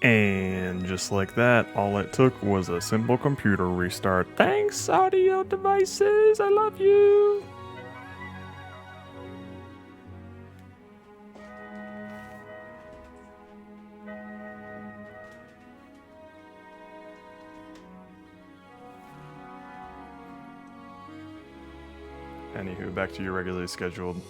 And just like that, all it took was a simple computer restart. Thanks, audio devices. I love you. Anywho, back to your regularly scheduled.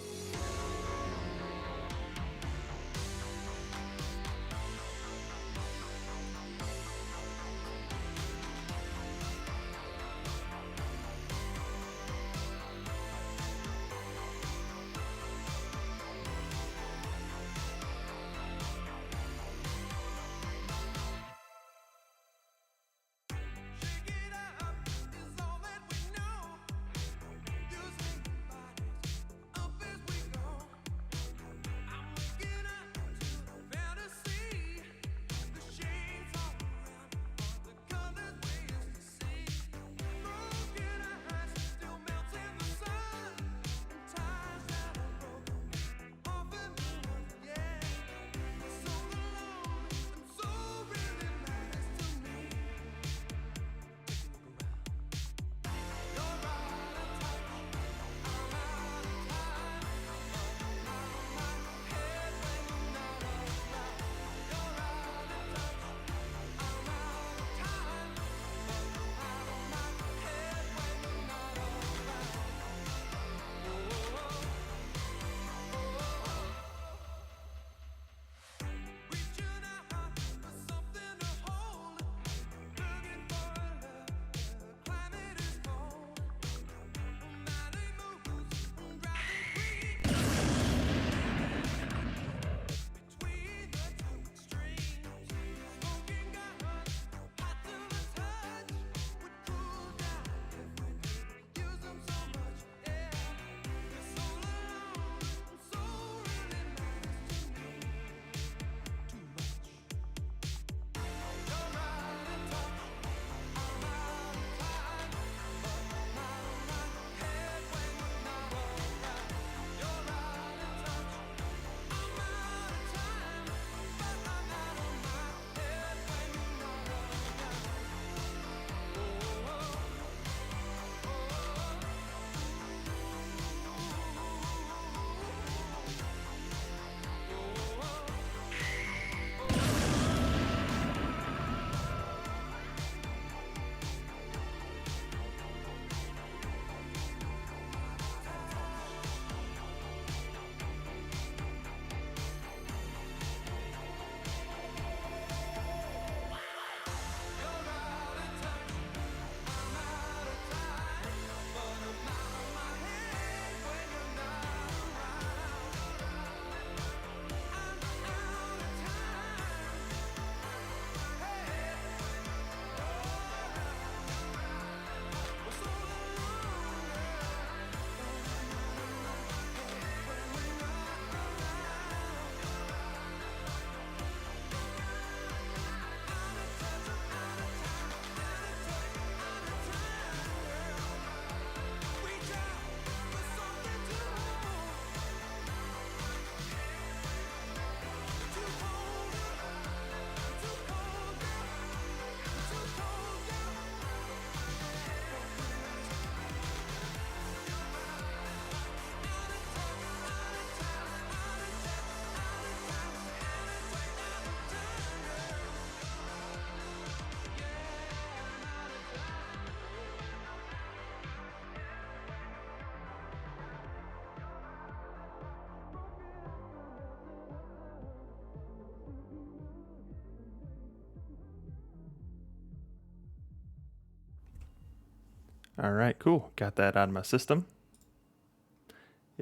All right, cool. Got that out of my system.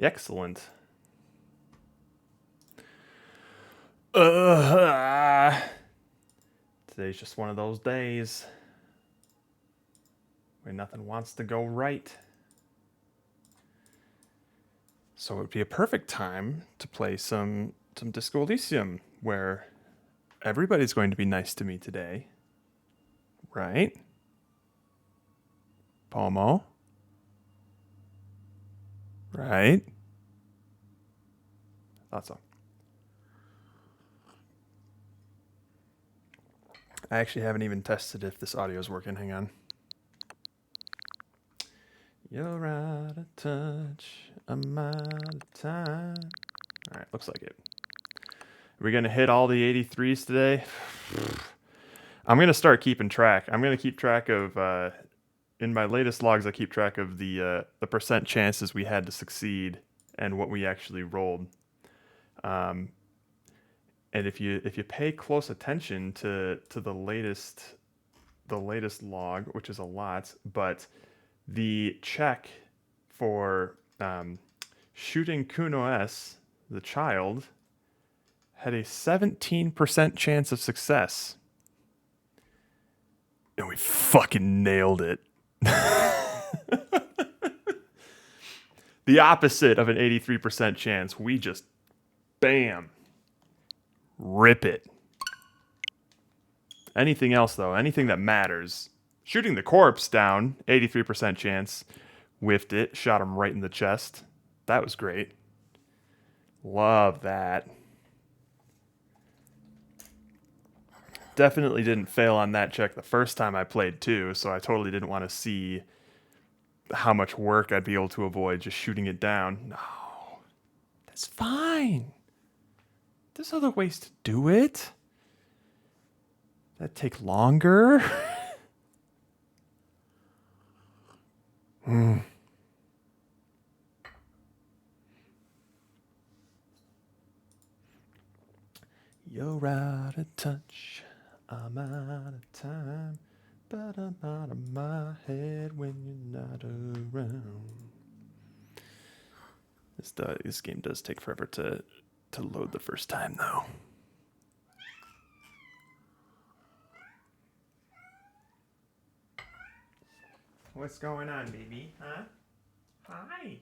Excellent. Today's just one of those days where nothing wants to go right. So it would be a perfect time to play some Disco Elysium, where everybody's going to be nice to me today. Right? Pomo? Right? Thought so. I actually haven't even tested if this audio is working. Hang on. You're out of touch. I'm out of time. All right, looks like it. Are we going to hit all the 83s today? I'm going to start keeping track. I'm going to keep track of, in my latest logs, I keep track of the percent chances we had to succeed and what we actually rolled. And if you pay close attention to the latest log, which is a lot, but the check for shooting Kuno S, the child, had a 17% chance of success. And we fucking nailed it. The opposite of an 83% chance. We just, bam, rip it. Anything else, though, anything that matters. Shooting the corpse down, 83% chance. Whiffed it, shot him right in the chest. That was great. Love that. Definitely didn't fail on that check the first time I played too, so I totally didn't want to see how much work I'd be able to avoid just shooting it down. No, that's fine. There's other ways to do it. That'd take longer. You're out of touch. I'm out of time. But I'm out of my head when you're not around. This game does take forever to load the first time, though. What's going on, baby? Huh? Hi.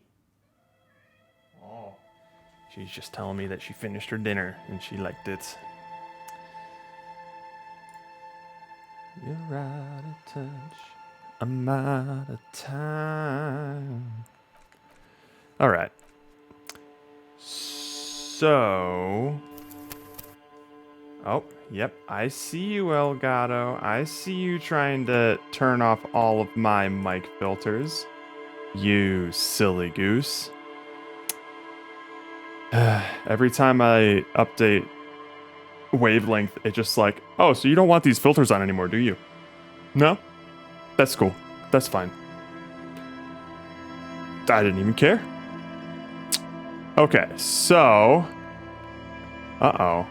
Oh. She's just telling me that she finished her dinner and she liked it. You're out of touch. I'm out of time. All right. So. Oh, yep. I see you, Elgato. I see you trying to turn off all of my mic filters. You silly goose. Every time I update wavelength, it's just like, oh, so you don't want these filters on anymore, do you? No? That's cool. That's fine. I didn't even care. Okay, so... Uh-oh.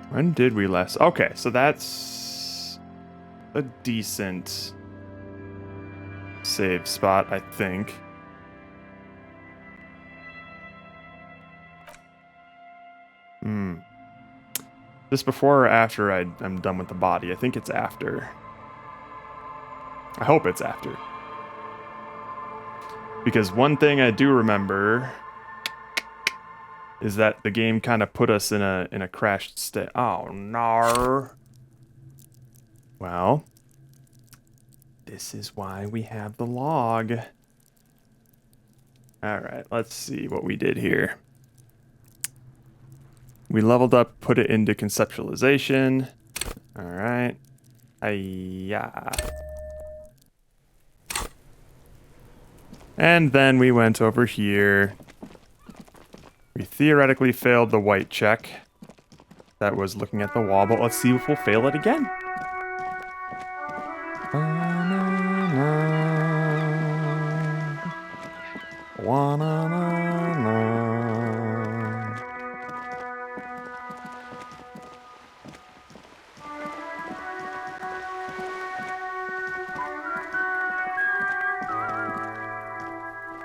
When did we last... Okay, so that's a decent save spot, I think. This before or after I'm done with the body? I think it's after. I hope it's after. Because one thing I do remember is that the game kind of put us in a crashed state. Oh, no. Well, this is why we have the log. All right, let's see what we did here. We leveled up, put it into conceptualization. All right. Yeah. And then we went over here. We theoretically failed the white check. That was looking at the wall, but let's see if we'll fail it again.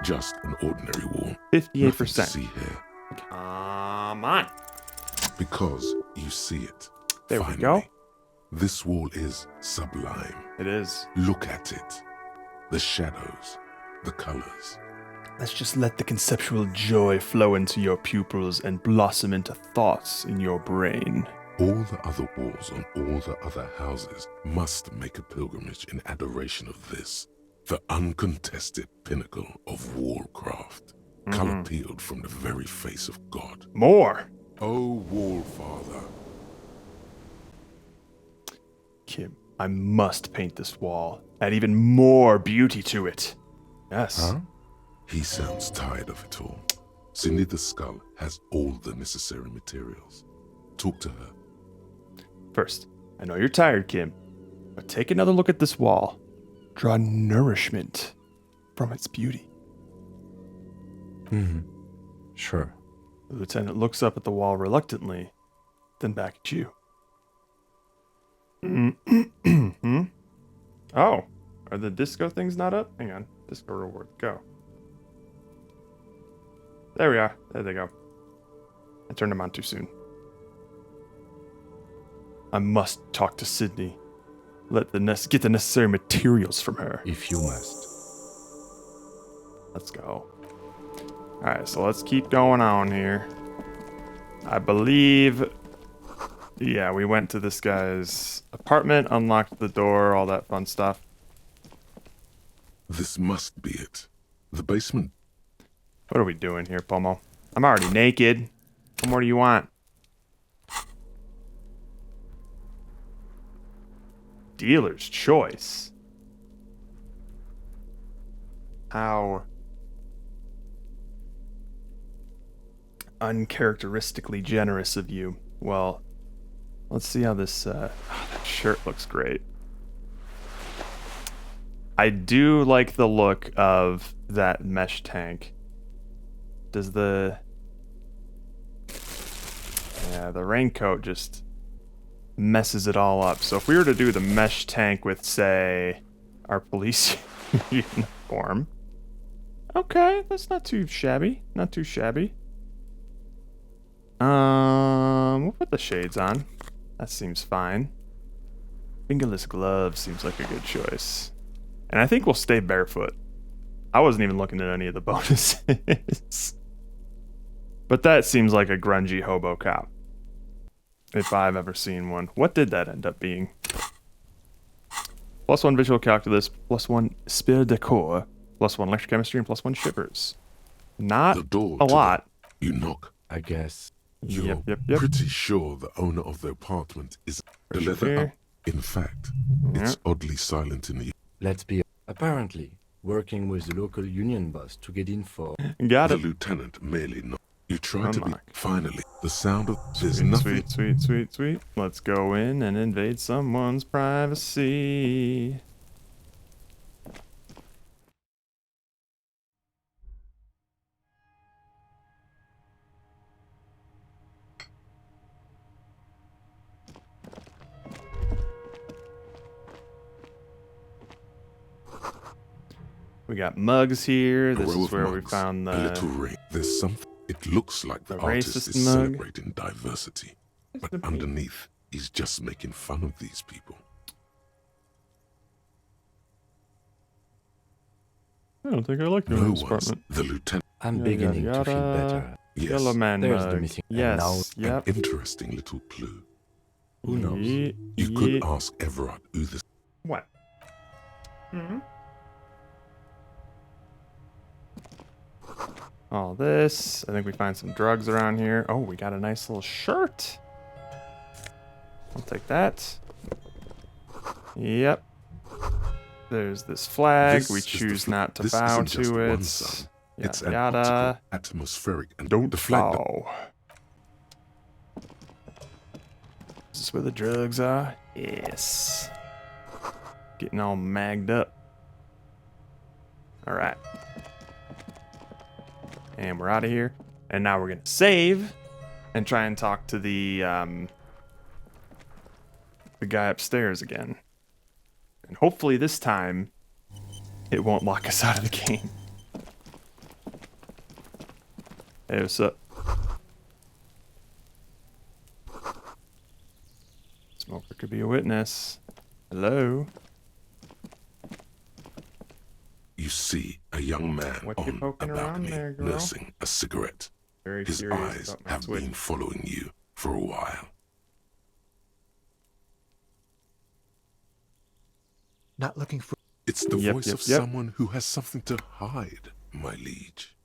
Just an ordinary wall. 58%. See here. Come on. Because you see it. There Finally, we go. This wall is sublime. It is. Look at it. The shadows, the colors. Let's just let the conceptual joy flow into your pupils and blossom into thoughts in your brain. All the other walls on all the other houses must make a pilgrimage in adoration of this. The uncontested pinnacle of wallcraft, color peeled from the very face of God. More. O Wall Father, Kim, I must paint this wall. Add even more beauty to it. Yes. Huh? He sounds tired of it all. Cindy the Skull has all the necessary materials. Talk to her. First, I know you're tired, Kim, but take another look at this wall. Draw nourishment from its beauty. Sure. The lieutenant looks up at the wall reluctantly, then back at you. Oh, are the disco things not up? Hang on. Disco reward. Go. There we are. There they go. I turned them on too soon. I must talk to Sydney. Get the necessary materials from her. If you must. Let's go. Alright, so let's keep going on here. I believe... Yeah, we went to this guy's apartment, unlocked the door, all that fun stuff. This must be it. The basement. What are we doing here, Pomo? I'm already naked. What more do you want? Dealer's choice. How uncharacteristically generous of you. Well, let's see how this that shirt looks great. I do like the look of that mesh tank. Does the raincoat just messes it all up. So if we were to do the mesh tank with, say, our police uniform, okay, that's not too shabby. Not too shabby. We'll put the shades on. That seems fine. Fingerless gloves seems like a good choice. And I think we'll stay barefoot. I wasn't even looking at any of the bonuses. But that seems like a grungy hobo cop. If I've ever seen one. What did that end up being? +1 visual calculus, +1 spirit decor, +1 electrochemistry, and +1 shivers. Not The door a to lot. You knock. I guess. You're Yep. pretty sure the owner of the apartment is the leather here. up. In fact, it's oddly silent in the... Let's be. Apparently, working with the local union boss to get info. Got The it. lieutenant merely knocked. You try to be... Unlock. Finally, the sound of... There's Sweet, nothing... sweet. Let's go in and invade someone's privacy. We got mugs here. A This row is of where we mugs, found a little the... ring. There's something... It looks like the The artist racist is mug. celebrating diversity. But the- underneath, he's just making fun of these people. I don't think I like you No in this one's... apartment. The lieutenant... I'm Yada, beginning to feel yada. better. Yes, Yellow man There's the mug. missing- and Yes, now- yep. an interesting little clue. Who knows? You could ask Everard who this... What? Hmm? All this. I think we find some drugs around here. Oh, we got a nice little shirt. I'll take that. Yep. There's this flag. This We is the choose fl- not to this bow isn't just to one it. sun. Yada, It's an yada. optical, atmospheric, and Don't the flag... bow. Is this where the drugs are? Yes. Getting all magged up. Alright. And we're out of here. And now we're gonna save and try and talk to the guy upstairs again. And hopefully this time it won't lock us out of the game. Hey, what's up? Smoker could be a witness. Hello? You see a young man What you on a poking around balcony there, girl? nursing a cigarette. Very His curious eyes about my have Switch. been following you for a while. Not looking for. It's the Yep, voice yep, of yep. someone who has something to hide, my liege.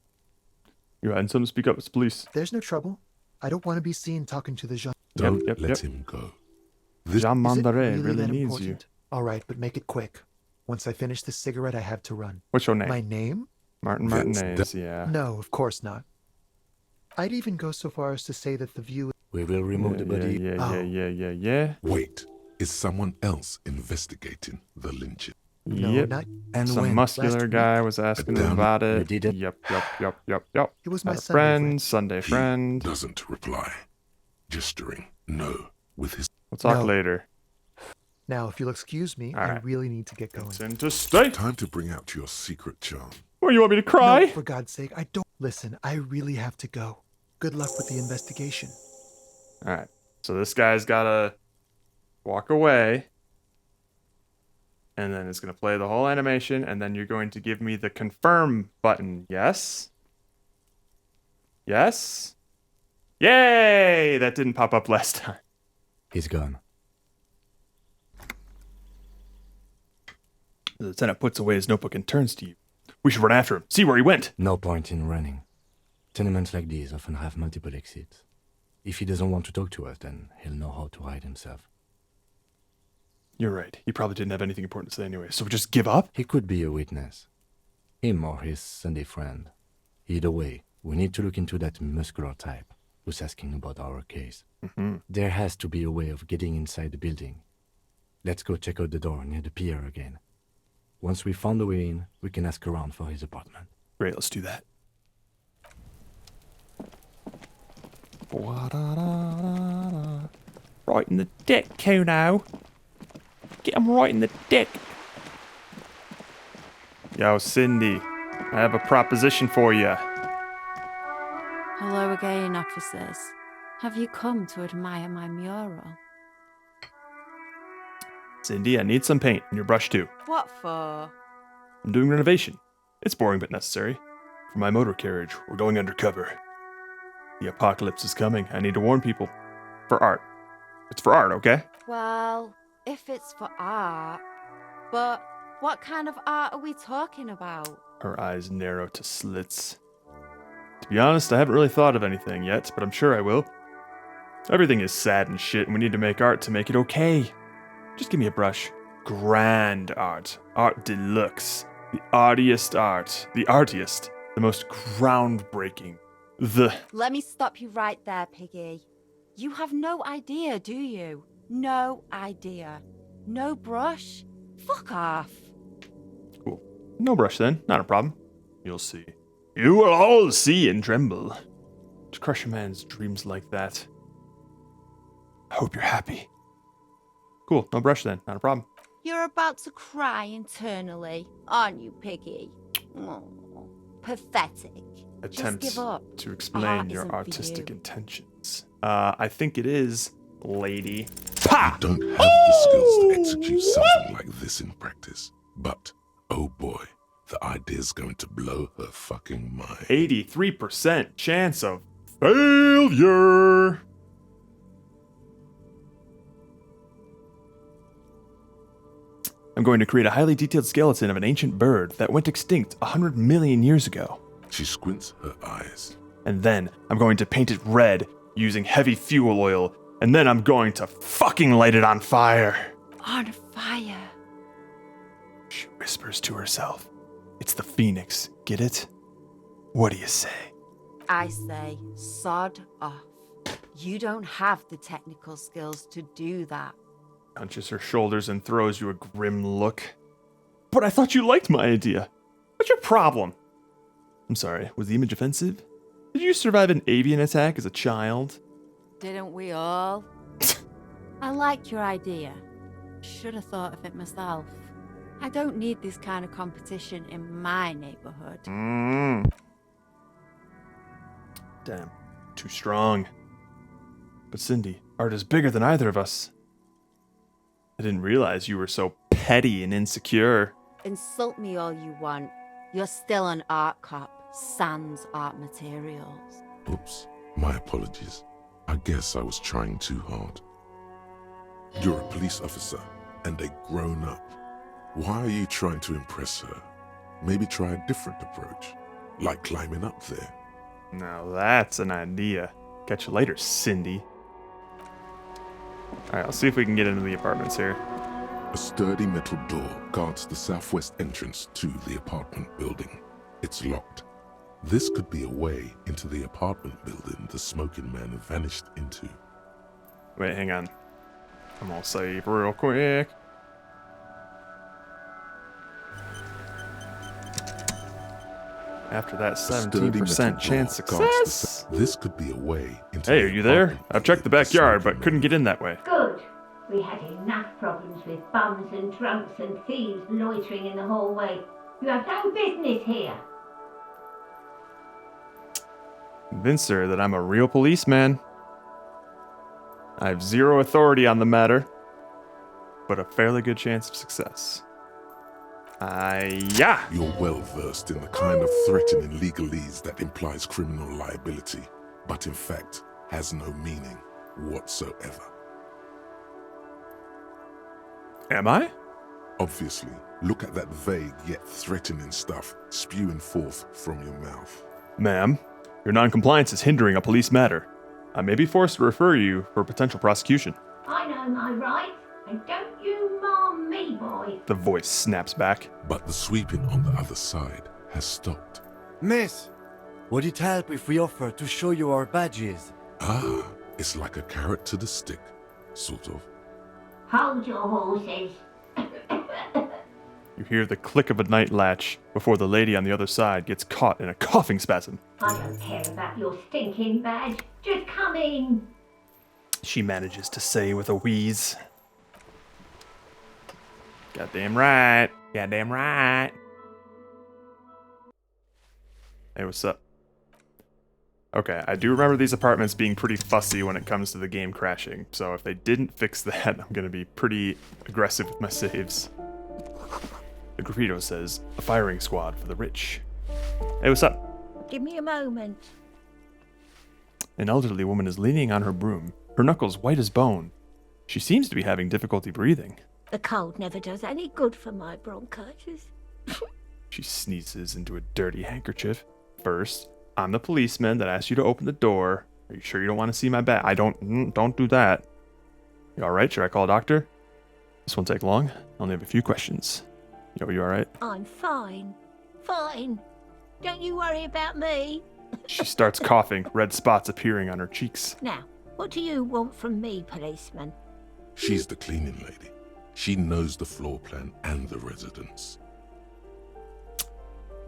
You had something to speak up. It's police. There's no trouble. I don't want to be seen talking to the Jean. Don't yep, let yep. him go. This Jean Is it Mandare really really that needs important? you. All right, but make it quick. Once I finish this cigarette, I have to run. What's your name? My name? Martin That's Martinez, yeah. No, of course not. I'd even go so far as to say that the view. We will remove the body. Yeah. Wait, is someone else investigating the lynching? No, Yep. not. And Some when? muscular Last guy was asking them Damn, about it. you did it? Yep. It was my Had a Sunday friend, friend. Sunday He friend. doesn't reply, gesturing no with his. We'll talk No. later. Now, if you'll excuse me, All I right. really need to get going. It's interstate. Time to bring out your secret charm. What, you want me to cry? No, for God's sake, I don't. Listen, I really have to go. Good luck with the investigation. All right. So this guy's gotta walk away, and then it's gonna play the whole animation, and then you're going to give me the confirm button. Yes. Yes. Yay! That didn't pop up last time. He's gone. The lieutenant puts away his notebook and turns to you. We should run after him. See where he went. No point in running. Tenements like these often have multiple exits. If he doesn't want to talk to us, then he'll know how to hide himself. You're right. He probably didn't have anything important to say anyway. So we just give up? He could be a witness. Him or his Sunday friend. Either way, we need to look into that muscular type who's asking about our case. There has to be a way of getting inside the building. Let's go check out the door near the pier again. Once we found the way in, we can ask around for his apartment. Great, let's do that. Right in the dick, Kuno. Get him right in the dick. Yo, Cindy, I have a proposition for you. Hello again, officers. Have you come to admire my mural? Cindy, I need some paint and your brush too. What for? I'm doing renovation. It's boring but necessary. For my motor carriage, we're going undercover. The apocalypse is coming. I need to warn people. For art. It's for art, okay? Well, if it's for art. But what kind of art are we talking about? Her eyes narrow to slits. To be honest, I haven't really thought of anything yet, but I'm sure I will. Everything is sad and shit, and we need to make art to make it okay. Just give me a brush. Grand art. Art deluxe. The artiest art. The artiest. The most groundbreaking. Let me stop you right there, Piggy. You have no idea, do you? No idea. No brush? Fuck off. Cool. No brush then. Not a problem. You'll see. You will all see and tremble. To crush a man's dreams like that. I hope you're happy. Cool. No brush then. Not a problem. You're about to cry internally, aren't you, Piggy? Oh, pathetic. Attempt Just give up. to explain Art your isn't for artistic you. intentions. I think it is, lady. Pa! Don't have the skills to execute something like this in practice. But, oh boy, the idea's going to blow her fucking mind. 83% chance of failure. I'm going to create a highly detailed skeleton of an ancient bird that went extinct 100 million years ago. She squints her eyes. And then I'm going to paint it red using heavy fuel oil. And then I'm going to fucking light it on fire. On fire. She whispers to herself. It's the Phoenix, get it? What do you say? I say, sod off. You don't have the technical skills to do that. Hunches her shoulders and throws you a grim look. But I thought you liked my idea. What's your problem? I'm sorry, was the image offensive? Did you survive an avian attack as a child? Didn't we all? I like your idea. Should have thought of it myself. I don't need this kind of competition in my neighborhood. Damn, too strong. But Cindy, art is bigger than either of us. I didn't realize you were so petty and insecure. Insult me all you want. You're still an art cop, sans art materials. Oops, my apologies. I guess I was trying too hard. You're a police officer and a grown-up. Why are you trying to impress her? Maybe try a different approach, like climbing up there. Now that's an idea. Catch you later, Cindy. Alright, let's see if we can get into the apartments here. A sturdy metal door guards the southwest entrance to the apartment building. It's locked. This could be a way into the apartment building the smoking man vanished into. Wait, hang on. I'm gonna save real quick. After that A sturdy metal 17% door chance guards the success. This could be a way into Hey, the are you there? apartment I've checked the building backyard, smoking but couldn't man get in that way. Good. We had enough problems with bums and drunks and thieves loitering in the hallway. You have no business here. Convince her that I'm a real policeman. I have zero authority on the matter, but a fairly good chance of success. Yeah. You're well versed in the kind of threatening legalese that implies criminal liability, but in fact has no meaning whatsoever. Am I? Obviously, look at that vague yet threatening stuff spewing forth from your mouth. Ma'am, your noncompliance is hindering a police matter. I may be forced to refer you for potential prosecution. I know my rights, and don't you marm me, boy. The voice snaps back. But the sweeping on the other side has stopped. Miss, would it help if we offer to show you our badges? Ah, it's like a carrot to the stick, sort of. Hold your horses. You hear the click of a night latch before the lady on the other side gets caught in a coughing spasm. I don't care about your stinking badge. Just come in. She manages to say with a wheeze. Goddamn right. Goddamn right. Hey, what's up? Okay, I do remember these apartments being pretty fussy when it comes to the game crashing, so if they didn't fix that, I'm gonna be pretty aggressive with my saves. The graffito says, a firing squad for the rich. Hey, what's up? Give me a moment. An elderly woman is leaning on her broom, her knuckles white as bone. She seems to be having difficulty breathing. The cold never does any good for my bronchitis. She sneezes into a dirty handkerchief. First, I'm the policeman that asked you to open the door. Are you sure you don't want to see my back? Don't do that. You alright? Should I call a doctor? This won't take long. I only have a few questions. Yo, you alright? I'm fine. Fine. Don't you worry about me. She starts coughing, red spots appearing on her cheeks. Now, what do you want from me, policeman? She's the cleaning lady. She knows the floor plan and the residence.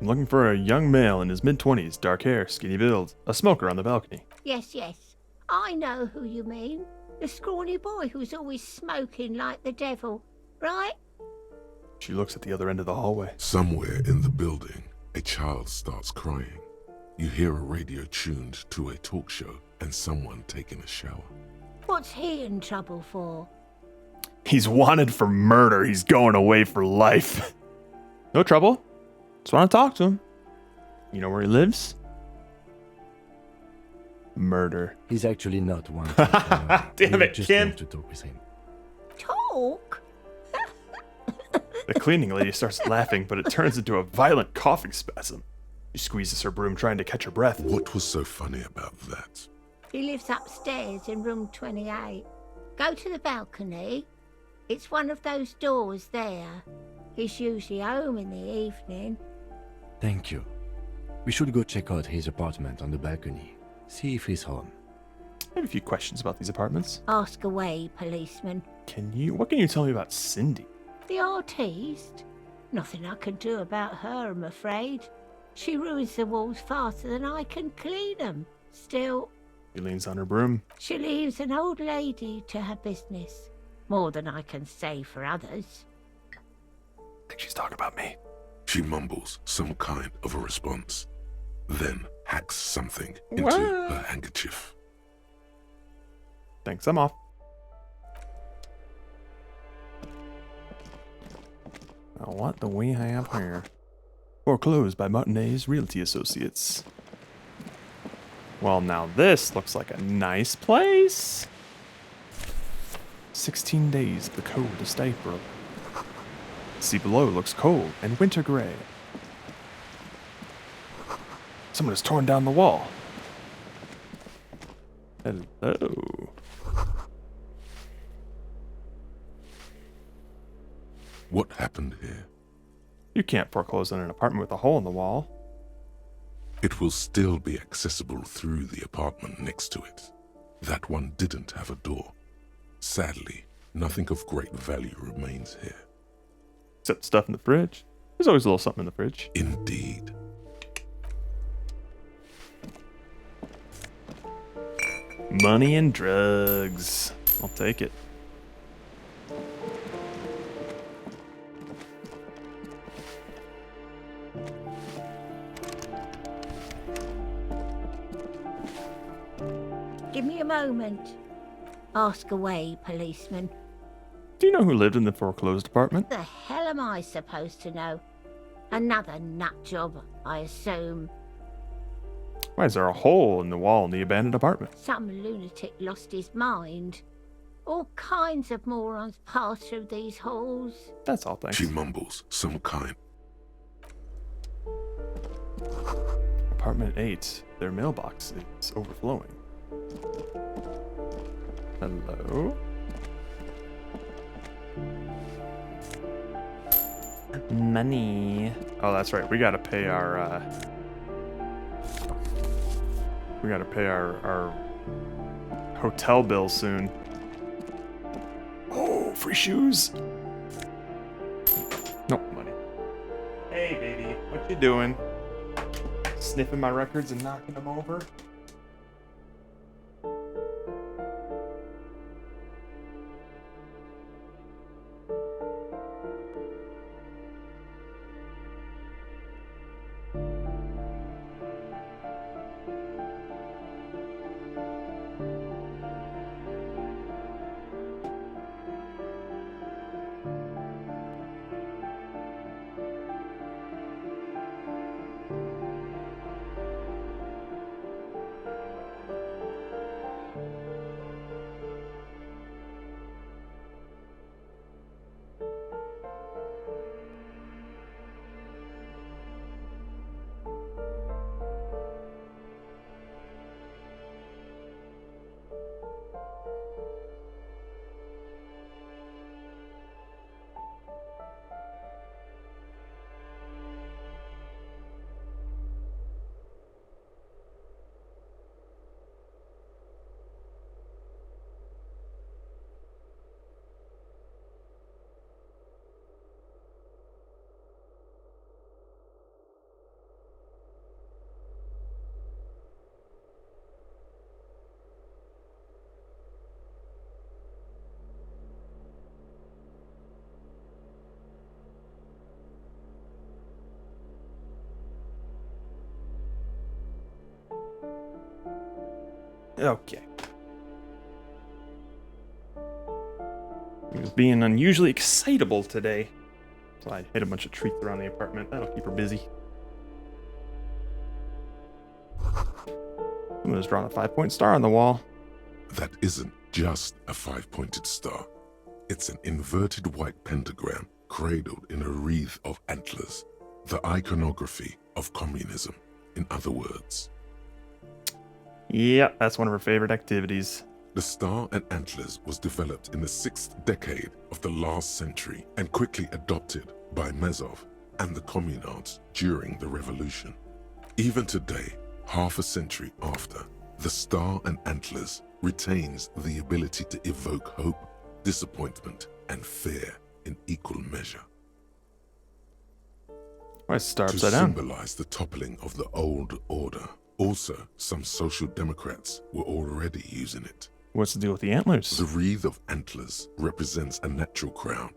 I'm looking for a young male in his mid-20s, dark hair, skinny build, a smoker on the balcony. Yes, yes. I know who you mean. The scrawny boy who's always smoking like the devil, right? She looks at the other end of the hallway. Somewhere in the building, a child starts crying. You hear a radio tuned to a talk show and someone taking a shower. What's he in trouble for? He's wanted for murder. He's going away for life. No trouble. Just want to talk to him. You know where he lives? Murder. He's actually not one. Damn We it, just Ken. want to talk with him. Talk? The cleaning lady starts laughing, but it turns into a violent coughing spasm. She squeezes her broom, trying to catch her breath. What was so funny about that? He lives upstairs in room 28. Go to the balcony. It's one of those doors there. He's usually home in the evening. Thank you. We should go check out his apartment on the balcony. See if he's home. I have a few questions about these apartments. Ask away, policeman. What can you tell me about Cindy? The artiste? Nothing I can do about her, I'm afraid. She ruins the walls faster than I can clean them. Still, She leans on her broom. she leaves an old lady to her business. More than I can say for others. I think she's talking about me. She mumbles some kind of a response, then hacks something into What? her handkerchief. Thanks, I'm off. Now, what do we have here? Foreclosed by Martinez Realty Associates. Well, now this looks like a nice place. 16 days of the coldest April. The sea below looks cold and winter gray. Someone has torn down the wall. Hello. What happened here? You can't foreclose on an apartment with a hole in the wall. It will still be accessible through the apartment next to it. That one didn't have a door. Sadly, nothing of great value remains here. Except stuff in the fridge. There's always a little something in the fridge. Indeed. Money and drugs. I'll take it. Give me a moment. Ask away, policeman. Do you know who lived in the foreclosed apartment? The hell am I supposed to know? Another nut job, I assume. Why is there a hole in the wall in the abandoned apartment? Some lunatic lost his mind. All kinds of morons pass through these halls. That's all, thanks. She mumbles, some kind. Apartment 8. Their mailbox is overflowing. Hello? Money. Oh, that's right. We gotta pay our, hotel bill soon. Oh, free shoes. No money. Hey, baby. What you doing? Sniffing my records and knocking them over? Okay. He was being unusually excitable today. So I hid a bunch of treats around the apartment. That'll keep her busy. Someone has drawn a 5-point star on the wall. That isn't just a 5-pointed star. It's an inverted white pentagram cradled in a wreath of antlers. The iconography of communism, in other words. Yeah, that's one of her favorite activities. The star and antlers was developed in the 6th decade of the last century and quickly adopted by Mazov and the communards during the revolution. Even today, half a century after, the star and antlers retains the ability to evoke hope, disappointment, and fear in equal measure. Why is the star To upside down? symbolize the toppling of the old order. Also, some social democrats were already using it. What's the deal with the antlers? The wreath of antlers represents a natural crown.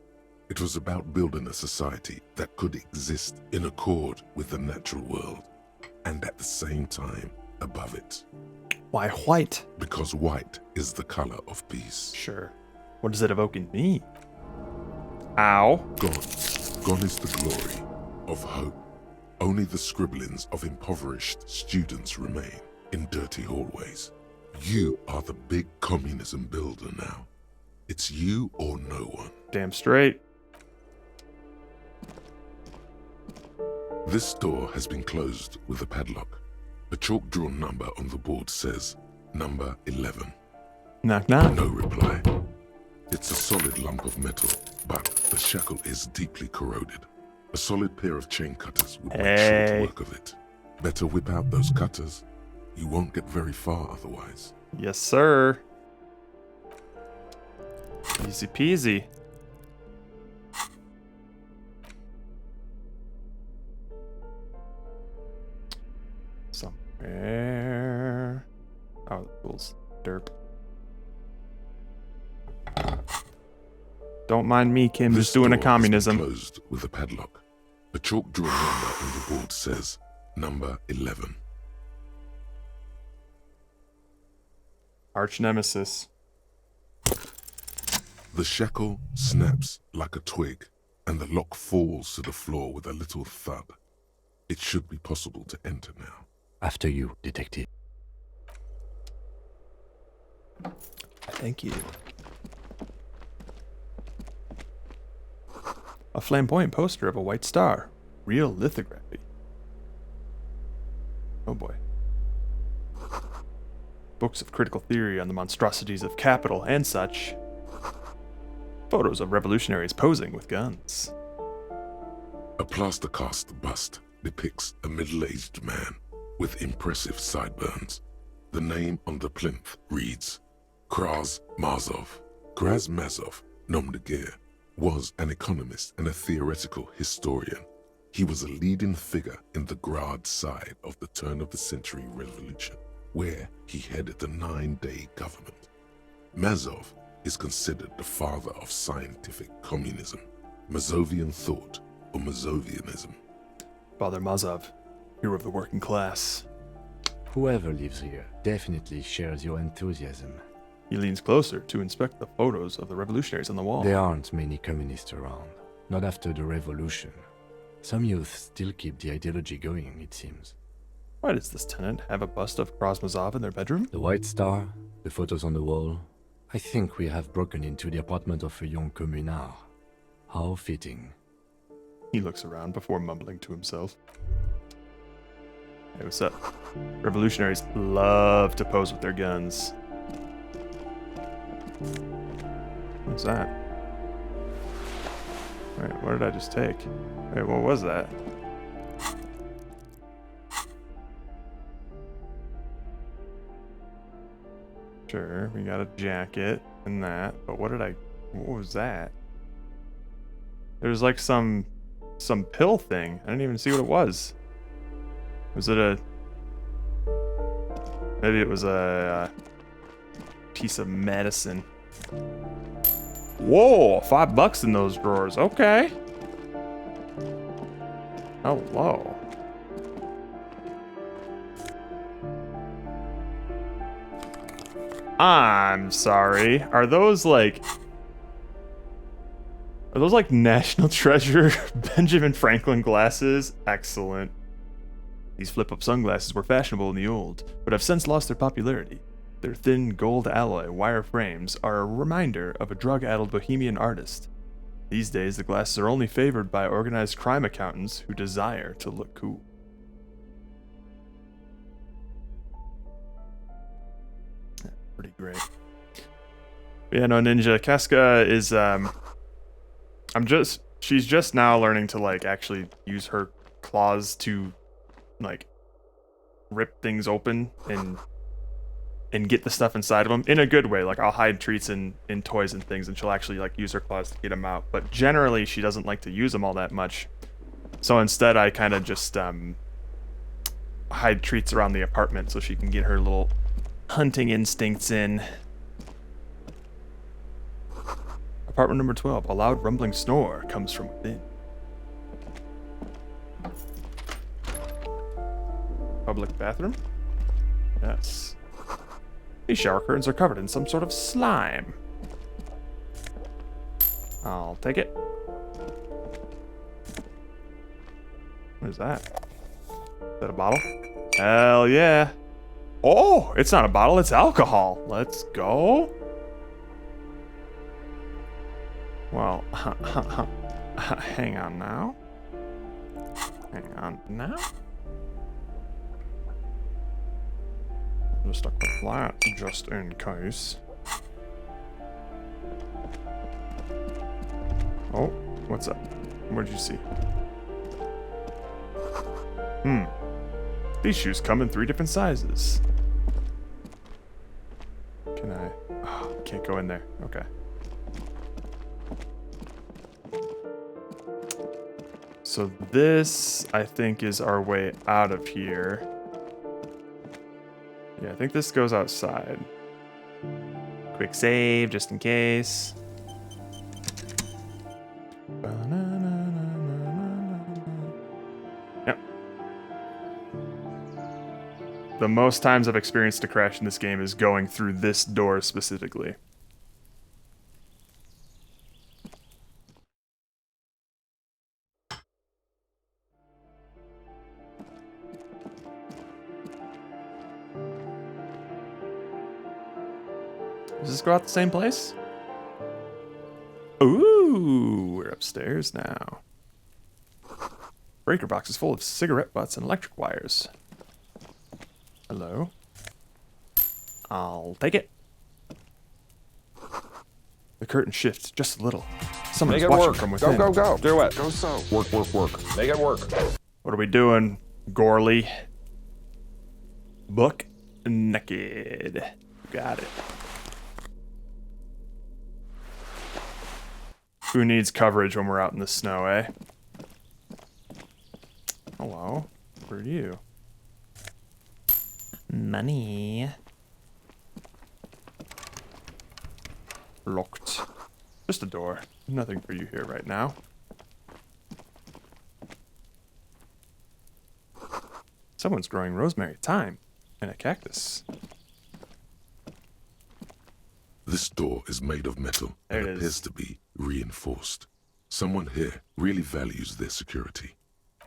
It was about building a society that could exist in accord with the natural world, and at the same time above it. Why white? Because white is the color of peace. Sure. What does it evoke in me? Ow. Gone is the glory of hope. Only the scribblings of impoverished students remain in dirty hallways. You are the big communism builder now. It's you or no one. Damn straight. This door has been closed with a padlock. A chalk-drawn number on the board says, number 11. Knock knock. No reply. It's a solid lump of metal, but the shackle is deeply corroded. A solid pair of chain cutters would make short work of it. Better whip out those cutters. You won't get very far otherwise. Yes, sir. Easy peasy. Somewhere. Oh, the pool's derp. Don't mind me, Kim, This just doing a door has been communism. closed with a padlock. A chalk-drawn number on the board says number 11. Arch nemesis. The shackle snaps like a twig, and the lock falls to the floor with a little thud. It should be possible to enter now. After you, detective. Thank you. A flamboyant poster of a white star. Real lithography. Oh boy. Books of critical theory on the monstrosities of capital and such. Photos of revolutionaries posing with guns. A plaster cast bust depicts a middle-aged man with impressive sideburns. The name on the plinth reads Kraz Mazov. Kraz Mazov, nom de guerre, was an economist and a theoretical historian. He was a leading figure in the Grad side of the turn-of-the-century revolution, where he headed the 9-day government. Mazov is considered the father of scientific communism, Mazovian thought, or Mazovianism. Father Mazov, hero of the working class. Whoever lives here definitely shares your enthusiasm. He leans closer to inspect the photos of the revolutionaries on the wall. There aren't many communists around. Not after the revolution. Some youth still keep the ideology going, it seems. Why does this tenant have a bust of Krasmazov in their bedroom? The White Star, the photos on the wall. I think we have broken into the apartment of a young communard. How fitting. He looks around before mumbling to himself. Hey, what's up? Revolutionaries love to pose with their guns. What's that? Wait, what did I just take? Wait, what was that? Sure, we got a jacket and that, but what was that? There's like some pill thing. I didn't even see what it was. Was it maybe it was a piece of medicine. Whoa, $5 in those drawers. Okay. Hello. I'm sorry. Are those like National Treasure Benjamin Franklin glasses? Excellent. These flip-up sunglasses were fashionable in the old, but have since lost their popularity. Their thin gold alloy wire frames are a reminder of a drug-addled bohemian artist. These days, the glasses are only favored by organized crime accountants who desire to look cool. Pretty great. But yeah, no, Ninja. Casca is, she's just now learning to, like, actually use her claws to, like, rip things open and get the stuff inside of them in a good way. Like, I'll hide treats in toys and things, and she'll actually, like, use her claws to get them out. But generally, she doesn't like to use them all that much. So instead, I kind of just hide treats around the apartment so she can get her little hunting instincts in. Apartment number 12. A loud rumbling snore comes from within. Public bathroom? Yes. These shower curtains are covered in some sort of slime. I'll take it. What is that? Is that a bottle? Hell yeah. Oh, it's not a bottle, it's alcohol. Let's go. Well, hang on now. Hang on now. Just stuck with that just in case. Oh, what's up? What did you see? These shoes come in 3 different sizes. Can I? Oh, can't go in there. Okay. So this, I think, is our way out of here. Yeah, I think this goes outside. Quick save, just in case. Yep. The most times I've experienced a crash in this game is going through this door specifically. Does this go out the same place? Ooh, we're upstairs now. Breaker box is full of cigarette butts and electric wires. Hello? I'll take it. The curtain shifts just a little. Someone's Make it watching work. from within. Go. Do it. Go so. Work. Make it work. What are we doing, Gorley? Book naked. Got it. Who needs coverage when we're out in the snow, eh? Hello. Who are you? Money. Locked. Just a door. Nothing for you here right now. Someone's growing rosemary thyme and a cactus. This door is made of metal There and it is. appears to be reinforced. Someone here really values their security.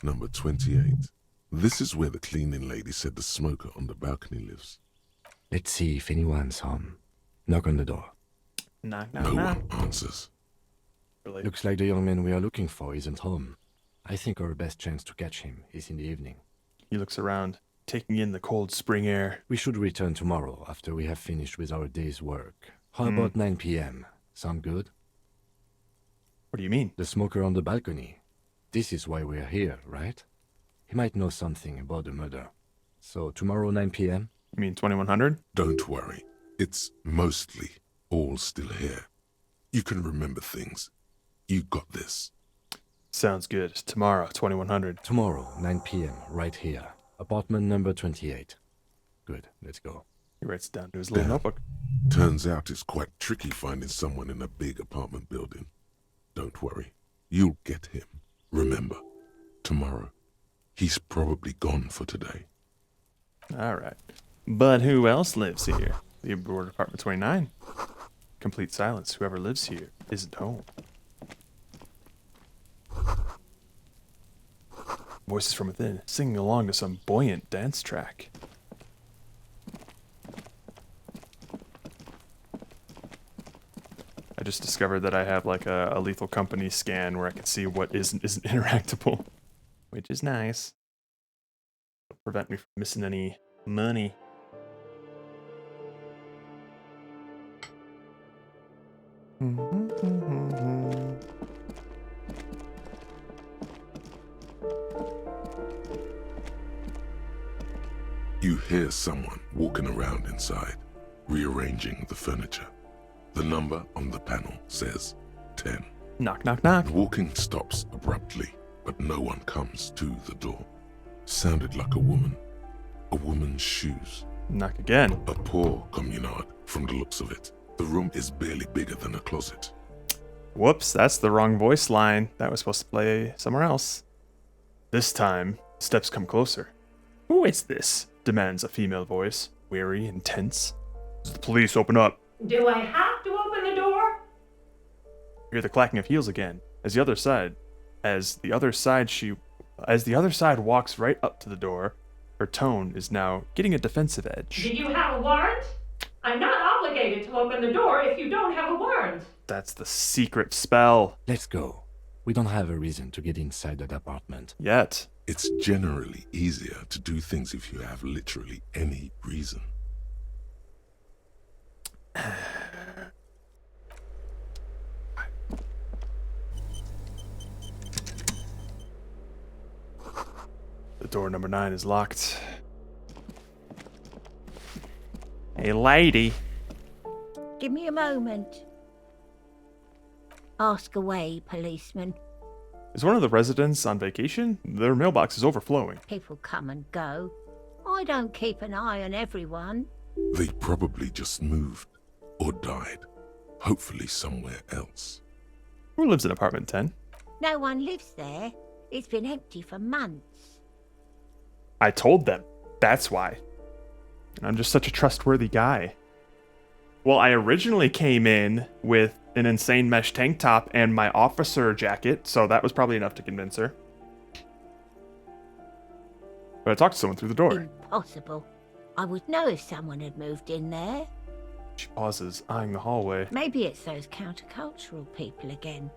Number 28. This is where the cleaning lady said the smoker on the balcony lives. Let's see if anyone's home. Knock on the door. Knock, No one answers. Really? Looks like the young man we are looking for isn't home. I think our best chance to catch him is in the evening. He looks around, taking in the cold spring air. We should return tomorrow after we have finished with our day's work. How about 9 p.m.? Sound good? What do you mean? The smoker on the balcony. This is why we're here, right? He might know something about the murder. So tomorrow 9 p.m.? You mean 2100? Don't worry. It's mostly all still here. You can remember things. You got this. Sounds good. Tomorrow, 2100. Tomorrow, 9 p.m., right here. Apartment number 28. Good, let's go. He writes it down to his little notebook. Turns out it's quite tricky finding someone in a big apartment building. Don't worry. You'll get him. Remember, tomorrow. He's probably gone for today. All right. But who else lives here? The aboard apartment 29. Complete silence. Whoever lives here isn't home. Voices from within, singing along to some buoyant dance track. I just discovered that I have like a Lethal Company scan where I can see what isn't interactable, which is nice. It'll prevent me from missing any money. You hear someone walking around inside, rearranging the furniture. The number on the panel says 10. Knock, knock, knock. The walking stops abruptly, but no one comes to the door. Sounded like a woman. A woman's shoes. Knock again. A poor communard, from the looks of it. The room is barely bigger than a closet. Whoops, that's the wrong voice line. That was supposed to play somewhere else. This time, steps come closer. Who is this? Demands a female voice, weary and tense. The police, open up. Do I have to open the door? Hear the clacking of heels again. As the other side walks right up to the door, her tone is now getting a defensive edge. Do you have a warrant? I'm not obligated to open the door if you don't have a warrant. That's the secret spell. Let's go. We don't have a reason to get inside that apartment. Yet. It's generally easier to do things if you have literally any reason. The door number 9 is locked. Hey, lady. Give me a moment. Ask away, policeman. Is one of the residents on vacation? Their mailbox is overflowing. People come and go. I don't keep an eye on everyone. They probably just moved or died. Hopefully somewhere else. Who lives in apartment 10? No one lives there. It's been empty for months. I told them. That's why. I'm just such a trustworthy guy. Well, I originally came in with an insane mesh tank top and my officer jacket, so that was probably enough to convince her. But I talked to someone through the door. Impossible. I would know if someone had moved in there. She pauses, eyeing the hallway. Maybe it's those countercultural people again.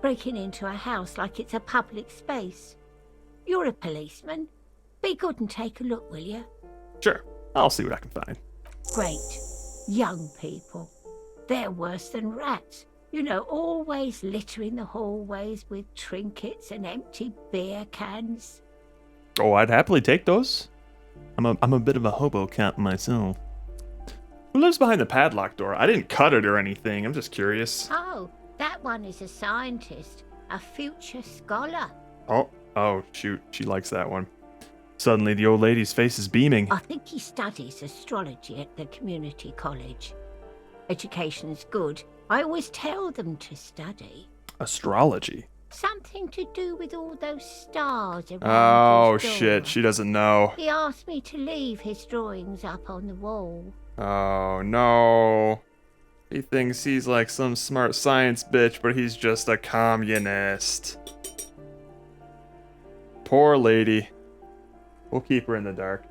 Breaking into a house like it's a public space. You're a policeman. Be good and take a look, will you? Sure, I'll see what I can find. Great. Young people. They're worse than rats. You know, always littering the hallways with trinkets and empty beer cans. Oh, I'd happily take those. I'm a bit of a hobo cat myself. Who lives behind the padlock door? I didn't cut it or anything. I'm just curious. Oh, that one is a scientist. A future scholar. Oh, shoot. She likes that one. Suddenly, the old lady's face is beaming. I think he studies astrology at the community college. Education's good. I always tell them to study. Astrology? Something to do with all those stars around Oh, his door. shit. She doesn't know. He asked me to leave his drawings up on the wall. Oh, no. He thinks he's like some smart science bitch, but he's just a communist. Poor lady. We'll keep her in the dark.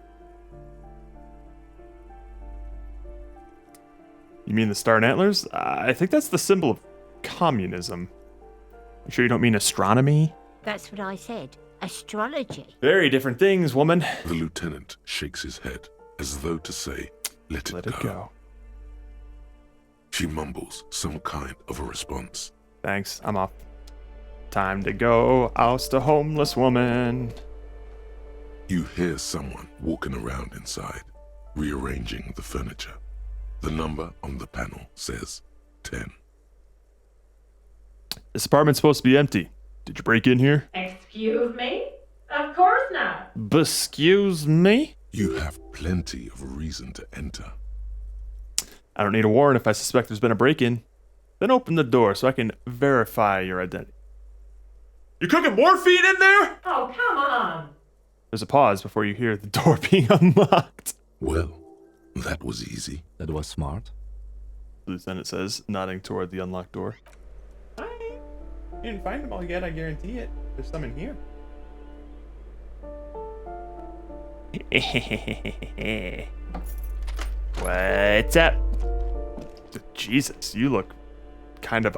You mean the star and antlers? I think that's the symbol of communism. You sure you don't mean astronomy? That's what I said. Astrology. Very different things, woman. The lieutenant shakes his head as though to say, let it go. She mumbles some kind of a response. Thanks, I'm off. Time to go oust a homeless woman. You hear someone walking around inside, rearranging the furniture. The number on the panel says 10. This apartment's supposed to be empty. Did you break in here? Excuse me? Of course not. Excuse me? You have plenty of reason to enter. I don't need a warrant if I suspect there's been a break-in. Then open the door so I can verify your identity. You cooking morphine in there? Oh, come on. There's a pause before you hear the door being unlocked. Well, that was easy. That was smart. The lieutenant says, nodding toward the unlocked door. Alright. You didn't find them all yet, I guarantee it. There's some in here. What's up? Jesus, you look kind of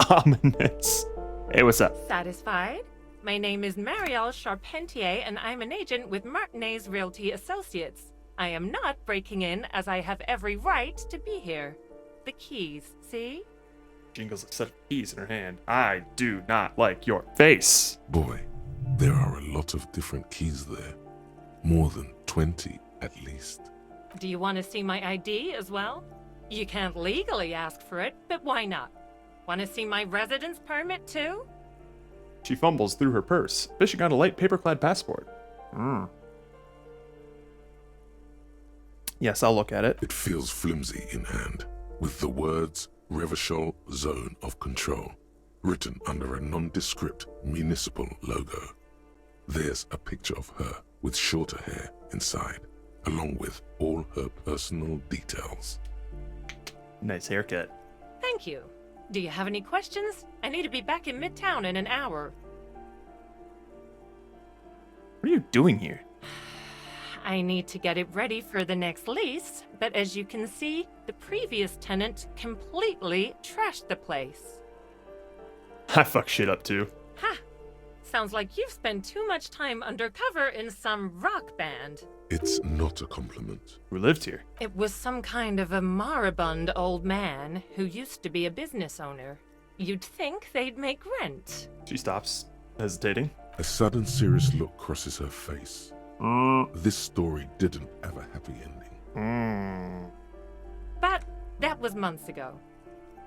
ominous. Hey, what's up? Satisfied? My name is Marielle Charpentier, and I'm an agent with Martinez Realty Associates. I am not breaking in, as I have every right to be here. The keys, see? Jingles a set of keys in her hand. I do not like your face. Boy, there are a lot of different keys there. More than 20 at least. Do you want to see my ID as well? You can't legally ask for it, but why not? Want to see my residence permit too? She fumbles through her purse, fishing out a light paper-clad passport. Yes, I'll look at it. It feels flimsy in hand, with the words Revachol Zone of Control written under a nondescript municipal logo. There's a picture of her with shorter hair inside, along with all her personal details. Nice haircut. Thank you. Do you have any questions? I need to be back in Midtown in an hour. What are you doing here? I need to get it ready for the next lease, but as you can see, the previous tenant completely trashed the place. I fuck shit up too. Ha! Sounds like you've spent too much time undercover in some rock band. It's not a compliment. Who lived here? It was some kind of a moribund old man who used to be a business owner. You'd think they'd make rent. She stops, hesitating. A sudden serious look crosses her face. This story didn't have a happy ending. But that was months ago.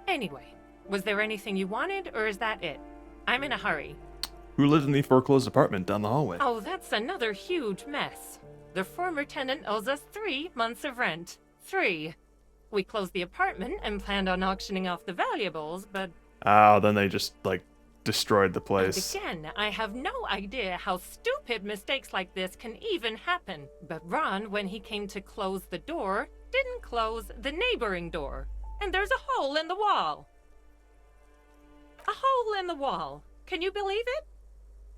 Anyway, was there anything you wanted, or is that it? I'm in a hurry. Who lived in the foreclosed apartment down the hallway? Oh, that's another huge mess. The former tenant owes us 3 months of rent. 3. We closed the apartment and planned on auctioning off the valuables, but... Oh, then they just, like, destroyed the And place. again, I have no idea how stupid mistakes like this can even happen. But Ron, when he came to close the door, didn't close the neighboring door. And there's a hole in the wall. A hole in the wall. Can you believe it?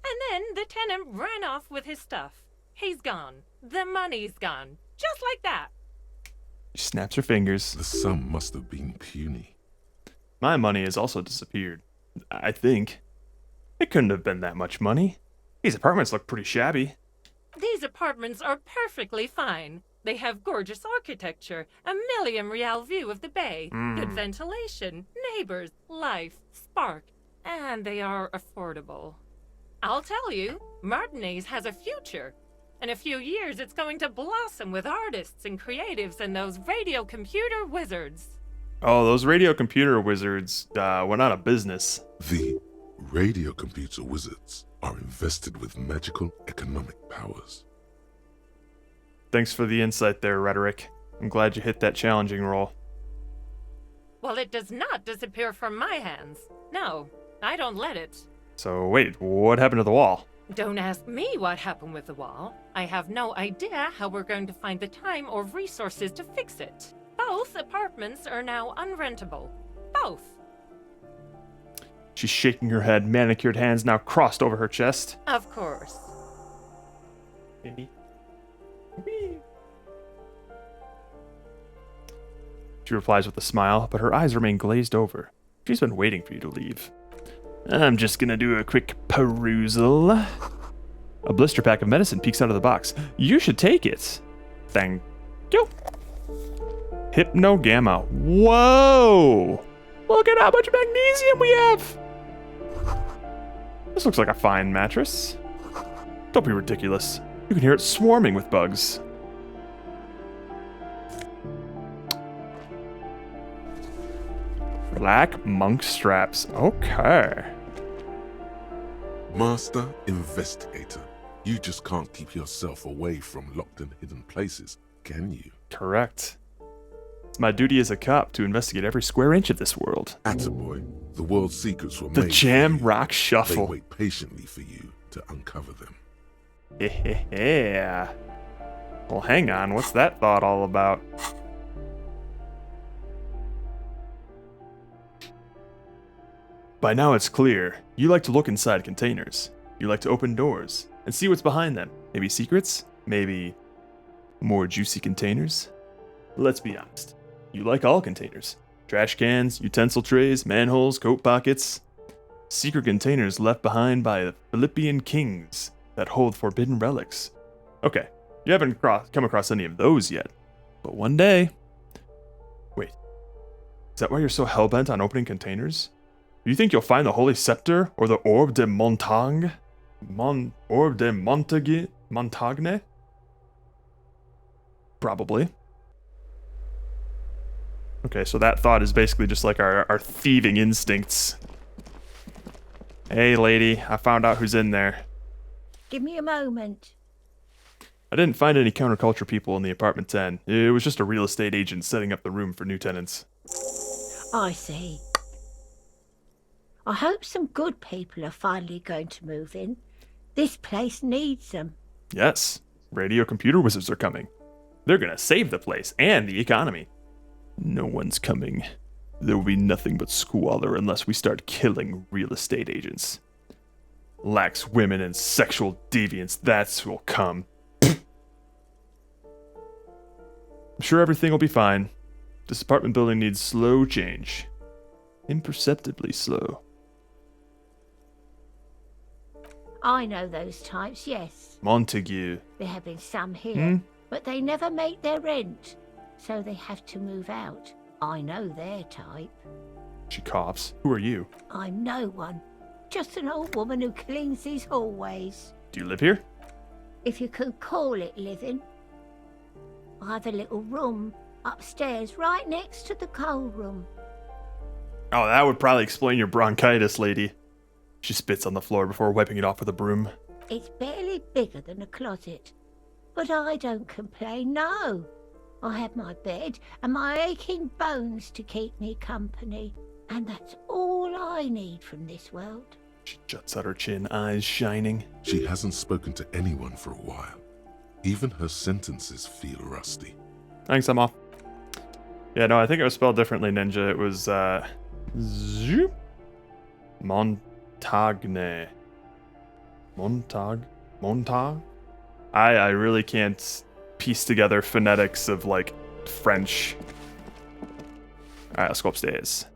And then the tenant ran off with his stuff. He's gone. The money's gone. Just like that. She snaps her fingers. The sum must have been puny. My money has also disappeared. I think. It couldn't have been that much money. These apartments look pretty shabby. These apartments are perfectly fine. They have gorgeous architecture, a million-real view of the bay, good ventilation, neighbors, life, spark, and they are affordable. I'll tell you, Martinez has a future. In a few years, it's going to blossom with artists and creatives and those radio computer wizards. Oh, those radio computer wizards went out of business. The radio computer wizards are invested with magical economic powers. Thanks for the insight there, Rhetoric. I'm glad you hit that challenging roll. Well, it does not disappear from my hands. No, I don't let it. So wait, what happened to the wall? Don't ask me what happened with the wall. I have no idea how we're going to find the time or resources to fix it. Both apartments are now unrentable. Both. She's shaking her head, manicured hands now crossed over her chest. Of course. She replies with a smile, but her eyes remain glazed over. She's been waiting for you to leave. I'm just gonna do a quick perusal. A blister pack of medicine peeks out of the box. You should take it. Thank you. Hypnogamma. Whoa! Look at how much magnesium we have! This looks like a fine mattress. Don't be ridiculous. You can hear it swarming with bugs. Black monk straps. Okay. Master Investigator, you just can't keep yourself away from locked and hidden places, can you? Correct. It's my duty as a cop to investigate every square inch of this world. Attaboy, the world's secrets were The made Jam for you. Rock They Shuffle. wait patiently for you to uncover them. Yeah. Well, hang on. What's that thought all about? By now it's clear. You like to look inside containers. You like to open doors and see what's behind them. Maybe secrets? Maybe more juicy containers? Let's be honest. You like all containers. Trash cans, utensil trays, manholes, coat pockets. Secret containers left behind by the Philippian kings that hold forbidden relics. Okay, you haven't come across any of those yet. But one day... Wait. Is that why you're so hellbent on opening containers? Do you think you'll find the Holy Scepter or the Orb de Montagne? Orb de Montagne? Probably. Okay, so that thought is basically just like our thieving instincts. Hey, lady, I found out who's in there. Give me a moment. I didn't find any counterculture people in the apartment 10. It was just a real estate agent setting up the room for new tenants. I see. I hope some good people are finally going to move in. This place needs them. Yes, radio computer wizards are coming. They're gonna save the place and the economy. No one's coming. There will be nothing but squalor unless we start killing real estate agents. Lax women and sexual deviants, that's who'll come. I'm sure everything will be fine. This apartment building needs slow change. Imperceptibly slow. I know those types, yes. Montague. There have been some here, but they never make their rent, so they have to move out. I know their type. She coughs. Who are you? I'm no one. Just an old woman who cleans these hallways. Do you live here? If you can call it living. I have a little room upstairs right next to the coal room. Oh, that would probably explain your bronchitis, lady. She spits on the floor before wiping it off with a broom. It's barely bigger than a closet. But I don't complain, no. I have my bed and my aching bones to keep me company. And that's all I need from this world. She juts out her chin, eyes shining. She hasn't spoken to anyone for a while. Even her sentences feel rusty. Thanks, I'm off. Yeah, no, I think it was spelled differently, Ninja. It was, Montagne. Montag? I really can't piece together phonetics of, like, French. Alright, let's go upstairs.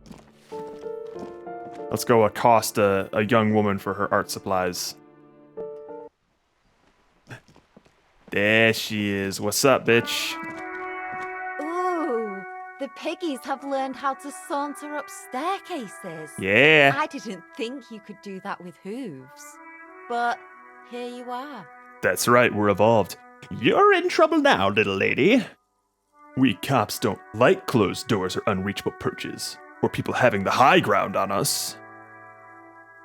Let's go accost a young woman for her art supplies. There she is. What's up, bitch? Ooh, the piggies have learned how to saunter up staircases. Yeah. I didn't think you could do that with hooves. But here you are. That's right, we're evolved. You're in trouble now, little lady. We cops don't like closed doors or unreachable perches, or people having the high ground on us.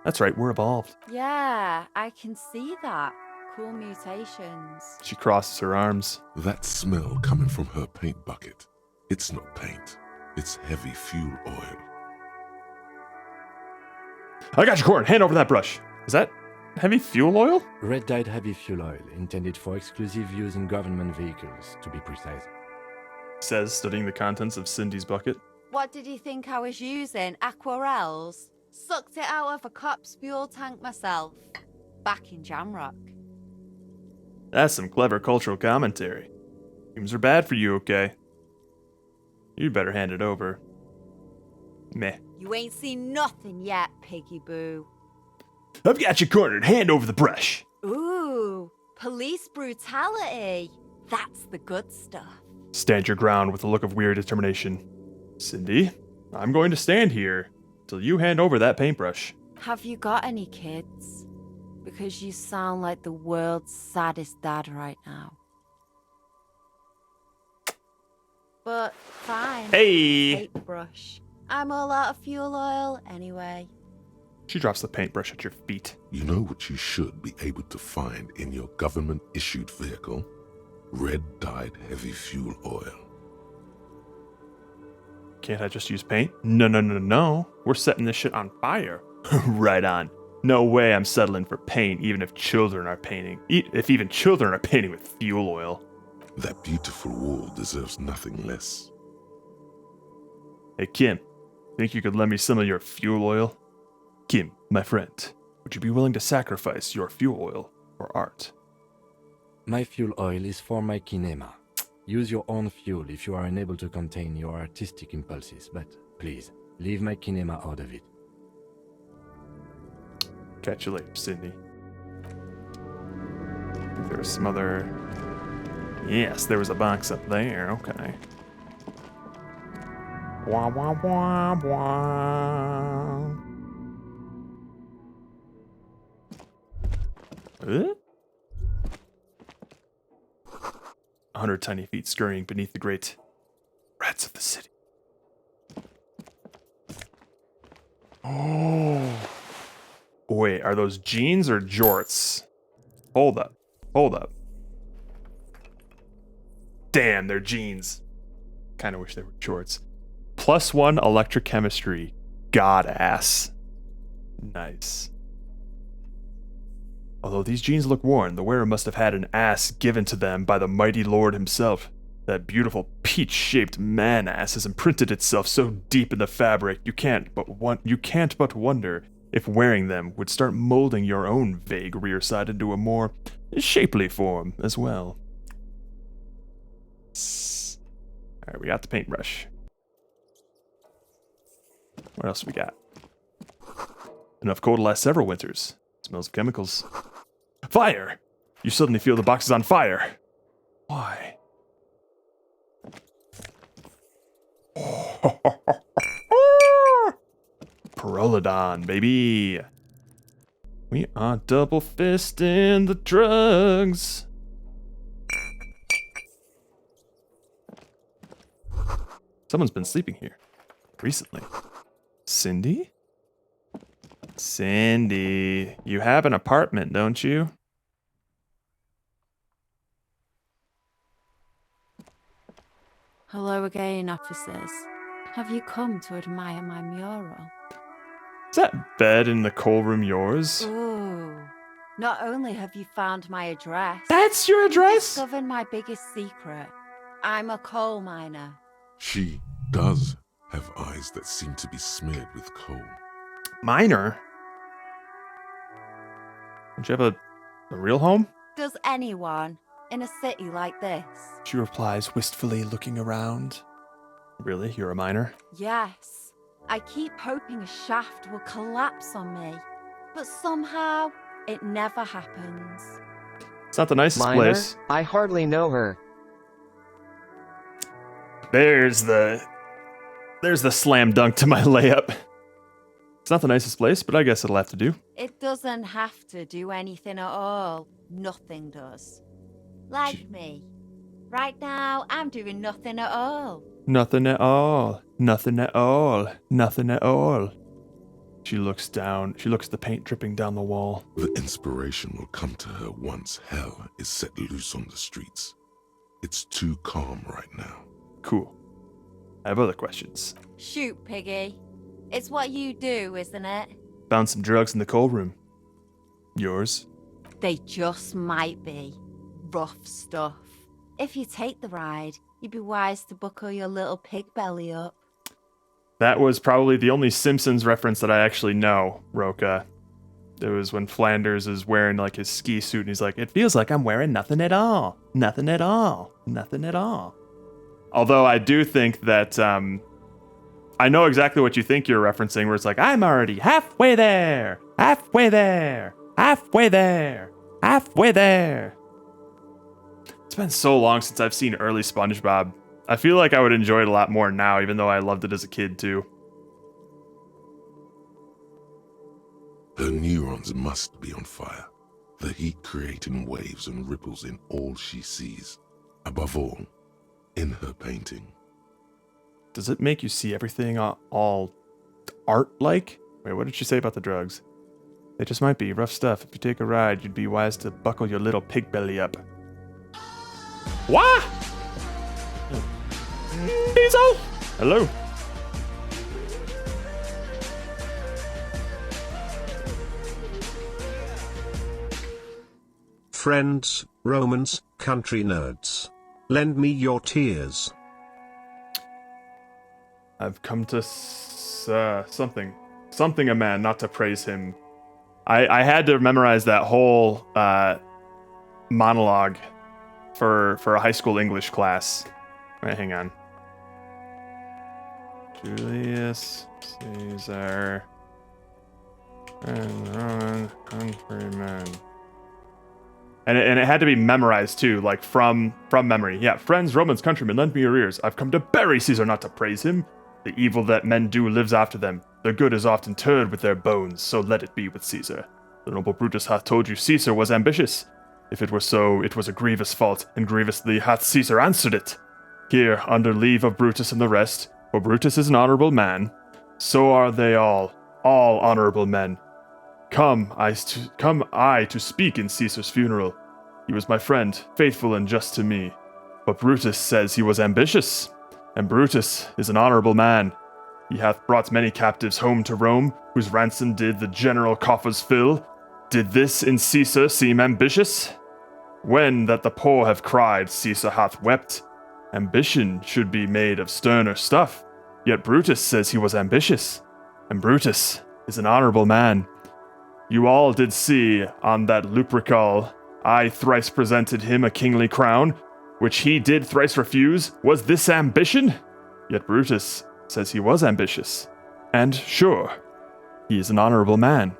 That's right, we're evolved. Yeah, I can see that. Cool mutations. She crosses her arms. That smell coming from her paint bucket. It's not paint. It's heavy fuel oil. I got you, Corn. Hand over that brush. Is that heavy fuel oil? Red dyed heavy fuel oil, intended for exclusive use in government vehicles, to be precise. Says, studying the contents of Cindy's bucket. What did you think I was using? Aquarels? Sucked it out of a cop's fuel tank myself. Back in Jamrock. That's some clever cultural commentary. Fumes are bad for you, okay? You'd better hand it over. Meh. You ain't seen nothing yet, Piggy Boo. I've got you cornered. Hand over the brush. Ooh, police brutality. That's the good stuff. Stand your ground with a look of weird determination. Cindy, I'm going to stand here till you hand over that paintbrush. Have you got any kids? Because you sound like the world's saddest dad right now. But fine. Hey! Paintbrush. I'm all out of fuel oil anyway. She drops the paintbrush at your feet. You know what you should be able to find in your government-issued vehicle? Red-dyed heavy fuel oil. Can't I just use paint? No. We're setting this shit on fire. Right on. No way I'm settling for paint, even if children are painting. If even children are painting with fuel oil. That beautiful wall deserves nothing less. Hey, Kim. Think you could lend me some of your fuel oil? Kim, my friend, would you be willing to sacrifice your fuel oil for art? My fuel oil is for my kinema. Use your own fuel if you are unable to contain your artistic impulses, but please, leave my kinema out of it. Catch you later, Sydney. I think there was some other... Yes, there was a box up there. Okay. Wah, wah, wah, wah. 100 tiny feet scurrying beneath the great rats of the city. Oh. Wait, are those jeans or jorts? Hold up. Damn, they're jeans. Kind of wish they were shorts. +1 electrochemistry. God ass. Nice. Although these jeans look worn, the wearer must have had an ass given to them by the mighty Lord himself. That beautiful peach-shaped man-ass has imprinted itself so deep in the fabric you can't but wonder if wearing them would start molding your own vague rear side into a more shapely form as well. Alright, we got the paintbrush. What else we got? Enough coal to last several winters. Smells of chemicals. Fire! You suddenly feel the box is on fire. Why? Perolidon, baby. We are double fisting the drugs. Someone's been sleeping here recently. Cindy? Cindy, you have an apartment, don't you? Hello again, officers. Have you come to admire my mural? Is that bed in the coal room yours? Ooh. Not only have you found my address, That's your you've address? discovered my biggest secret. I'm a coal miner. She does have eyes that seem to be smeared with coal. Miner? Don't you have a real home? Does anyone in a city like this? She replies, wistfully looking around. Really? You're a miner? Yes. I keep hoping a shaft will collapse on me, but somehow it never happens. It's not the nicest Miner? place. I hardly know her. There's the slam dunk to my layup. It's not the nicest place, but I guess it'll have to do. It doesn't have to do anything at all. Nothing does. Like me. Right now, I'm doing nothing at all. Nothing at all. Nothing at all. Nothing at all. She looks down. She looks at the paint dripping down the wall. The inspiration will come to her once hell is set loose on the streets. It's too calm right now. Cool. I have other questions. Shoot, Piggy. It's what you do, isn't it? Found some drugs in the coal room. Yours? They just might be. Rough stuff. If you take the ride, you'd be wise to buckle your little pig belly up. That was probably the only Simpsons reference that I actually know, Roka. It was when Flanders is wearing like his ski suit and he's like, it feels like I'm wearing nothing at all. Nothing at all. Nothing at all. Although I do think that, I know exactly what you think you're referencing, where it's like, I'm already halfway there. Halfway there. Halfway there. Halfway there. It's been so long since I've seen early SpongeBob. I feel like I would enjoy it a lot more now, even though I loved it as a kid too. Her neurons must be on fire, the heat creating waves and ripples in all she sees. Above all, in her painting. Does it make you see everything all art-like? Wait, what did she say about the drugs? It just might be rough stuff. If you take a ride, you'd be wise to buckle your little pig belly up. What? Diesel? Hello. Friends, Romans, country nerds. Lend me your tears. I've come to something a man, not to praise him. I had to memorize that whole monologue for a high school English class. Wait, hang on. Julius Caesar and Roman countrymen. And it had to be memorized too, like from memory. Yeah, friends, Romans, countrymen, lend me your ears. I've come to bury Caesar, not to praise him. The evil that men do lives after them. Their good is often interred with their bones, so let it be with Caesar. The noble Brutus hath told you Caesar was ambitious. If it were so, it was a grievous fault, and grievously hath Caesar answered it. Here, under leave of Brutus and the rest, for Brutus is an honorable man, so are they all honorable men. Come I to speak in Caesar's funeral. He was my friend, faithful and just to me. But Brutus says he was ambitious, and Brutus is an honorable man. He hath brought many captives home to Rome, whose ransom did the general coffers fill. Did this in Caesar seem ambitious? When that the poor have cried, Caesar hath wept. Ambition should be made of sterner stuff, yet Brutus says he was ambitious, and Brutus is an honorable man. You all did see on that Lupercal, I thrice presented him a kingly crown, which he did thrice refuse. Was this ambition? Yet Brutus says he was ambitious, and sure, he is an honorable man.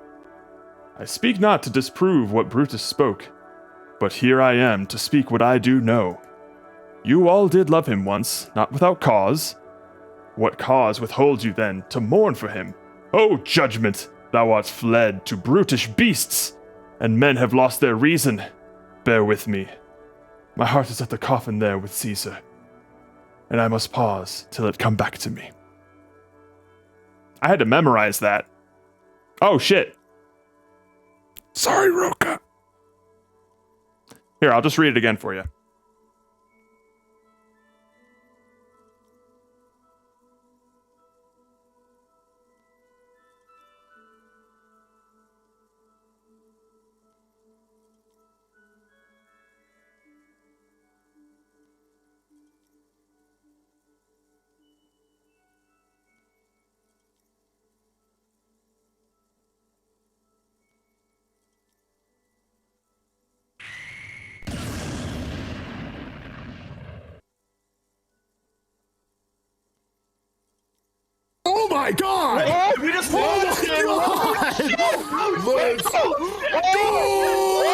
I speak not to disprove what Brutus spoke, but here I am to speak what I do know. You all did love him once, not without cause. What cause withholds you then to mourn for him? O judgment! Thou art fled to brutish beasts, and men have lost their reason. Bear with me. My heart is at the coffin there with Caesar, and I must pause till it come back to me. I had to memorize that. Oh, shit. Sorry, Roka. Here, I'll just read it again for you. Oh my god! Oh, we just lost it! Let's go!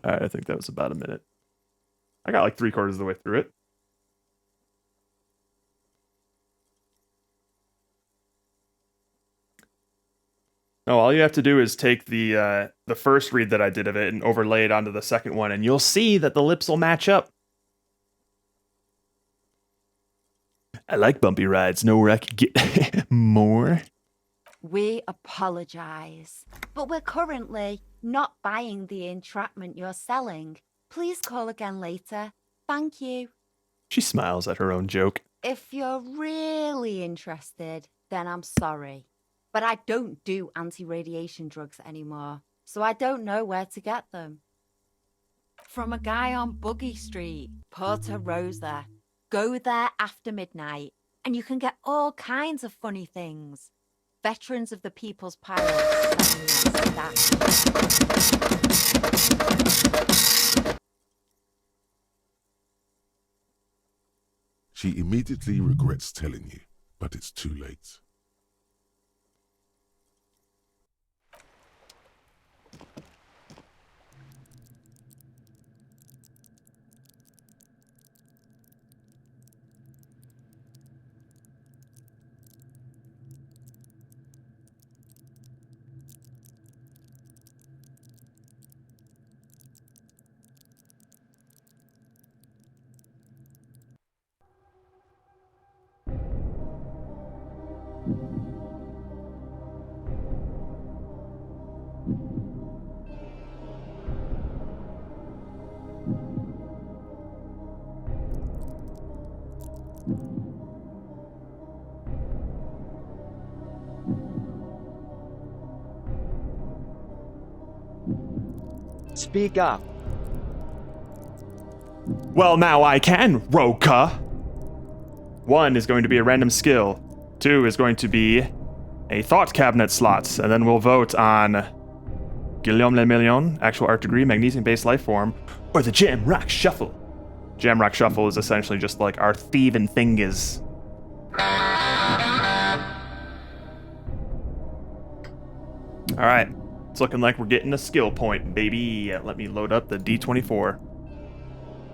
All right, I think that was about a minute. I got like 3/4 of the way through it. No, all you have to do is take the first read that I did of it and overlay it onto the second one, and you'll see that the lips will match up. I like bumpy rides. Know where I could get more? We apologize, but we're currently not buying the entrapment you're selling. Please call again later. Thank you. She smiles at her own joke. If you're really interested, then I'm sorry. But I don't do anti-radiation drugs anymore, so I don't know where to get them. From a guy on Buggy Street, Porta Rosa. Go there after midnight, and you can get all kinds of funny things. Veterans of the People's Pirates. She immediately regrets telling you, but it's too late. Speak up. Well, now I can, Roka. 1 is going to be a random skill. 2 is going to be a thought cabinet slot, and then we'll vote on Guillaume Le Million, actual art degree, magnesium-based life form, or the Jam Rock Shuffle. Jam Rock Shuffle is essentially just like our thieving fingers. All right, it's looking like we're getting a skill point, baby. Let me load up the D24.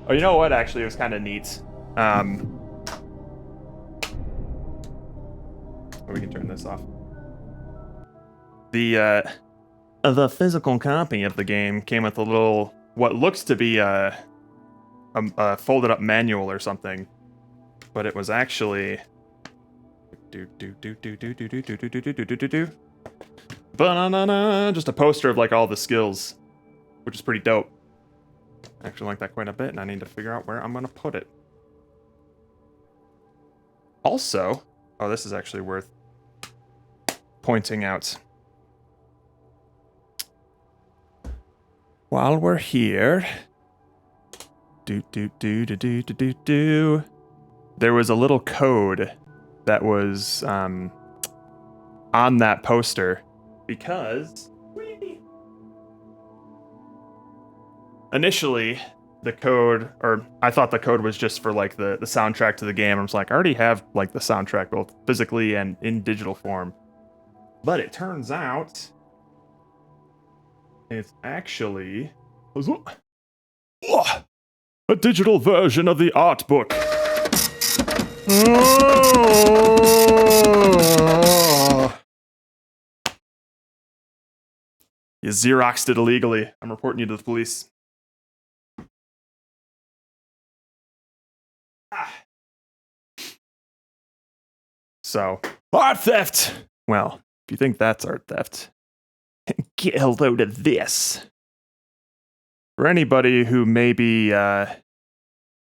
Oh, you know what? Actually, it was kind of neat. We can turn this off. The physical copy of the game came with a little, what looks to be a folded up manual or something, but it was actually just a poster of like all the skills, which is pretty dope. I actually like that quite a bit, and I need to figure out where I'm gonna put it. Also, oh, this is actually worth pointing out. While we're here, there was a little code that was on that poster because initially the code, or I thought the code was just for like the soundtrack to the game. I was like, I already have like the soundtrack both physically and in digital form. But it turns out it's actually a digital version of the art book. You Xeroxed it illegally. I'm reporting you to the police. So, art theft! Well, if you think that's art theft, get a load of this. For anybody who may be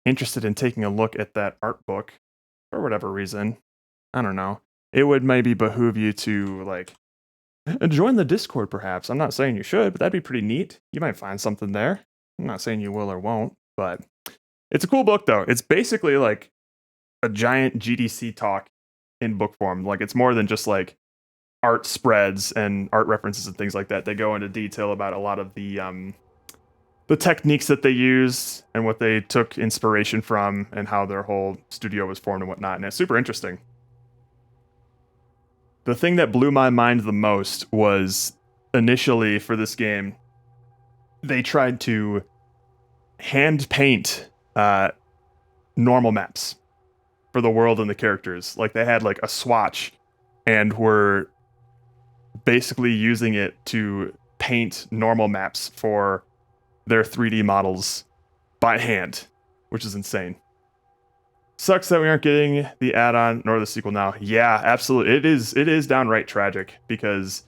interested in taking a look at that art book, for whatever reason, I don't know, it would maybe behoove you to, like, join the Discord, perhaps. I'm not saying you should, but that'd be pretty neat. You might find something there. I'm not saying you will or won't, but it's a cool book, though. It's basically like a giant GDC talk in book form. Like, it's more than just like art spreads and art references and things like that. They go into detail about a lot of the techniques that they use and what they took inspiration from and how their whole studio was formed and whatnot. And it's super interesting. The thing that blew my mind the most was initially for this game, they tried to hand paint normal maps for the world and the characters. Like, they had like a swatch and were basically using it to paint normal maps for their 3D models by hand, which is insane. Sucks that we aren't getting the add-on nor the sequel now. Yeah, absolutely. It is downright tragic, because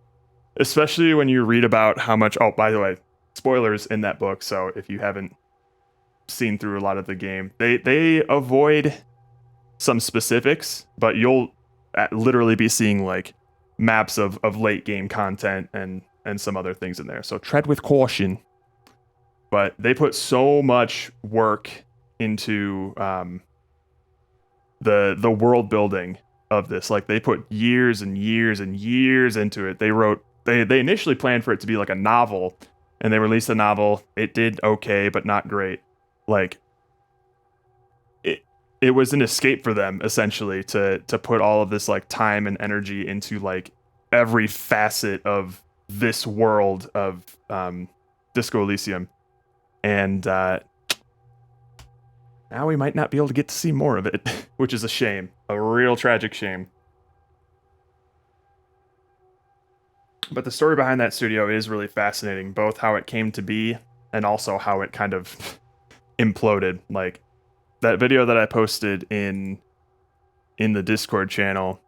especially when you read about how much, oh, by the way, spoilers in that book, so if you haven't seen through a lot of the game, they avoid some specifics, but you'll literally be seeing like maps of late game content and some other things in there. So tread with caution. But they put so much work into the world building of this. Like, they put years and years and years into it. They initially planned for it to be like a novel, and they released a novel. It did okay, but not great. Like, it was an escape for them, essentially, to put all of this like time and energy into like every facet of this world of Disco Elysium. And now we might not be able to get to see more of it, which is a shame. A real tragic shame. But the story behind that studio is really fascinating, both how it came to be and also how it kind of imploded. Like, that video that I posted in the Discord channel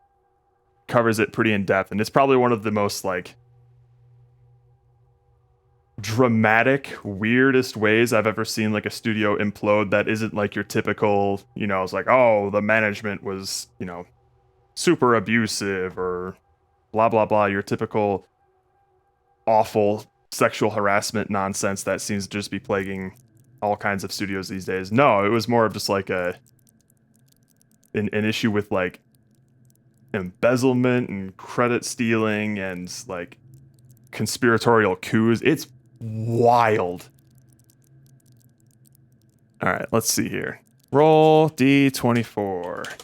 covers it pretty in depth, and it's probably one of the most like dramatic, weirdest ways I've ever seen like a studio implode that isn't like your typical, you know, it's like, oh, the management was, you know, super abusive or blah blah blah, your typical awful sexual harassment nonsense that seems to just be plaguing all kinds of studios these days. No, it was more of just like an issue with like embezzlement and credit stealing and like conspiratorial coups. It's wild. All right, let's see here. Roll D24.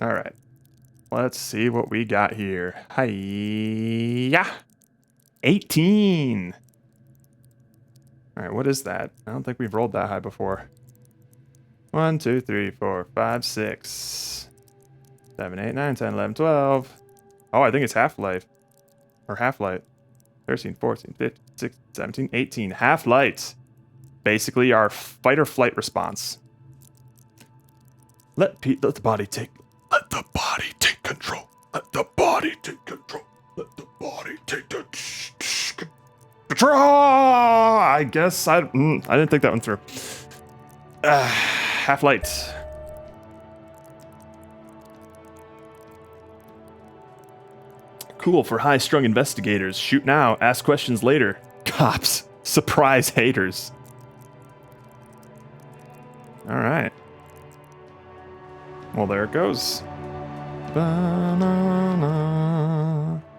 All right. Let's see what we got here. Hiya. 18. All right, what is that? I don't think we've rolled that high before. 1, 2, 3, 4, 5, 6, 7, 8, 9, 10, 11, 12. Oh, I think it's Half-Life. Or Half-Light. 13, 14, 15, 16, 17, 18. Half-Light. Basically our fight or flight response. Let the body take control. Let the body take control. Let the body take the control. I guess I didn't think that one through. Half-Light. Cool for high-strung investigators. Shoot now, ask questions later. Cops. Surprise haters. All right. Well, there it goes. Banana.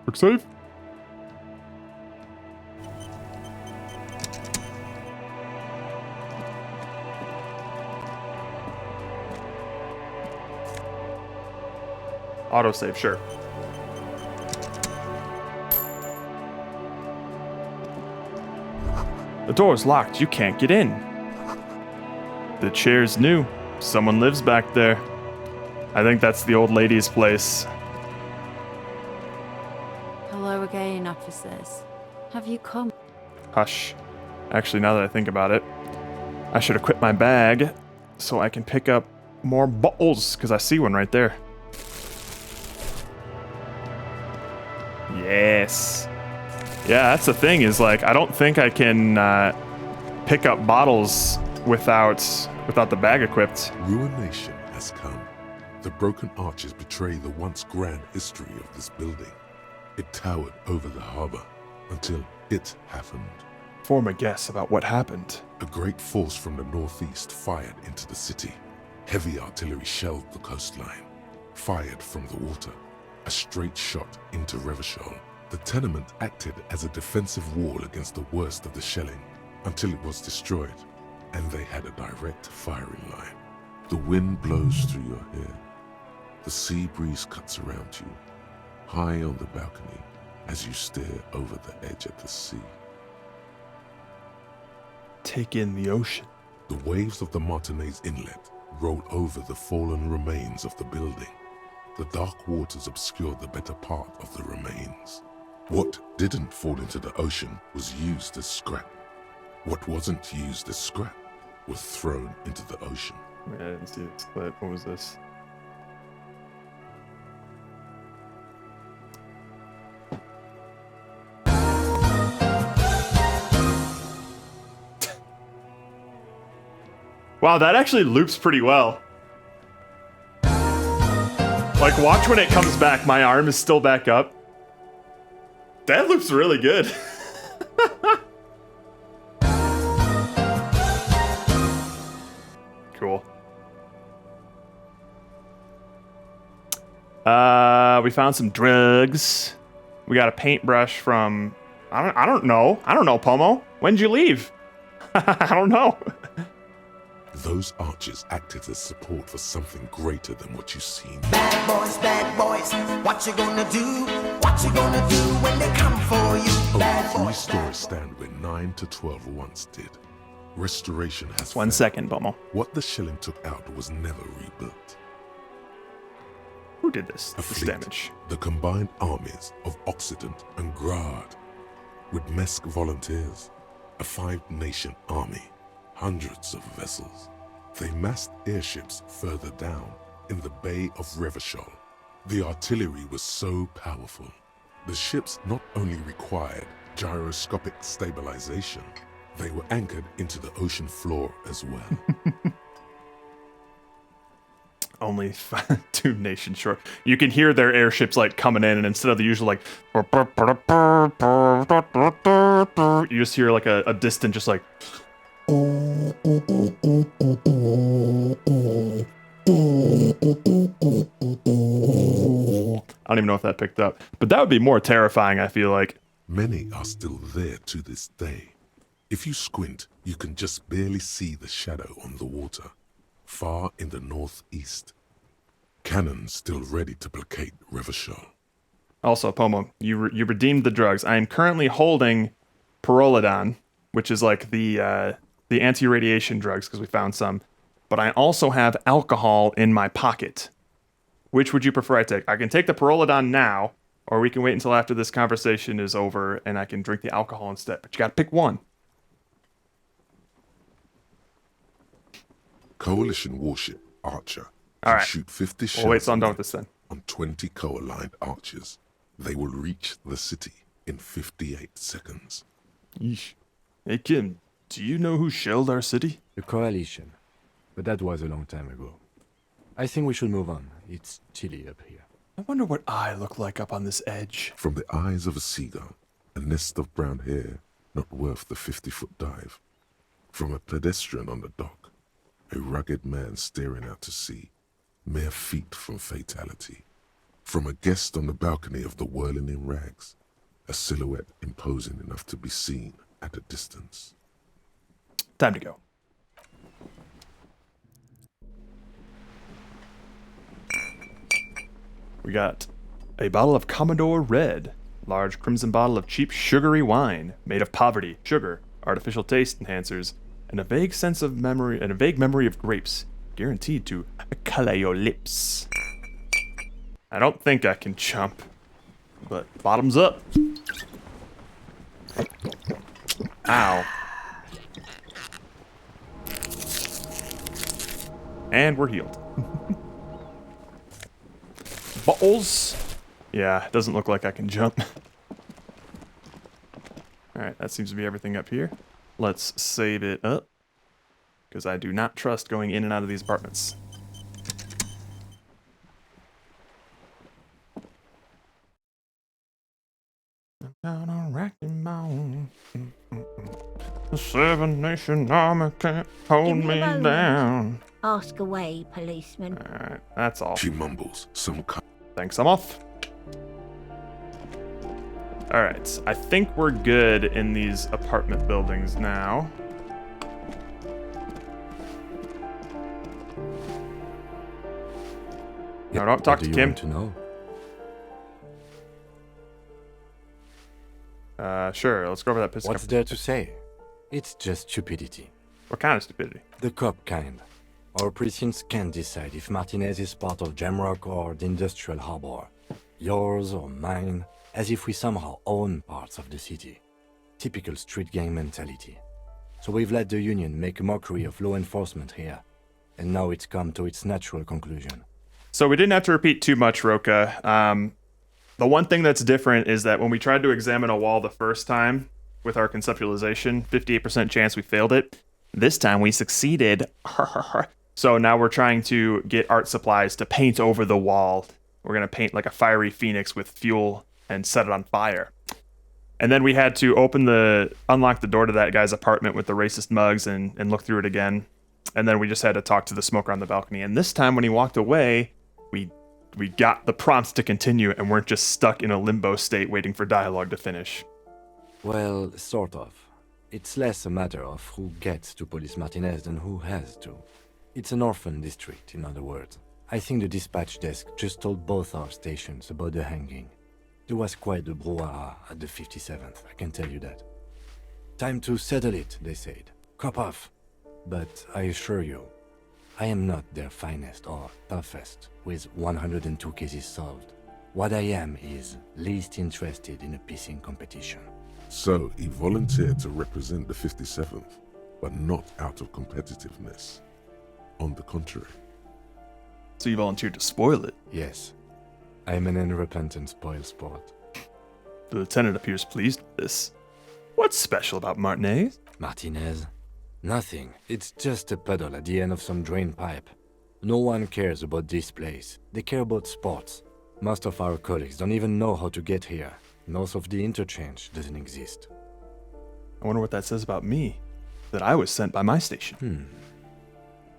Quick save. Autosave, sure. The door's locked. You can't get in. The chair's new. Someone lives back there. I think that's the old lady's place. Hello again, officers. Have you come? Hush. Actually, now that I think about it, I should equip my bag so I can pick up more bottles, because I see one right there. Yes. Yeah, that's the thing, is like, I don't think I can pick up bottles without the bag equipped. Ruination has come. The broken arches betray the once grand history of this building. It towered over the harbor until it happened. Form a guess about what happened. A great force from the northeast fired into the city. Heavy artillery shelled the coastline. Fired from the water. A straight shot into Revachol. The tenement acted as a defensive wall against the worst of the shelling until it was destroyed, and they had a direct firing line. The wind blows through your hair. The sea breeze cuts around you, high on the balcony as you stare over the edge at the sea. Take in the ocean. The waves of the Martinez Inlet roll over the fallen remains of the building. The dark waters obscure the better part of the remains. What didn't fall into the ocean was used as scrap. What wasn't used as scrap was thrown into the ocean. I didn't see it split. What was this? Wow, that actually loops pretty well. Like, watch when it comes back. My arm is still back up. That loops really good. Cool. We found some drugs. We got a paintbrush from... I don't know. I don't know, Pomo. When'd you leave? I don't know. Those arches acted as support for something greater than what you've seen. Bad boys, what you gonna do? What you gonna do when they come for you? Only 3 stories stand where 9 to 12 once did. Restoration has 1 second, Pomo. What the shelling took out was never rebuilt. Who did this? A This fleet, damage. the combined armies of Occident and Grad, with Mesk volunteers, a 5-nation army, hundreds of vessels. They massed airships further down in the Bay of Revachol. The artillery was so powerful. The ships not only required gyroscopic stabilization, they were anchored into the ocean floor as well. Only 2 nations short. You can hear their airships like coming in, and instead of the usual like, you just hear like a distant just like. I don't even know if that picked up, but that would be more terrifying, I feel like. Many are still there to this day. If you squint, you can just barely see the shadow on the water, far in the northeast. Cannons still ready to placate Revachol. Also, Pomo, you redeemed the drugs. I am currently holding Pyrrolidon, which is like the anti-radiation drugs, because we found some. But I also have alcohol in my pocket. Which would you prefer I take? I can take the Pyrrolidon now, or we can wait until after this conversation is over and I can drink the alcohol instead. But you gotta pick one. Coalition warship Archer All can right. shoot 50 shells We'll wait till I'm done with this then. on 20 co-aligned archers. They will reach the city in 58 seconds. Yeesh. Hey Kim, do you know who shelled our city? The coalition. But that was a long time ago. I think we should move on. It's chilly up here. I wonder what I look like up on this edge. From the eyes of a seagull, a nest of brown hair, not worth the 50-foot dive. From a pedestrian on the dock, a rugged man staring out to sea, mere feet from fatality. From a guest on the balcony of the whirling in rags, a silhouette imposing enough to be seen at a distance. Time to go. We got a bottle of Commodore Red, large crimson bottle of cheap sugary wine made of poverty, sugar, artificial taste enhancers, and a vague memory of grapes, guaranteed to color your lips. I don't think I can jump, but bottoms up. Ow. And we're healed. Balls. Yeah, it doesn't look like I can jump. Alright, that seems to be everything up here. Let's save it up, because I do not trust going in and out of these apartments. I'm down on Rocky Mountain. The Seven Nation Army can't hold Give me me a moment. down. Ask away, policeman. Alright, that's all. She mumbles, some Thanks, I'm off. Alright, I think we're good in these apartment buildings now. No, don't talk What to do you Kim. want to know? Sure, let's go over that piss. What's there to say? It's just stupidity. What kind of stupidity? The cop kind. Our precincts can't decide if Martinez is part of Jamrock or the Industrial Harbor. Yours or mine, as if we somehow own parts of the city. Typical street gang mentality. So we've let the Union make a mockery of law enforcement here. And now it's come to its natural conclusion. So we didn't have to repeat too much, Roka. The one thing that's different is that when we tried to examine a wall the first time with our conceptualization, 58% chance we failed it. This time we succeeded. So now we're trying to get art supplies to paint over the wall. We're going to paint like a fiery phoenix with fuel and set it on fire. And then we had to unlock the door to that guy's apartment with the racist mugs and look through it again. And then we just had to talk to the smoker on the balcony. And this time when he walked away, we got the prompts to continue and weren't just stuck in a limbo state waiting for dialogue to finish. Well, sort of. It's less a matter of who gets to police Martinez than who has to. It's an orphan district, in other words. I think the dispatch desk just told both our stations about the hanging. There was quite the brouhaha at the 57th, I can tell you that. Time to settle it, they said. Cop off. But I assure you, I am not their finest or toughest with 102 cases solved. What I am is least interested in a pissing competition. So he volunteered to represent the 57th, but not out of competitiveness. On the contrary. So you volunteered to spoil it? Yes. I am an unrepentant spoilsport. The lieutenant appears pleased with this. What's special about Martinez? Martinez? Nothing. It's just a puddle at the end of some drain pipe. No one cares about this place. They care about sports. Most of our colleagues don't even know how to get here. Most of the interchange doesn't exist. I wonder what that says about me. That I was sent by my station.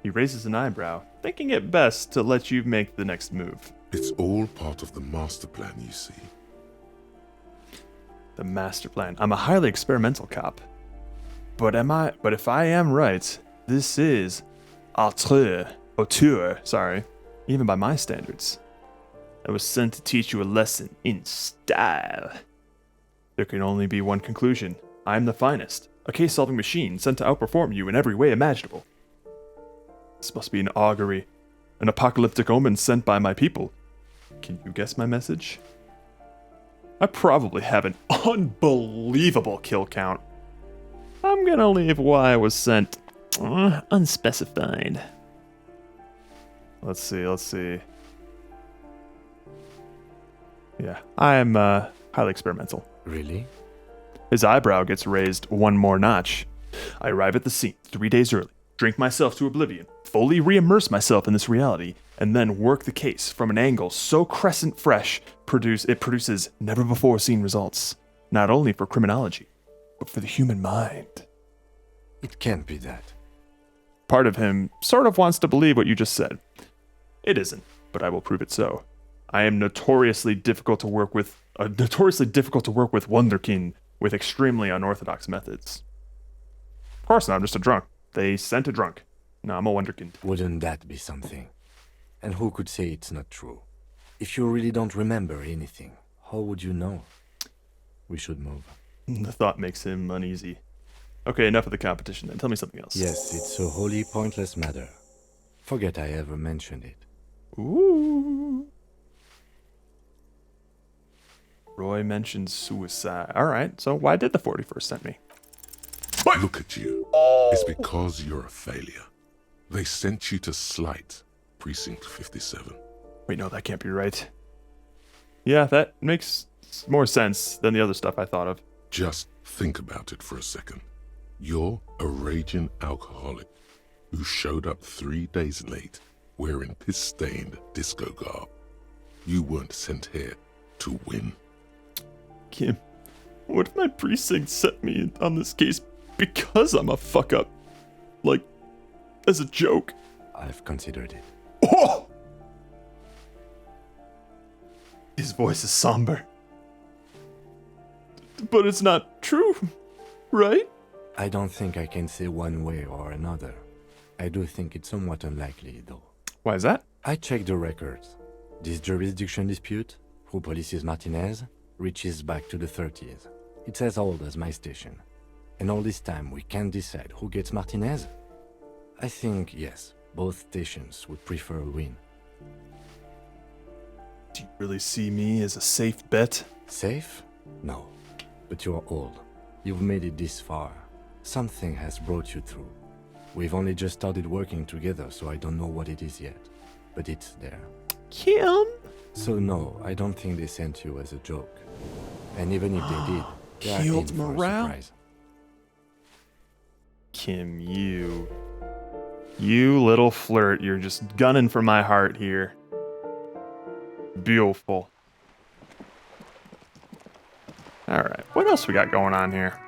He raises an eyebrow, thinking it best to let you make the next move. It's all part of the master plan, you see. The master plan. I'm a highly experimental cop. But if I am right, this is auteur, even by my standards. I was sent to teach you a lesson in style. There can only be one conclusion. I am the finest, a case-solving machine sent to outperform you in every way imaginable. This must be an augury, an apocalyptic omen sent by my people. Can you guess my message? I probably have an unbelievable kill count. I'm gonna leave why I was sent unspecified. Let's see. Yeah, I'm highly experimental. Really? His eyebrow gets raised one more notch. I arrive at the scene 3 days early, drink myself to oblivion, fully re-immerse myself in this reality, and then work the case from an angle so crescent fresh it produces never-before-seen results, not only for criminology, but for the human mind. It can't be that. part of him sort of wants to believe what you just said. It isn't, but I will prove it so. I am notoriously difficult to work with wunderkind with extremely unorthodox methods. Of course not, I'm just a drunk. They sent a drunk. No, I'm a wunderkind. Wouldn't that be something? And who could say it's not true? If you really don't remember anything, how would you know? We should move. The thought makes him uneasy. Okay, enough of the competition then. Tell me something else. Yes, it's a wholly pointless matter. Forget I ever mentioned it. Ooh. Roy mentioned suicide. Alright, so why did the 41st send me? Look at you. It's because you're a failure. They sent you to Slight, Precinct 57. Wait, no, that can't be right. Yeah, that makes more sense than the other stuff I thought of. Just think about it for a second. You're a raging alcoholic who showed up 3 days late wearing piss-stained disco garb. You weren't sent here to win. Kim, what if my precinct sent me on this case because I'm a fuck-up? Like, as a joke? I've considered it. Oh! His voice is somber. But it's not true, right? I don't think I can say one way or another. I do think it's somewhat unlikely, though. Why is that? I checked the records. This jurisdiction dispute, who polices Martinez, reaches back to the 30s. It's as old as my station. And all this time we can't decide who gets Martinez? I think, yes, both stations would prefer a win. Do you really see me as a safe bet? Safe? No. But you're old. You've made it this far. Something has brought you through. We've only just started working together, so I don't know what it is yet. But it's there. Kim? So no, I don't think they sent you as a joke. And even if they did, they are Killed in for a morale? surprise. Kim, you little flirt. You're just gunning for my heart here. Beautiful. Alright, what else we got going on here?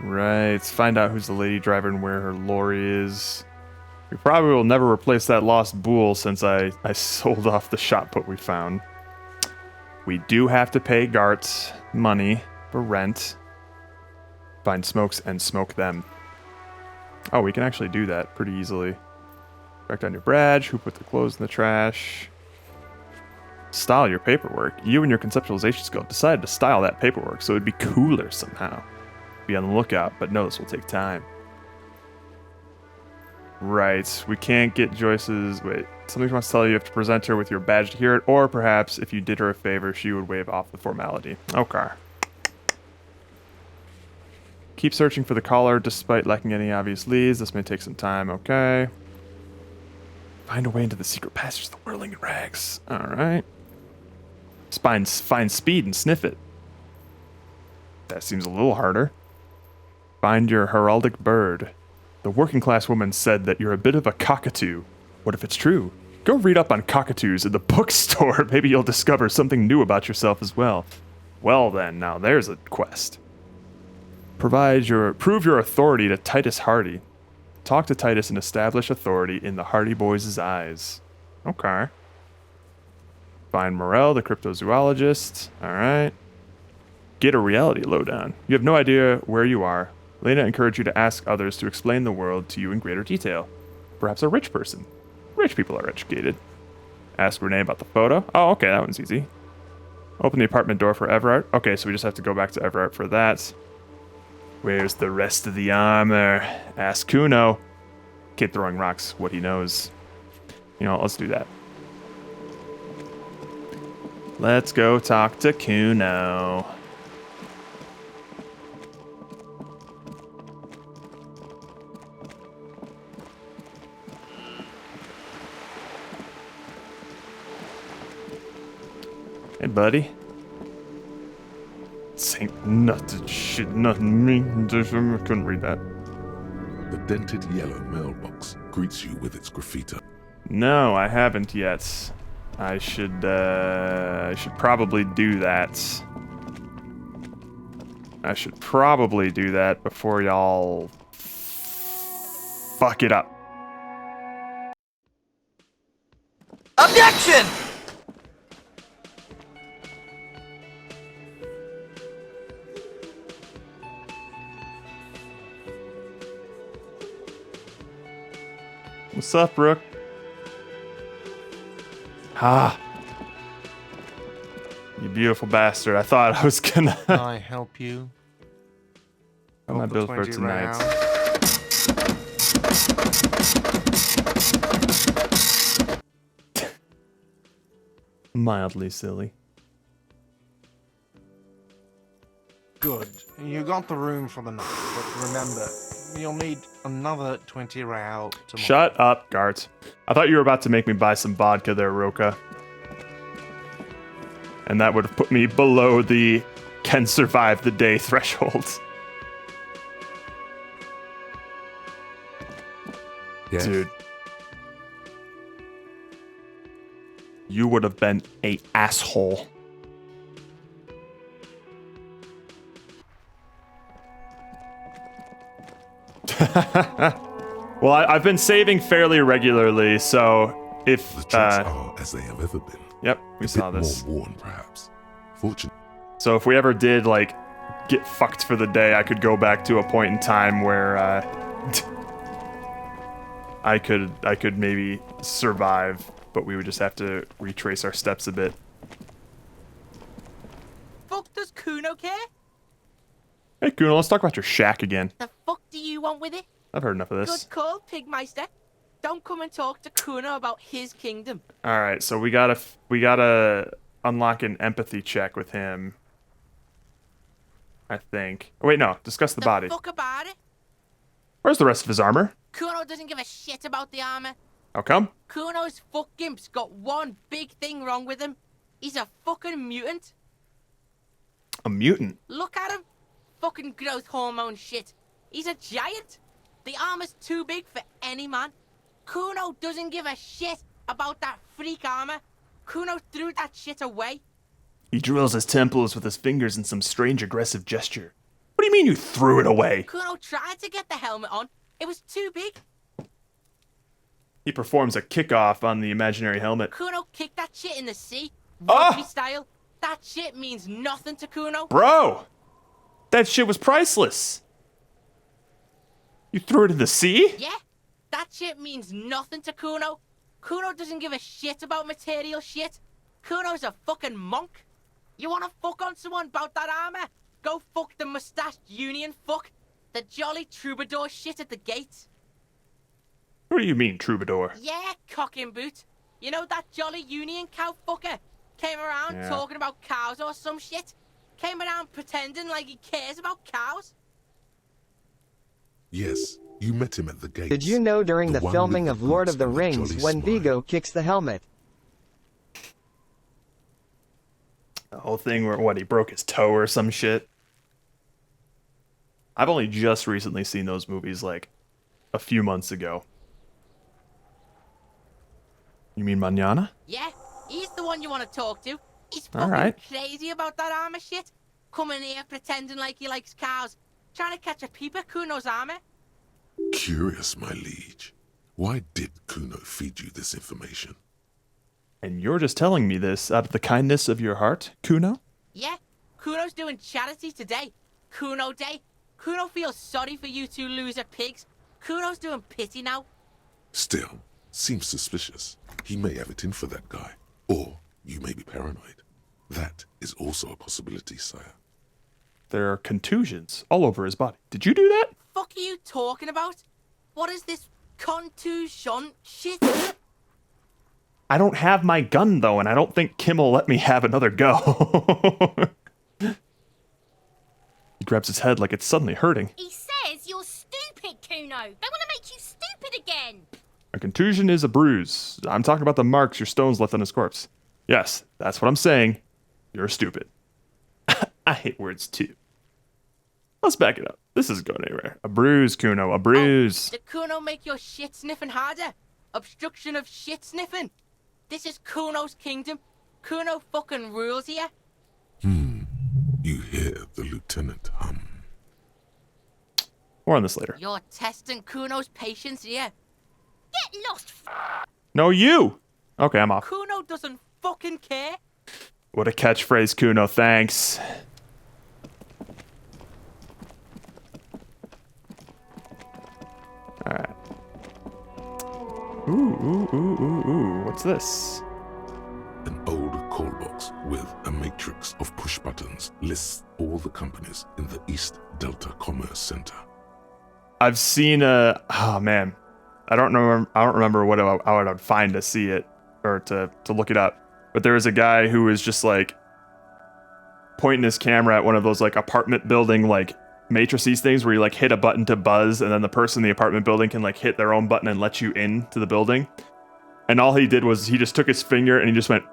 Right, let's find out who's the lady driver and where her lorry is. We probably will never replace that lost bull since I sold off the shot put we found. We do have to pay Gart's money for rent. Find smokes and smoke them. Oh, we can actually do that pretty easily. Correct on your badge. Who put the clothes in the trash? Style your paperwork. You and your conceptualization skill decided to style that paperwork so it'd be cooler somehow. Be on the lookout, but no, this will take time. Right, we can't get Joyce's... Wait, somebody wants to tell you have to present her with your badge to hear it, or perhaps if you did her a favor, she would waive off the formality. Okay. Keep searching for the caller despite lacking any obvious leads. This may take some time, okay. Find a way into the secret passage of the whirling rags. Alright. Find speed and sniff it. That seems a little harder. Find your heraldic bird. The working class woman said that you're a bit of a cockatoo. What if it's true? Go read up on cockatoos in the bookstore. Maybe you'll discover something new about yourself as well. Well then, now there's a quest. Prove your authority to Titus Hardy. Talk to Titus and establish authority in the Hardy Boys' eyes. Okay. Find Morel, the cryptozoologist. Alright. Get a reality lowdown. You have no idea where you are. Lena encouraged you to ask others to explain the world to you in greater detail. Perhaps a rich person. Rich people are educated. Ask Renee about the photo. Oh, okay, that one's easy. Open the apartment door for Everard. Okay, so we just have to go back to Everard for that. Where's the rest of the armor? Ask Kuno. Kid throwing rocks, what he knows. You know, let's do that. Let's go talk to Kuno. Hey, buddy. This ain't nothing, shit, nothing, me. I couldn't read that. The dented yellow mailbox greets you with its graffiti. No, I haven't yet. I should probably do that. I should probably do that before y'all fuck it up. Objection! What's up, Rook? Ah. You beautiful bastard. I thought I was gonna... Can I help you? How am I built for tonight? Mildly silly. Good. You got the room for the night, but remember, you'll need another 20 real tomorrow. Shut up, guards. I thought you were about to make me buy some vodka there, Roka. And that would have put me below the can survive the day threshold. Yes. Dude. You would have been a asshole. Well, I've been saving fairly regularly, so if... The checks are as they have ever been. Yep, we saw bit this. more worn, perhaps. Fortunately. So if we ever did, like, get fucked for the day, I could go back to a point in time where, I could maybe survive, but we would just have to retrace our steps a bit. Fuck does Kuno care? Hey, Kuno, let's talk about your shack again. The fuck do you want with it? I've heard enough of this. Good call, Pigmeister. Don't come and talk to Kuno about his kingdom. All right, so we gotta unlock an empathy check with him. I think. Oh, wait, no. Discuss the body. Fuck about it. Where's the rest of his armor? Kuno doesn't give a shit about the armor. How come? Kuno's fuck gimp's got one big thing wrong with him. He's a fucking mutant. A mutant? Look at him. Fucking growth hormone shit. He's a giant. The armor's too big for any man. Kuno doesn't give a shit about that freak armor. Kuno threw that shit away. He drills his temples with his fingers in some strange aggressive gesture. What do you mean you threw it away? Kuno tried to get the helmet on. It was too big. He performs a kickoff on the imaginary helmet. Kuno kicked that shit in the sea. Rugby style. That shit means nothing to Kuno. Bro! That shit was priceless. You threw it in the sea? Yeah. That shit means nothing to Kuno. Kuno doesn't give a shit about material shit. Kuno's a fucking monk. You wanna fuck on someone about that armor? Go fuck the mustached union fuck. The jolly troubadour shit at the gate. What do you mean, troubadour? Yeah, cock and boot. You know that jolly union cow fucker? Came around talking about cows or some shit? Came around pretending like he cares about cows? Yes, you met him at the gate. Did you know during the one filming with of the Lord boots of the and Rings jolly when smile. Vigo kicks the helmet? The whole thing where, what, he broke his toe or some shit? I've only just recently seen those movies, like, a few months ago. You mean Manana? Yeah, he's the one you want to talk to. He's All fucking right. crazy about that armor shit. Coming here pretending like he likes cows. Trying to catch a peep at Kuno's armor. Curious, my liege. Why did Kuno feed you this information? And you're just telling me this out of the kindness of your heart, Kuno? Yeah, Kuno's doing charity today. Kuno Day. Kuno feels sorry for you two loser pigs. Kuno's doing pity now. Still, seems suspicious. He may have it in for that guy. Or you may be paranoid. That is also a possibility, sire. There are contusions all over his body. Did you do that? Fuck are you talking about? What is this contusion shit? I don't have my gun, though, and I don't think Kim will let me have another go. He grabs his head like it's suddenly hurting. He says you're stupid, Kuno. They want to make you stupid again. A contusion is a bruise. I'm talking about the marks your stones left on his corpse. Yes, that's what I'm saying. You're stupid. I hate words, too. Let's back it up. This isn't going anywhere. A bruise, Kuno, a bruise. Did Kuno make your shit sniffing harder? Obstruction of shit sniffing? This is Kuno's kingdom. Kuno fucking rules here. You hear the lieutenant hum. More on this later. You're testing Kuno's patience here. Get lost. No, you! Okay, I'm off. Kuno doesn't fucking care. What a catchphrase, Kuno. Thanks. Alright. Ooh. What's this? An old call box with a matrix of push buttons lists all the companies in the East Delta Commerce Center. I've seen oh man, I don't remember what I would find to see it or to look it up. But there was a guy who was just like pointing his camera at one of those like apartment building like matrices things where you like hit a button to buzz and then the person in the apartment building can like hit their own button and let you into the building. And all he did was he just took his finger and he just went.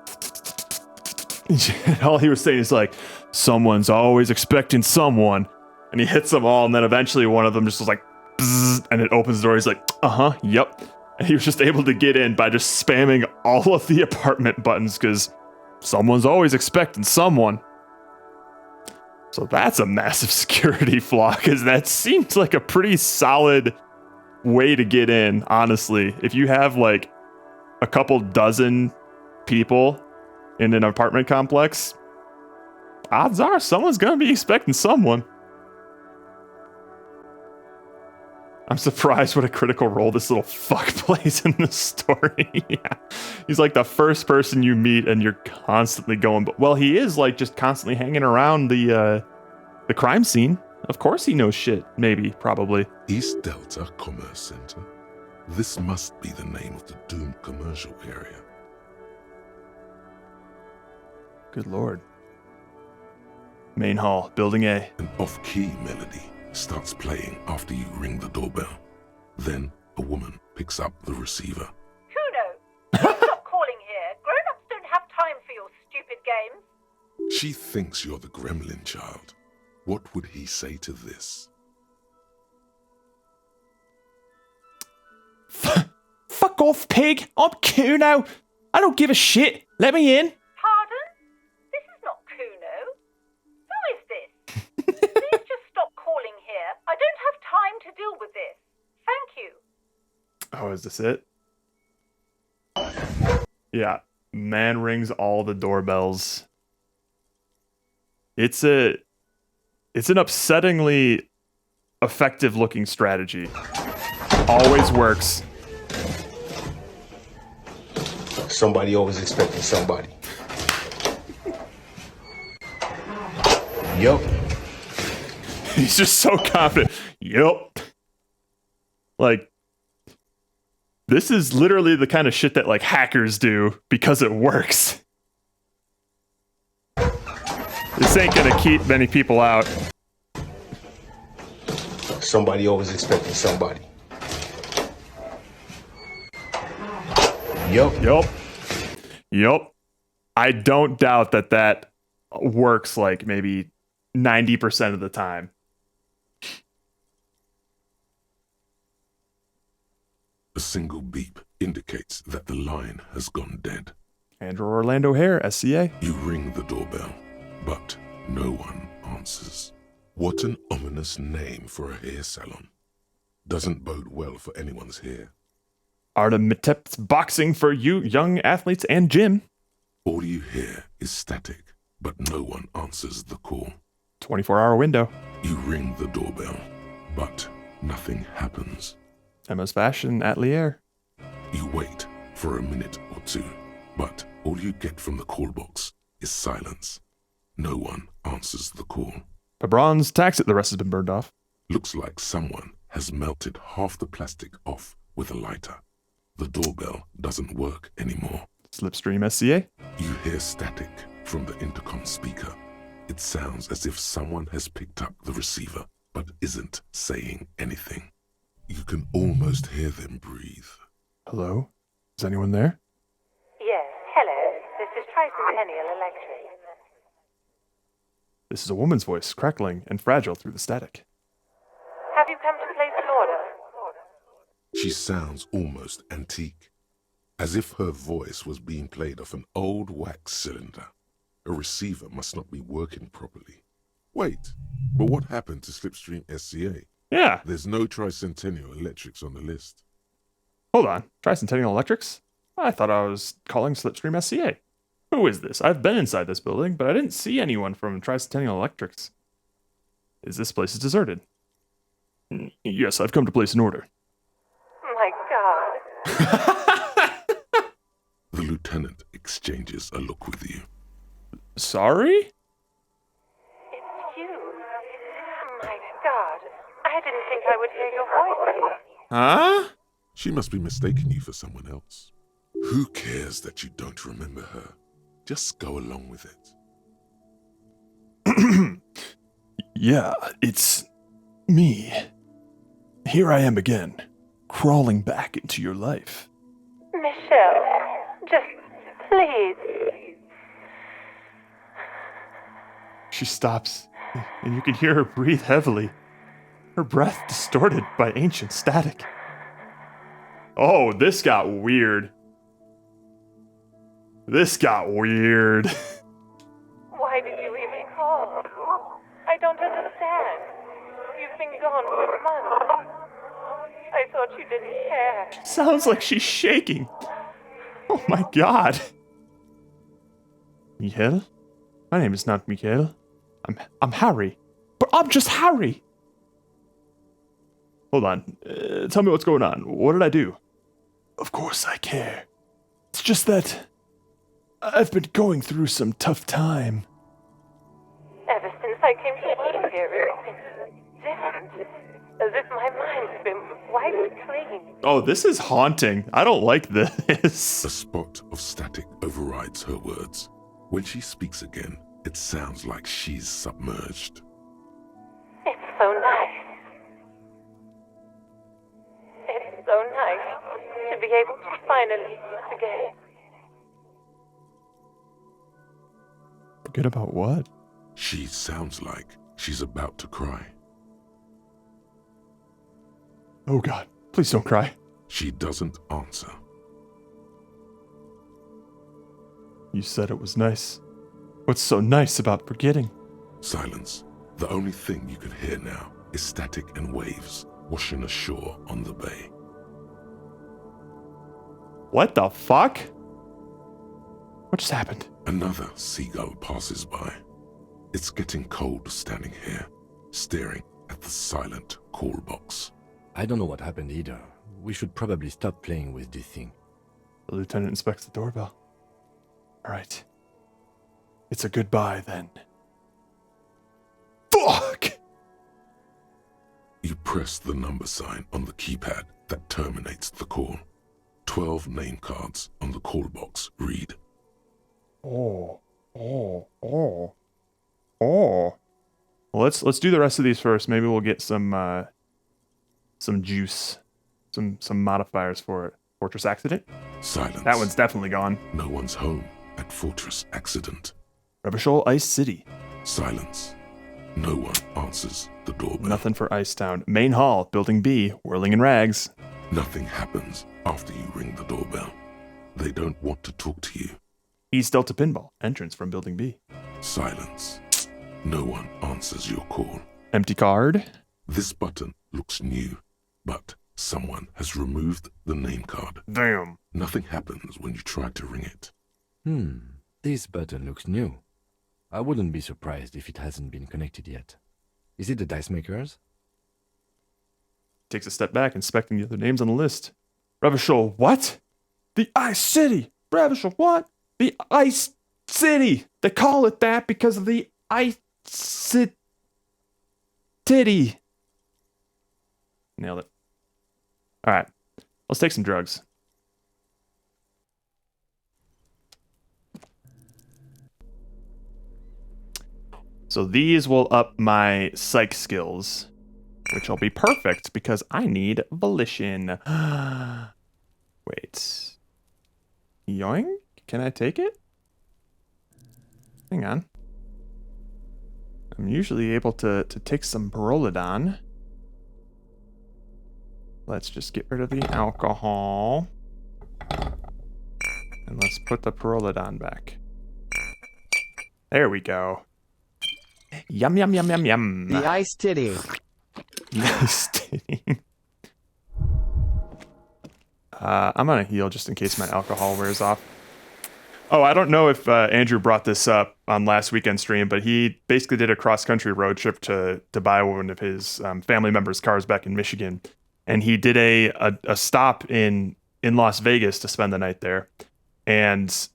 And all he was saying is like, someone's always expecting someone. And he hits them all, and then eventually one of them just was like, bzzz, and it opens the door. He's like, yep. And he was just able to get in by just spamming all of the apartment buttons because someone's always expecting someone. So that's a massive security flaw because that seems like a pretty solid way to get in, honestly. If you have like a couple dozen people in an apartment complex, odds are someone's gonna be expecting someone. I'm surprised what a critical role this little fuck plays in the story. Yeah. He's like the first person you meet and you're constantly going, but well, he is like just constantly hanging around the crime scene. Of course he knows shit. Maybe, probably. East Delta Commerce Center. This must be the name of the doomed commercial area. Good lord. Main hall, building A. An off-key melody starts playing after you ring the doorbell. Then a woman picks up the receiver. Kuno, stop calling here. Grown-ups don't have time for your stupid games. She thinks you're the gremlin child. What would he say to this? Fuck off, pig! I'm Kuno! I don't give a shit! Let me in! Pardon? This is not Kuno. Who is this? Please just stop calling here. I don't have time to deal with this. Thank you. Oh, is this it? Yeah. Man rings all the doorbells. It's an upsettingly effective looking strategy. Always works. Somebody always expecting somebody. Yup. He's just so confident. Yup. Like, this is literally the kind of shit that like hackers do because it works. This ain't gonna keep many people out. Somebody always expecting somebody. Yup. I don't doubt that works like maybe 90% of the time. A single beep indicates that the line has gone dead. Andrew Orlando Hare, SCA. You ring the doorbell, but no one answers. What an ominous name for a hair salon. Doesn't bode well for anyone's hair. Artemitep's boxing for you young athletes and gym. All you hear is static, but no one answers the call. 24-hour window. You ring the doorbell, but nothing happens. Emma's Fashion at Lier. You wait for a minute or two, but all you get from the call box is silence. No one answers the call. A bronze taxi, the rest has been burned off. Looks like someone has melted half the plastic off with a lighter. The doorbell doesn't work anymore. Slipstream SCA. You hear static from the intercom speaker. It sounds as if someone has picked up the receiver, but isn't saying anything. You can almost hear them breathe. Hello? Is anyone there? Yes, hello. This is Tricentennial Electric. This is a woman's voice, crackling and fragile through the static. Have you come to place an order? She sounds almost antique. as if her voice was being played off an old wax cylinder. A receiver must not be working properly. Wait, but what happened to Slipstream SCA? Yeah. There's no Tricentennial Electrics on the list. Hold on. Tricentennial Electrics? I thought I was calling Slipstream SCA. Who is this? I've been inside this building, but I didn't see anyone from Tricentennial Electrics. This place is deserted. Yes, I've come to place an order. My God. The lieutenant exchanges a look with you. Sorry? It's you. My God. I didn't think I would hear your voice. Huh? She must be mistaking you for someone else. Who cares that you don't remember her? Just go along with it. Yeah, it's me. Here I am again, crawling back into your life. Michelle, just please. She stops, and you can hear her breathe heavily, her breath distorted by ancient static. Oh, this got weird. This got weird. Why did you even call? I don't understand. You've been gone for months. I thought you didn't care. Sounds like she's shaking. Oh my God. Michael? My name is not Michael. I'm Harry. But I'm just Harry. Hold on. Tell me what's going on. What did I do? Of course I care. It's just that I've been going through some tough time. Ever since I came to work here, it's been different. As if my mind's been wiped clean. Oh, this is haunting. I don't like this. A spot of static overrides her words. When she speaks again, it sounds like she's submerged. It's so nice. It's so nice to be able to finally meet again. Forget about what? She sounds like she's about to cry. Oh God, please don't cry. She doesn't answer. You said it was nice. What's so nice about forgetting? Silence. The only thing you can hear now is static and waves washing ashore on the bay. What the fuck? What just happened? Another seagull passes by. It's getting cold standing here, staring at the silent call box. I don't know what happened either. We should probably stop playing with this thing. The lieutenant inspects the doorbell. All right. It's a goodbye then. Fuck! You press the number sign on the keypad that terminates the call. 12 name cards on the call box read. Oh. Well, let's do the rest of these first. Maybe we'll get some juice, some modifiers for it. Fortress Accident. Silence. That one's definitely gone. No one's home at Fortress Accident. Revachol Ice City. Silence. No one answers the doorbell. Nothing for Ice Town. Main Hall, Building B, Whirling in Rags. Nothing happens after you ring the doorbell. They don't want to talk to you. East Delta Pinball, entrance from Building B. Silence. No one answers your call. Empty card. This button looks new, but someone has removed the name card. Damn. Nothing happens when you try to ring it. This button looks new. I wouldn't be surprised if it hasn't been connected yet. Is it the dice makers? Takes a step back, inspecting the other names on the list. Revachol, what? The Ice City! Revachol, what? The Ice City! They call it that because of the Ice City. Nailed it. Alright, let's take some drugs. So these will up my psych skills, which will be perfect because I need volition. Wait. Yoink? Can I take it? Hang on. I'm usually able to take some Brolodon. Let's just get rid of the alcohol. And let's put the Perolidon back. There we go. Yum, yum, yum, yum, yum. The iced titty. Nice titty. I'm gonna heal just in case my alcohol wears off. Oh, I don't know if Andrew brought this up on last weekend stream, but he basically did a cross-country road trip to buy one of his family members' cars back in Michigan. And he did a stop in Las Vegas to spend the night there. And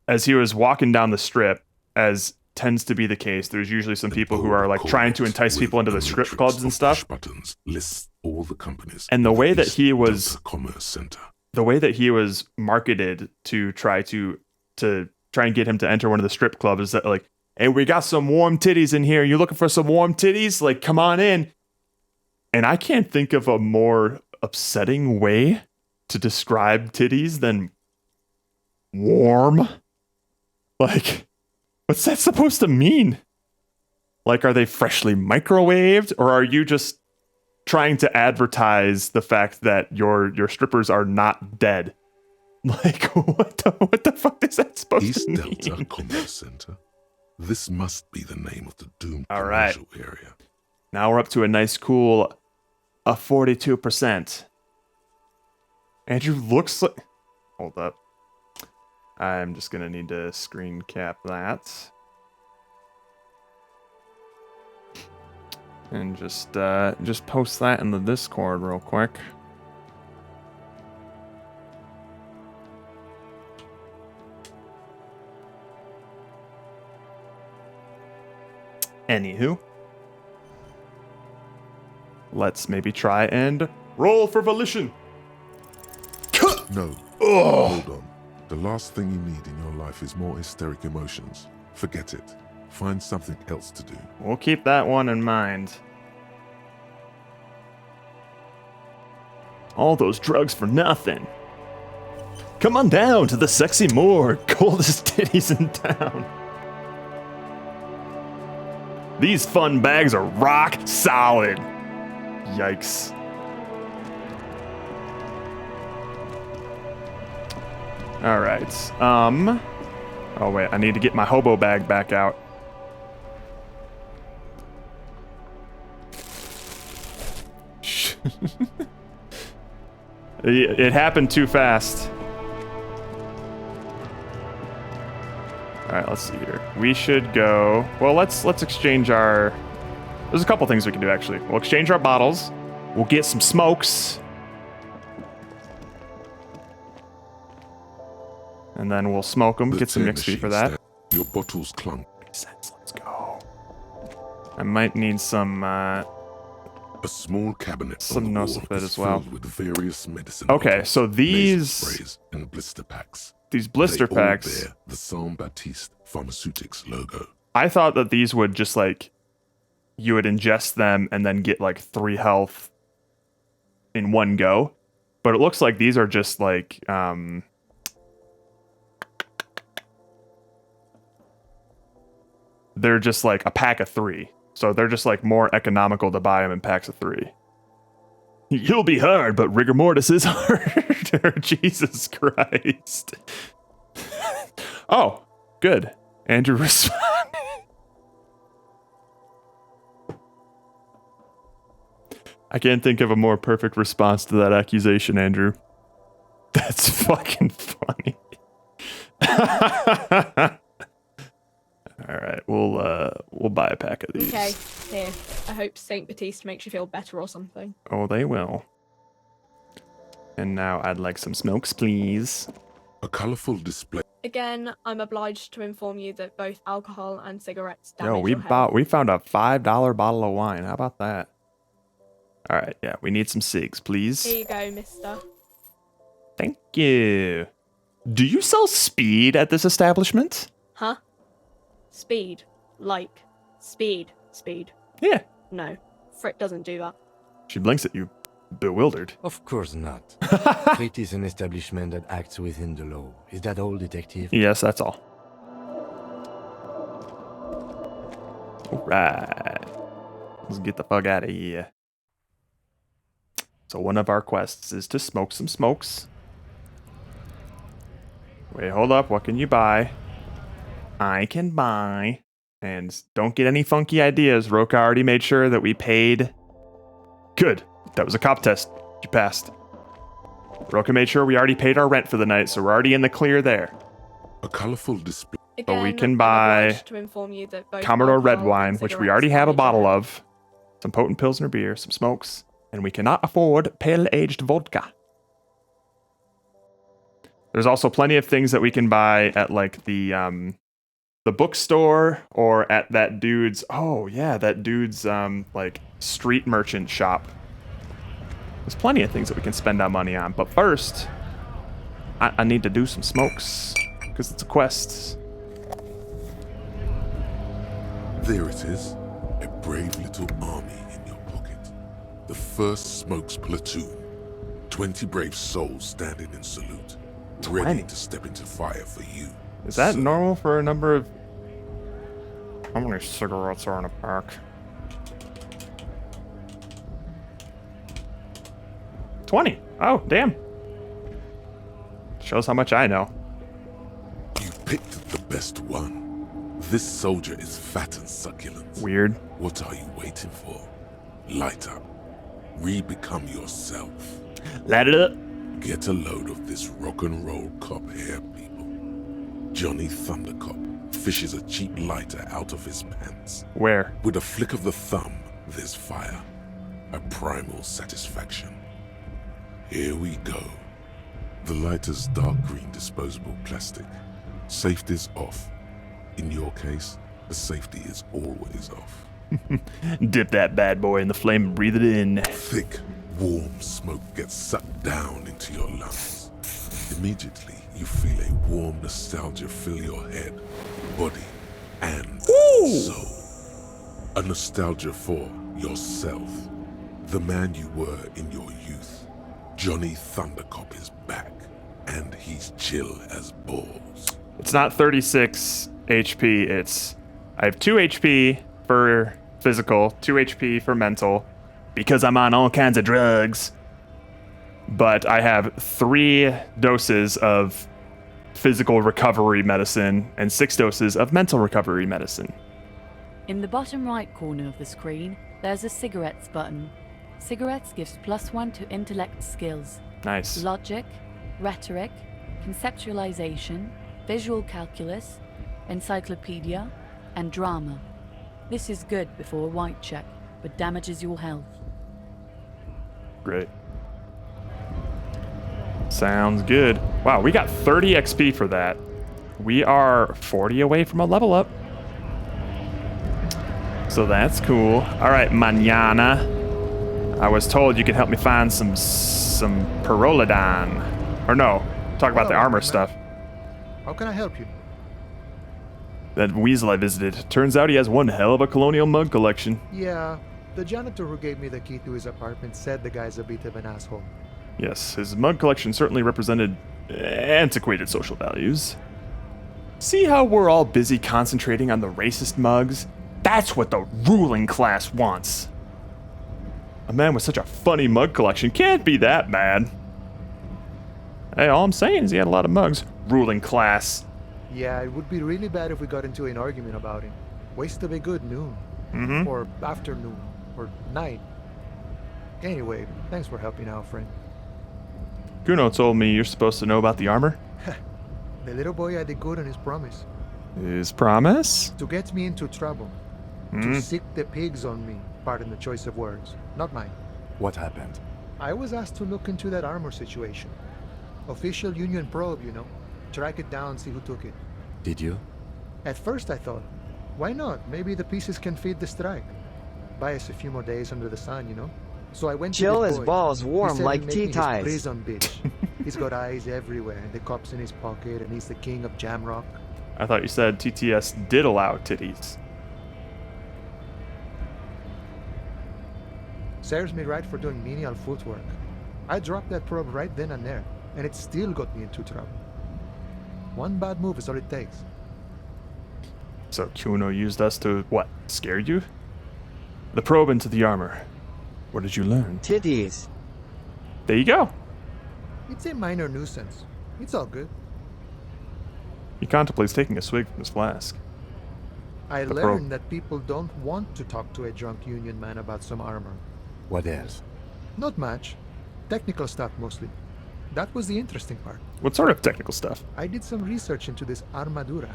as he was walking down the strip, as tends to be the case, there's usually some people who are like trying to entice people into the strip clubs and stuff. Buttons lists all the companies. And the way that he was Commerce Center. The way that he was marketed to try and get him to enter one of the strip clubs is that like, hey, we got some warm titties in here. You looking for some warm titties? Like, come on in. And I can't think of a more upsetting way to describe titties than warm. Like, what's that supposed to mean? Like, are they freshly microwaved, or are you just trying to advertise the fact that your strippers are not dead? Like, what the fuck is that supposed to mean? East Delta Commerce Center. This must be the name of the doomed All right. commercial area. Now we're up to a nice cool 42%. Andrew looks like... Hold up. I'm just going to need to screen cap that. And just post that in the Discord real quick. Anywho. Let's maybe try and roll for volition. No. Hold on. The last thing you need in your life is more hysteric emotions. Forget it. Find something else to do. We'll keep that one in mind. All those drugs for nothing. Come on down to the sexy morgue, coldest titties in town. These fun bags are rock solid. Yikes. All right. Oh wait, I need to get my hobo bag back out. It happened too fast. All right, let's see here. We should go. Well, let's exchange our. There's a couple things we can do actually. We'll exchange our bottles. We'll get some smokes. And then we'll smoke them, get some XP for that. Your bottles clunk. Makes sense. Let's go. I might need some. A small cabinet. Some Nosifit as well. With various medicine. Okay, so these sprays and blister packs. These blister they packs. All bear the Saint Baptiste Pharmaceutics logo. I thought that these would just like you would ingest them and then get like 3 health in one go, but it looks like these are just like they're just like a pack of 3. So they're just like more economical to buy them in packs of 3. You'll be hard, but rigor mortis is harder. Jesus Christ. Oh, good. Andrew responded. I can't think of a more perfect response to that accusation, Andrew. That's fucking funny. All right, we'll buy a pack of these. Okay, here. I hope Saint Baptiste makes you feel better or something. Oh, they will. And now I'd like some smokes, please. A colorful display. Again, I'm obliged to inform you that both alcohol and cigarettes damage Yo, your health. we found a $5 bottle of wine. How about that? All right, yeah, we need some cigs, please. Here you go, mister. Thank you. Do you sell speed at this establishment? Huh? Speed. Like, speed. Yeah. No, Frick doesn't do that. She blinks at you, bewildered. Of course not. Fate is an establishment that acts within the law. Is that all, detective? Yes, that's all. All right. Let's get the fuck out of here. So one of our quests is to smoke some smokes. Wait, hold up. What can you buy? I can buy. And don't get any funky ideas. Roka already made sure that we paid. Good. That was a cop test. You passed. Roka made sure we already paid our rent for the night, so we're already in the clear there. A colorful display. Again, we can I'm buy obliged to inform you that both Commodore red alcohol wine, and which we cigarettes already have a are bottle legitimate. of, some potent Pilsner beer, some smokes, and we cannot afford pale-aged vodka. There's also plenty of things that we can buy at like the bookstore or at that dude's like street merchant shop. There's plenty of things that we can spend our money on, but first I need to do some smokes because it's a quest. There it is, a brave little army in your pocket. The 1st Smokes Platoon. 20 brave souls standing in salute, 20. ready to step into fire for you. Is that normal for a number of... How many cigarettes are in a pack? 20. Oh, damn. Shows how much I know. You picked the best one. This soldier is fat and succulent. Weird. What are you waiting for? Light up. Re-become yourself. Light it up. Get a load of this rock and roll cop here, people. Johnny Thundercop fishes a cheap lighter out of his pants. Where? With a flick of the thumb, there's fire. A primal satisfaction. Here we go. The lighter's dark green disposable plastic. Safety's off. In your case, the safety is always off. Dip that bad boy in the flame and breathe it in. Thick, warm smoke gets sucked down into your lungs. Immediately, you feel a warm nostalgia fill your head, body, and soul. A nostalgia for yourself. The man you were in your youth. Johnny Thundercop is back, and he's chill as balls. It's not 36 HP, it's... I have 2 HP for physical, 2 HP for mental, because I'm on all kinds of drugs. But I have 3 doses of physical recovery medicine and 6 doses of mental recovery medicine. In the bottom right corner of the screen, there's a cigarettes button. Cigarettes gives +1 to intellect skills. Nice. Logic, rhetoric, conceptualization, visual calculus, encyclopedia, and drama. This is good before a white check, but damages your health. Great. Sounds good. Wow, we got 30 XP for that. We are 40 away from a level up. So that's cool. All right, mañana. I was told you could help me find some Pyrrolidon. Or no, talk about the armor stuff. How can I help you? That weasel I visited. Turns out he has one hell of a colonial mug collection. Yeah, the janitor who gave me the key to his apartment said the guy's a bit of an asshole. Yes, his mug collection certainly represented antiquated social values. See how we're all busy concentrating on the racist mugs? That's what the ruling class wants. A man with such a funny mug collection can't be that bad. Hey, all I'm saying is he had a lot of mugs. Ruling class. Yeah, it would be really bad if we got into an argument about it. Waste of a good noon. Or afternoon. Or night. Anyway, thanks for helping out, friend. Kuno told me you're supposed to know about the armor. The little boy had a good on his promise. His promise? To get me into trouble. To sick the pigs on me. Pardon the choice of words. Not mine. What happened? I was asked to look into that armor situation. Official Union probe, you know. Track it down, see who took it. Did you? At first I thought, why not? Maybe the pieces can feed the strike. Buy us a few more days under the sun, you know? So I went Chill to his boy. balls warm He said like he'd make tea me his ties. prison bitch. He's got eyes everywhere, and the cop's in his pocket, and he's the king of Jamrock. I thought you said TTS did allow titties. Serves me right for doing menial footwork. I dropped that probe right then and there, and it still got me into trouble. One bad move is all it takes. So Kuno used us to, what, scare you? The probe into the armor. What did you learn? Titties. There you go. It's a minor nuisance. It's all good. He contemplates taking a swig from his flask. I The learned that people don't want to talk to a drunk union man about some armor. What else? Not much. Technical stuff mostly. That was the interesting part. What sort of technical stuff? I did some research into this armadura.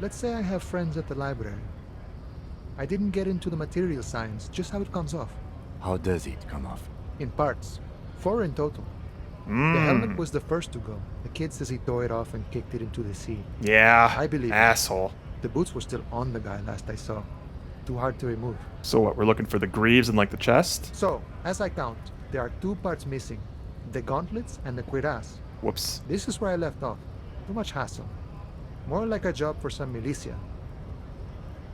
Let's say I have friends at the library. I didn't get into the material science, just how it comes off. How does it come off? In parts. 4 in total. The helmet was the first to go. The kid says he tore it off and kicked it into the sea. Yeah, I believe asshole. The boots were still on the guy last I saw. Too hard to remove. So what, we're looking for the greaves and like the chest? So, as I count, there are 2 parts missing. The gauntlets and the cuirass. Whoops. This is where I left off. Too much hassle. More like a job for some militia.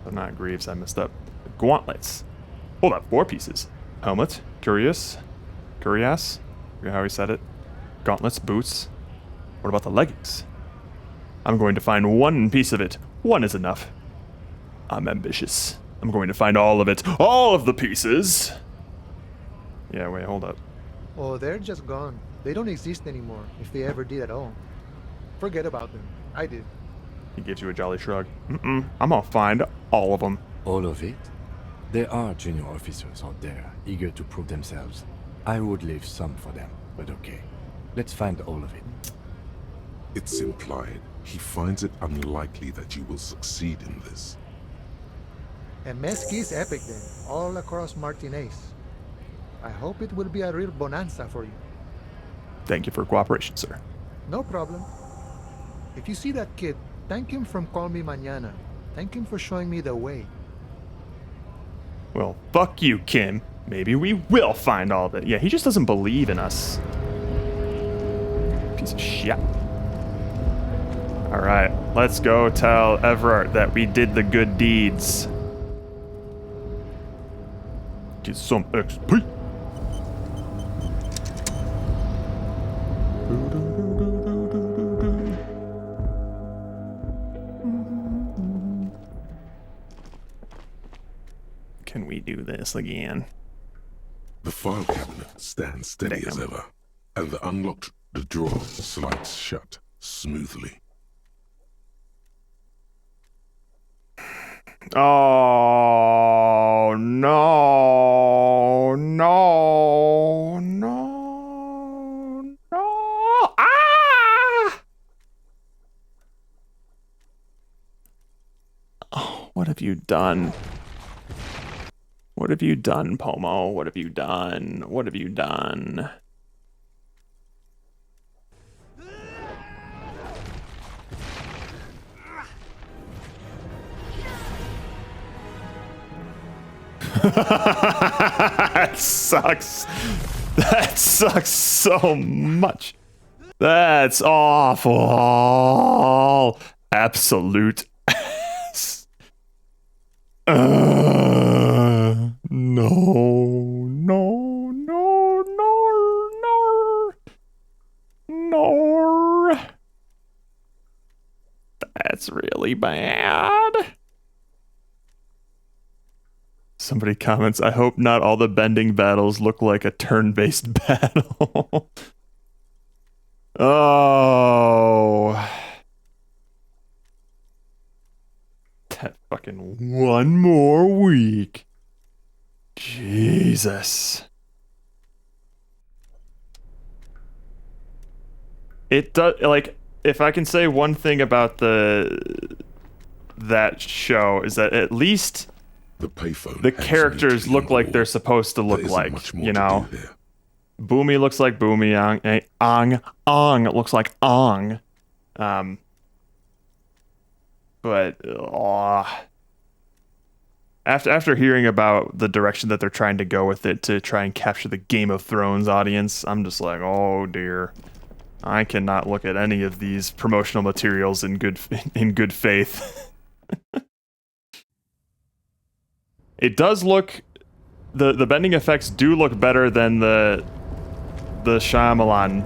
So not greaves, I messed up. The gauntlets. Hold up, 4 pieces. Helmet, cuirass, how he said it. Gauntlets, boots. What about the leggings? I'm going to find 1 piece of it. 1 is enough. I'm ambitious. I'm going to find all of it. All of the pieces! Yeah, wait, hold up. Oh, they're just gone. They don't exist anymore, if they ever did at all. Forget about them. I did. He gives you a jolly shrug. I'm gonna find all of them. All of it? There are junior officers out there, eager to prove themselves. I would leave some for them, but okay. Let's find all of it. It's implied he finds it unlikely that you will succeed in this. And Mesqui's epic then, all across Martinez. I hope it will be a real bonanza for you. Thank you for cooperation, sir. No problem. If you see that kid, thank him from Call Me Mañana. Thank him for showing me the way. Well, fuck you, Kim. Maybe we will find all of it. Yeah, he just doesn't believe in us. Piece of shit. Alright, let's go tell Everard that we did the good deeds. Get some XP. Can we do this again? The file cabinet stands steady as ever, and the drawer slides shut smoothly. Oh, no, no, no, no. Ah! Oh, what have you done? What have you done, Pomo? What have you done? What have you done? That sucks. That sucks so much. That's awful. Absolute ass. No, no, no, no, no, no. That's really bad. Somebody comments, I hope not all the bending battles look like a turn-based battle. Oh. That fucking 1 more week. Jesus. It does, like, if I can say one thing about that show is that at least the characters look like they're supposed to look like, you know? Boomy looks like Boomy, Ong looks like Ong. But after hearing about the direction that they're trying to go with it to try and capture the Game of Thrones audience, I'm just like, oh dear. I cannot look at any of these promotional materials in good faith. It does look, the bending effects do look better than the Shyamalan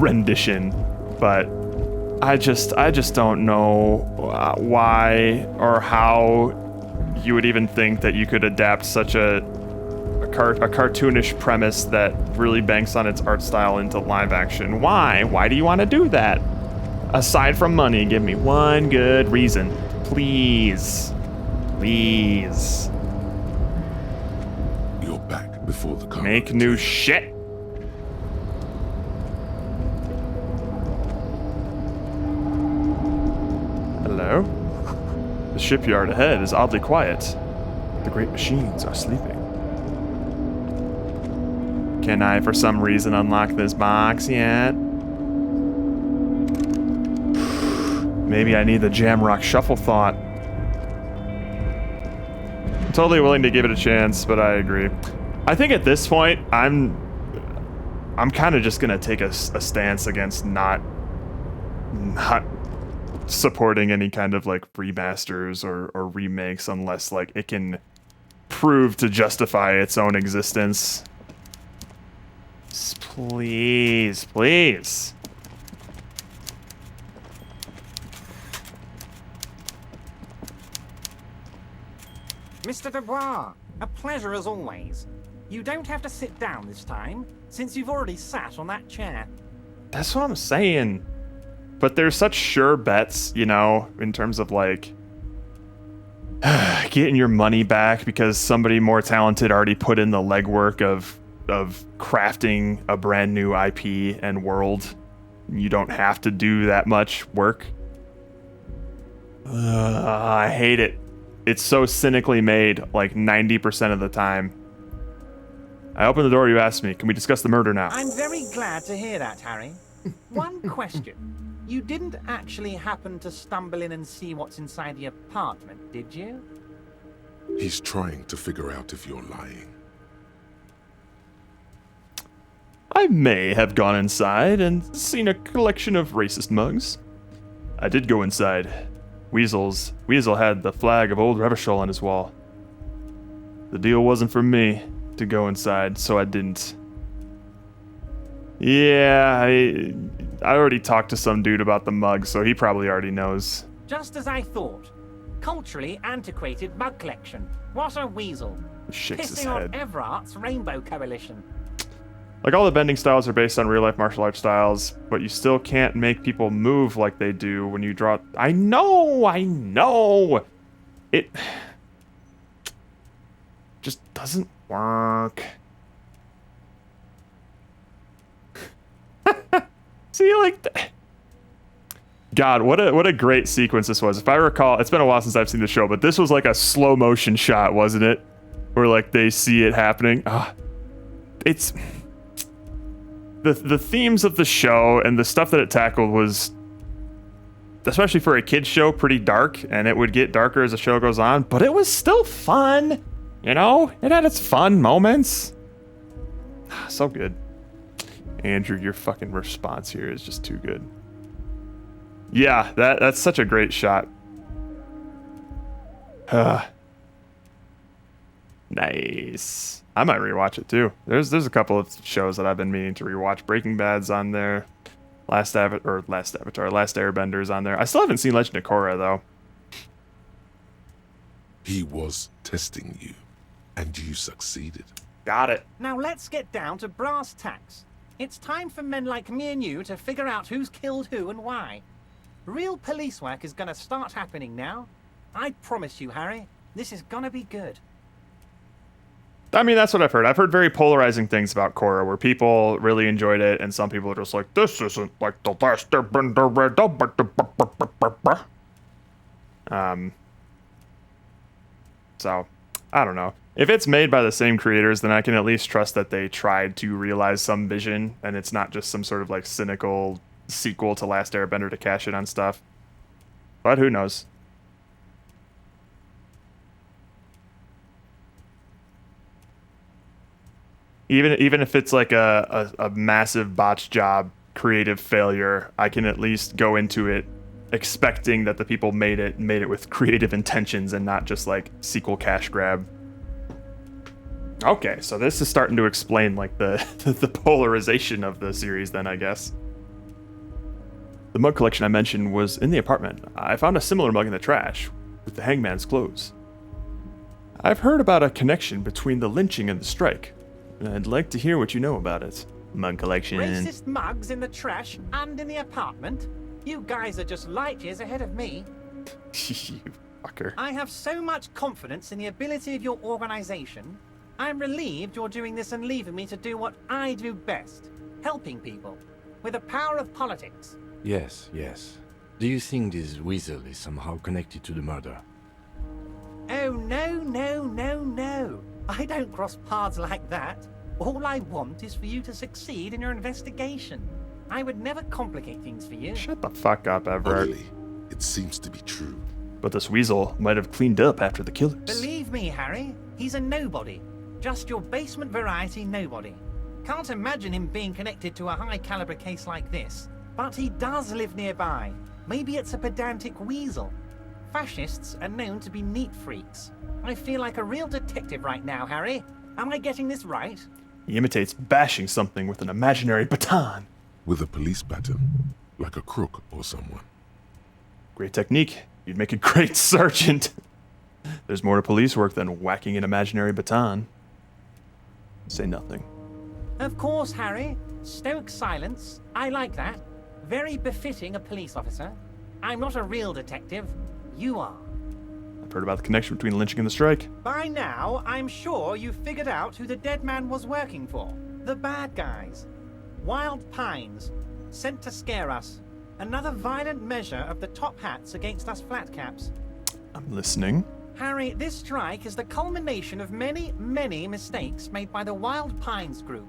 rendition, but I just don't know why or how you would even think that you could adapt such a cartoonish premise that really banks on its art style into live action. Why? Why do you want to do that? Aside from money, give me one good reason. Please. Please. You're back before the car. Make new shit. Hello? The shipyard ahead is oddly quiet. The great machines are sleeping. Can I, for some reason, unlock this box yet? Maybe I need the Jamrock Shuffle Thought. I'm totally willing to give it a chance, but I agree. I think at this point, I'm kind of just gonna take a stance against not supporting any kind of like remasters or remakes unless like it can prove to justify its own existence. Please, please. Mr. Dubois, a pleasure as always. You don't have to sit down this time, since you've already sat on that chair. That's what I'm saying. But there's such sure bets, you know, in terms of like getting your money back because somebody more talented already put in the legwork of crafting a brand new IP and world. You don't have to do that much work. I hate it. It's so cynically made, like 90% of the time. I opened the door, you asked me, can we discuss the murder now? I'm very glad to hear that, Harry. One question. You didn't actually happen to stumble in and see what's inside the apartment, did you? He's trying to figure out if you're lying. I may have gone inside and seen a collection of racist mugs. I did go inside. Weasel had the flag of old Revachol on his wall. The deal wasn't for me to go inside, so I didn't. Yeah, I already talked to some dude about the mug, so he probably already knows. Just as I thought. Culturally antiquated mug collection. What a weasel. Shakes his Pissing on head. Everart's Rainbow Coalition. Like, all the bending styles are based on real-life martial arts styles, but you still can't make people move like they do when you draw... I know! It... just doesn't work. See, like... God, what a great sequence this was. If I recall, it's been a while since I've seen the show, but this was like a slow-motion shot, wasn't it? Where, like, they see it happening. It's... The themes of the show and the stuff that it tackled was, especially for a kid's show, pretty dark, and it would get darker as the show goes on, but it was still fun, you know? It had its fun moments. So good. Andrew, your fucking response here is just too good. Yeah, that's such a great shot. Nice. I might rewatch it too. There's a couple of shows that I've been meaning to rewatch. Breaking Bad's on there. Last Airbender's on there. I still haven't seen Legend of Korra though. He was testing you, and you succeeded. Got it. Now let's get down to brass tacks. It's time for men like me and you to figure out who's killed who and why. Real police work is gonna start happening now. I promise you, Harry, this is gonna be good. I mean, that's what I've heard. I've heard very polarizing things about Korra, where people really enjoyed it, and some people are just like, this isn't like the last Airbender. So, I don't know. If it's made by the same creators, then I can at least trust that they tried to realize some vision, and it's not just some sort of like cynical sequel to Last Airbender to cash in on stuff. But who knows? Even if it's like a massive botched job, creative failure, I can at least go into it expecting that the people made it with creative intentions and not just like sequel cash grab. Okay, so this is starting to explain like the polarization of the series then, I guess. The mug collection I mentioned was in the apartment. I found a similar mug in the trash with the hangman's clothes. I've heard about a connection between the lynching and the strike. I'd like to hear what you know about it. Mug collection. Racist mugs in the trash and in the apartment? You guys are just light years ahead of me. You fucker. I have so much confidence in the ability of your organization. I'm relieved you're doing this and leaving me to do what I do best, helping people, with the power of politics. Yes, yes. Do you think this weasel is somehow connected to the murder? Oh, no. I don't cross paths like that. All I want is for you to succeed in your investigation. I would never complicate things for you. Shut the fuck up, Everett. Oddly, it seems to be true. But this weasel might have cleaned up after the killers. Believe me, Harry, he's a nobody. Just your basement variety nobody. Can't imagine him being connected to a high-caliber case like this. But he does live nearby. Maybe it's a pedantic weasel. Fascists are known to be neat freaks. I feel like a real detective right now, Harry. Am I getting this right? He imitates bashing something with an imaginary baton. With a police baton, like a crook or someone. Great technique. You'd make a great sergeant. There's more to police work than whacking an imaginary baton. Say nothing. Of course, Harry. Stoic silence. I like that. Very befitting a police officer. I'm not a real detective. You are. I've heard about the connection between lynching and the strike. By now, I'm sure you've figured out who the dead man was working for. The bad guys. Wild Pines. Sent to scare us. Another violent measure of the top hats against us flatcaps. I'm listening. Harry, this strike is the culmination of many, many mistakes made by the Wild Pines group.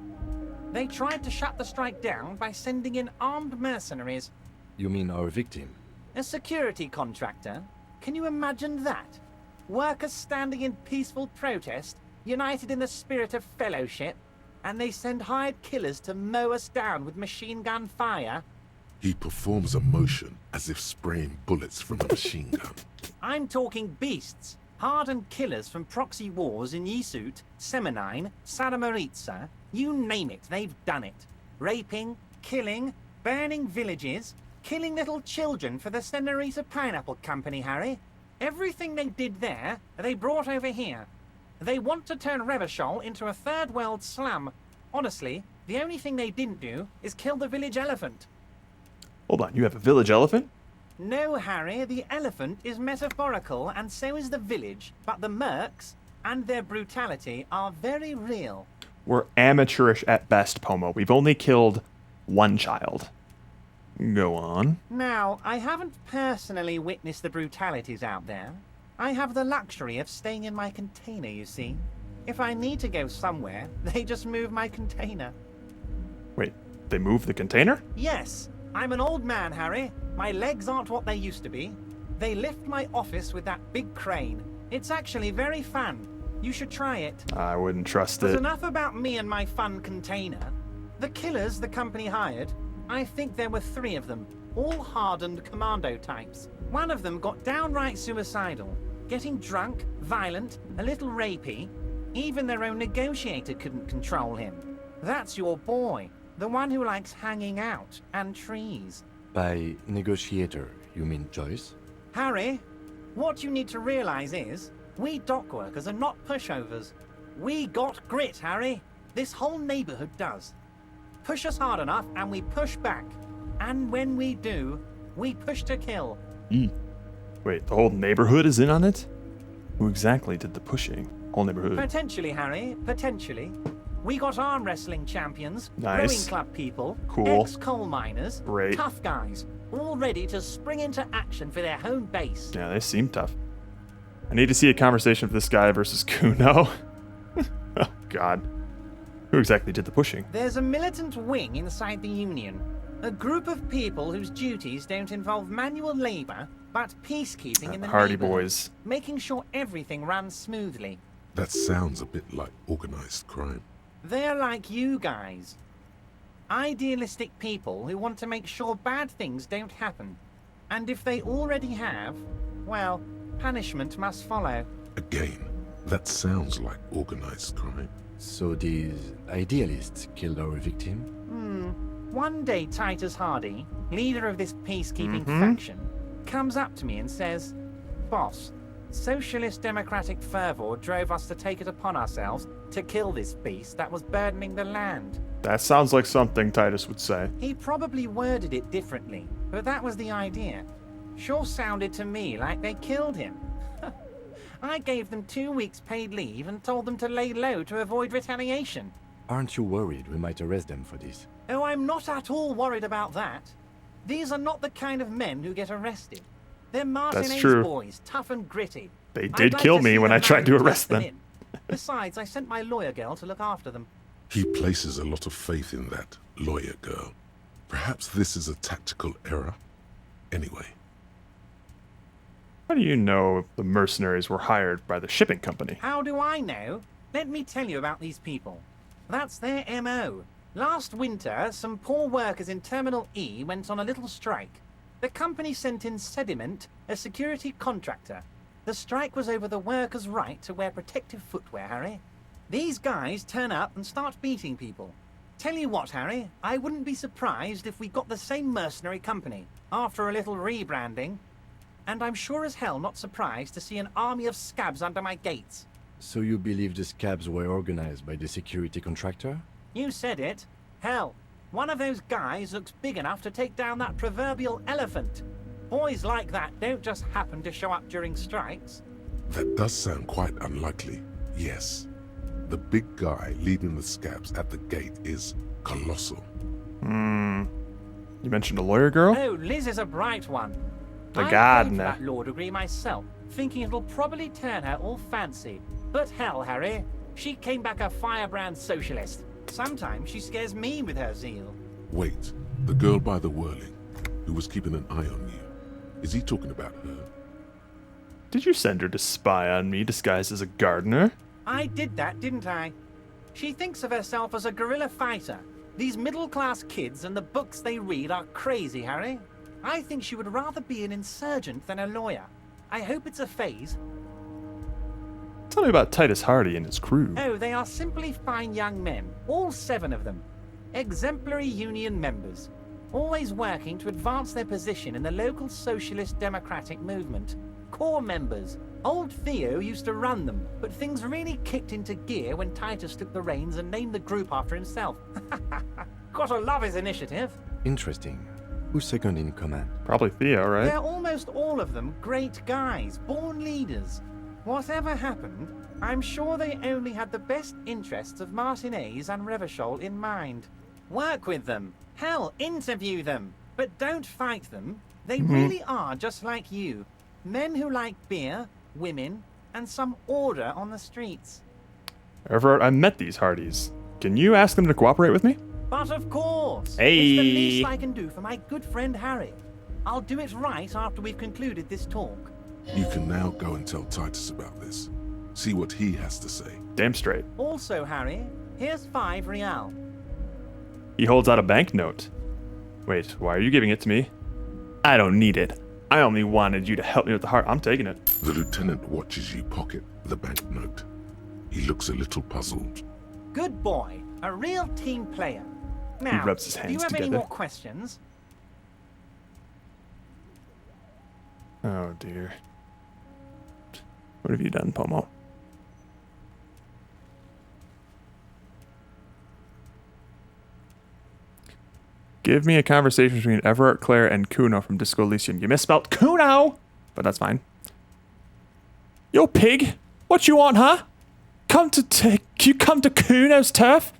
They tried to shut the strike down by sending in armed mercenaries. You mean our victim? A security contractor? Can you imagine that? Workers standing in peaceful protest, united in the spirit of fellowship, and they send hired killers to mow us down with machine gun fire? He performs a motion as if spraying bullets from a machine gun. I'm talking beasts. Hardened killers from proxy wars in Yisut, Semenine, Saramoritsa, you name it, they've done it. Raping, killing, burning villages, killing little children for the Senorita Pineapple Company, Harry. Everything they did there, they brought over here. They want to turn Revachol into a third world slum. Honestly, the only thing they didn't do is kill the village elephant. Hold on, you have a village elephant? No, Harry, the elephant is metaphorical and so is the village, but the mercs and their brutality are very real. We're amateurish at best, Pomo. We've only killed one child. Go on. Now, I haven't personally witnessed the brutalities out there. I have the luxury of staying in my container, you see. If I need to go somewhere, they just move my container. Wait, they moved the container? Yes, I'm an old man, Harry. My legs aren't what they used to be. They lift my office with that big crane. It's actually very fun. You should try it. I wouldn't trust There's it. enough about me and my fun container. The killers the company hired, I think there were 3 of them, all hardened commando types. One of them got downright suicidal, getting drunk, violent, a little rapey. Even their own negotiator couldn't control him. That's your boy, the one who likes hanging out and trees. By negotiator, you mean Joyce? Harry, what you need to realize is, we dock workers are not pushovers. We got grit, Harry. This whole neighborhood does. Push us hard enough and we push back. And when we do, we push to kill. Wait, the whole neighborhood is in on it? Who exactly did the pushing? Whole neighborhood. Potentially, Harry, potentially. We got arm wrestling champions, Nice. rowing club people, Cool. ex-coal miners, Great. tough guys, all ready to spring into action for their home base. Yeah, they seem tough. I need to see a conversation with this guy versus Kuno. Oh, God. Who exactly did the pushing? There's a militant wing inside the Union. A group of people whose duties don't involve manual labor, but peacekeeping in the Hardy neighborhood, Boys. making sure everything runs smoothly. That sounds a bit like organized crime. They're like you guys. Idealistic people who want to make sure bad things don't happen. And if they already have, well, punishment must follow. Again, that sounds like organized crime. So these idealists killed our victim? One day Titus Hardy, leader of this peacekeeping faction, comes up to me and says, "Boss, socialist democratic fervor drove us to take it upon ourselves to kill this beast that was burdening the land." That sounds like something Titus would say. He probably worded it differently, but that was the idea. Sure sounded to me like they killed him. I gave them 2 weeks paid leave and told them to lay low to avoid retaliation. Aren't you worried we might arrest them for this? Oh, I'm not at all worried about that. These are not the kind of men who get arrested. They're Martinez true. boys, tough and gritty. They I'd did like kill to me see when a I tried man to who arrest takes them. in. Besides, I sent my lawyer girl to look after them. He places a lot of faith in that lawyer girl. Perhaps this is a tactical error. Anyway. How do you know the mercenaries were hired by the shipping company? How do I know? Let me tell you about these people. That's their MO. Last winter, some poor workers in Terminal E went on a little strike. The company sent in Sediment, a security contractor. The strike was over the workers' right to wear protective footwear, Harry. These guys turn up and start beating people. Tell you what, Harry, I wouldn't be surprised if we got the same mercenary company, after a little rebranding. And I'm sure as hell not surprised to see an army of scabs under my gates. So you believe the scabs were organized by the security contractor? You said it. Hell, one of those guys looks big enough to take down that proverbial elephant. Boys like that don't just happen to show up during strikes. That does sound quite unlikely, yes. The big guy leading the scabs at the gate is colossal. You mentioned a lawyer girl? Oh, Liz is a bright one. The I gardener. paid for that law degree myself, thinking it'll probably turn her all fancy. But hell, Harry, she came back a firebrand socialist. Sometimes she scares me with her zeal. Wait, the girl by the whirling, who was keeping an eye on you. Is he talking about her? Did you send her to spy on me disguised as a gardener? I did that, didn't I? She thinks of herself as a guerrilla fighter. These middle-class kids and the books they read are crazy, Harry. I think she would rather be an insurgent than a lawyer. I hope it's a phase. Tell me about Titus Hardy and his crew. Oh, they are simply fine young men, all 7 of them. Exemplary union members, always working to advance their position in the local socialist democratic movement. Core members. Old Theo used to run them, but things really kicked into gear when Titus took the reins and named the group after himself. Gotta love his initiative. Interesting. Who's second in command? Probably Theo, right? They're almost all of them great guys, born leaders. Whatever happened, I'm sure they only had the best interests of Martinez and Revachol in mind. Work with them. Hell, interview them. But don't fight them. They really are just like you. Men who like beer, women, and some order on the streets. Everett, I met these Hardys. Can you ask them to cooperate with me? But of course. Hey. It's the least I can do for my good friend Harry. I'll do it right after we've concluded this talk. You can now go and tell Titus about this. See what he has to say. Damn straight. Also, Harry, here's 5 real. He holds out a banknote. Wait, why are you giving it to me? I don't need it. I only wanted you to help me with the heart. I'm taking it. The lieutenant watches you pocket the banknote. He looks a little puzzled. Good boy. A real team player. Now, he rubs his do hands you have together. any more questions? Oh dear. What have you done, Pomo? Give me a conversation between Everett, Claire, and Kuno from Disco Elysium. You misspelled Kuno! But that's fine. Yo, pig! What you want, huh? You come to Kuno's turf?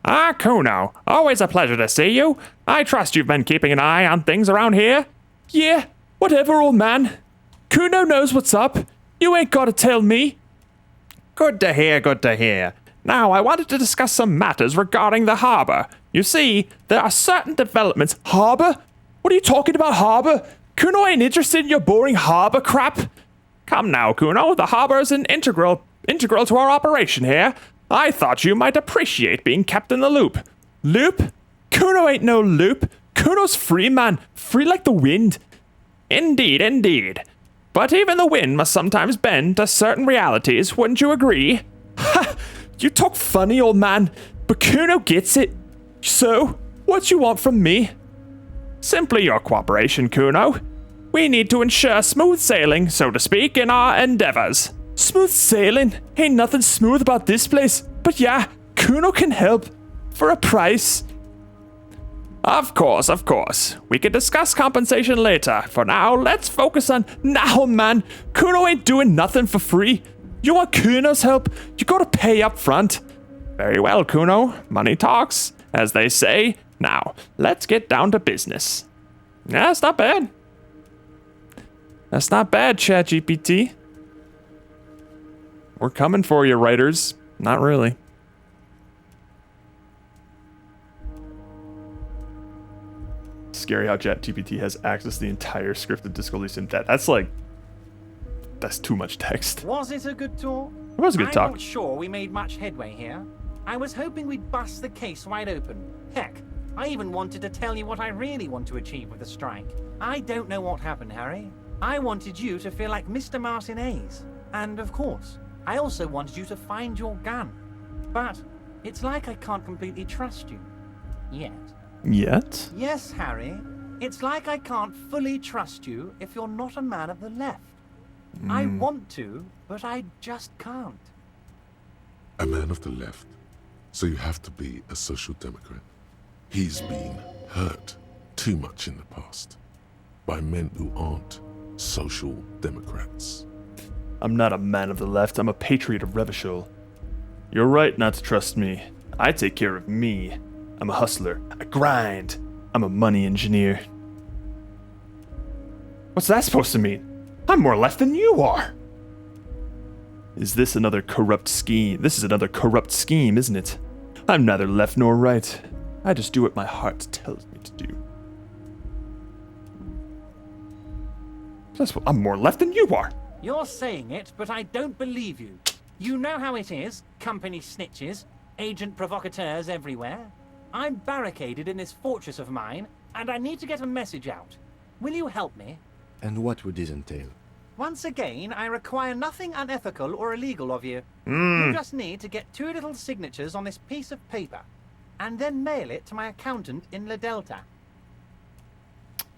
Ah, Kuno. Always a pleasure to see you. I trust you've been keeping an eye on things around here. Yeah, whatever, old man. Kuno knows what's up. You ain't gotta tell me. Good to hear, good to hear. Now, I wanted to discuss some matters regarding the harbor. You see, there are certain developments. Harbor? What are you talking about, harbor? Kuno ain't interested in your boring harbor crap. Come now, Kuno, the harbor is an integral to our operation here. I thought you might appreciate being kept in the loop. Loop? Kuno ain't no loop. Kuno's free, man. Free like the wind. Indeed, indeed. But even the wind must sometimes bend to certain realities, wouldn't you agree? Ha! You talk funny, old man, but Kuno gets it. So, what you want from me? Simply your cooperation, Kuno. We need to ensure smooth sailing, so to speak, in our endeavors. Smooth sailing? Ain't nothing smooth about this place. But yeah, Kuno can help. For a price. Of course, of course. We can discuss compensation later. For now, let's focus on... Now, man, Kuno ain't doing nothing for free. You want Kuno's help? You gotta pay up front. Very well, Kuno. Money talks, as they say. Now, let's get down to business. Yeah, that's not bad. That's not bad, ChatGPT. We're coming for you, writers. Not really. Scary how ChatGPT has access to the entire scripted Disco Elysium. That's too much text. Was it a good talk? It was a good talk. I'm not sure we made much headway here. I was hoping we'd bust the case wide open. Heck, I even wanted to tell you what I really want to achieve with the strike. I don't know what happened, Harry. I wanted you to feel like Mr. Martinez. And of course, I also wanted you to find your gun. But it's like I can't completely trust you. Yet. Yet? Yes, Harry. It's like I can't fully trust you if you're not a man of the left. I want to, but I just can't. A man of the left. So you have to be a social democrat. He's been hurt too much in the past by men who aren't social democrats. I'm not a man of the left. I'm a patriot of Revachol. You're right not to trust me. I take care of me. I'm a hustler. I grind. I'm a money engineer. What's that supposed to mean? I'm more left than you are. Is this another corrupt scheme? This is another corrupt scheme, isn't it? I'm neither left nor right. I just do what my heart tells me to do. I'm more left than you are. You're saying it, but I don't believe you. You know how it is. Company snitches, agent provocateurs everywhere. I'm barricaded in this fortress of mine, and I need to get a message out. Will you help me? And what would this entail? Once again, I require nothing unethical or illegal of you. You just need to get 2 little signatures on this piece of paper, and then mail it to my accountant in La Delta.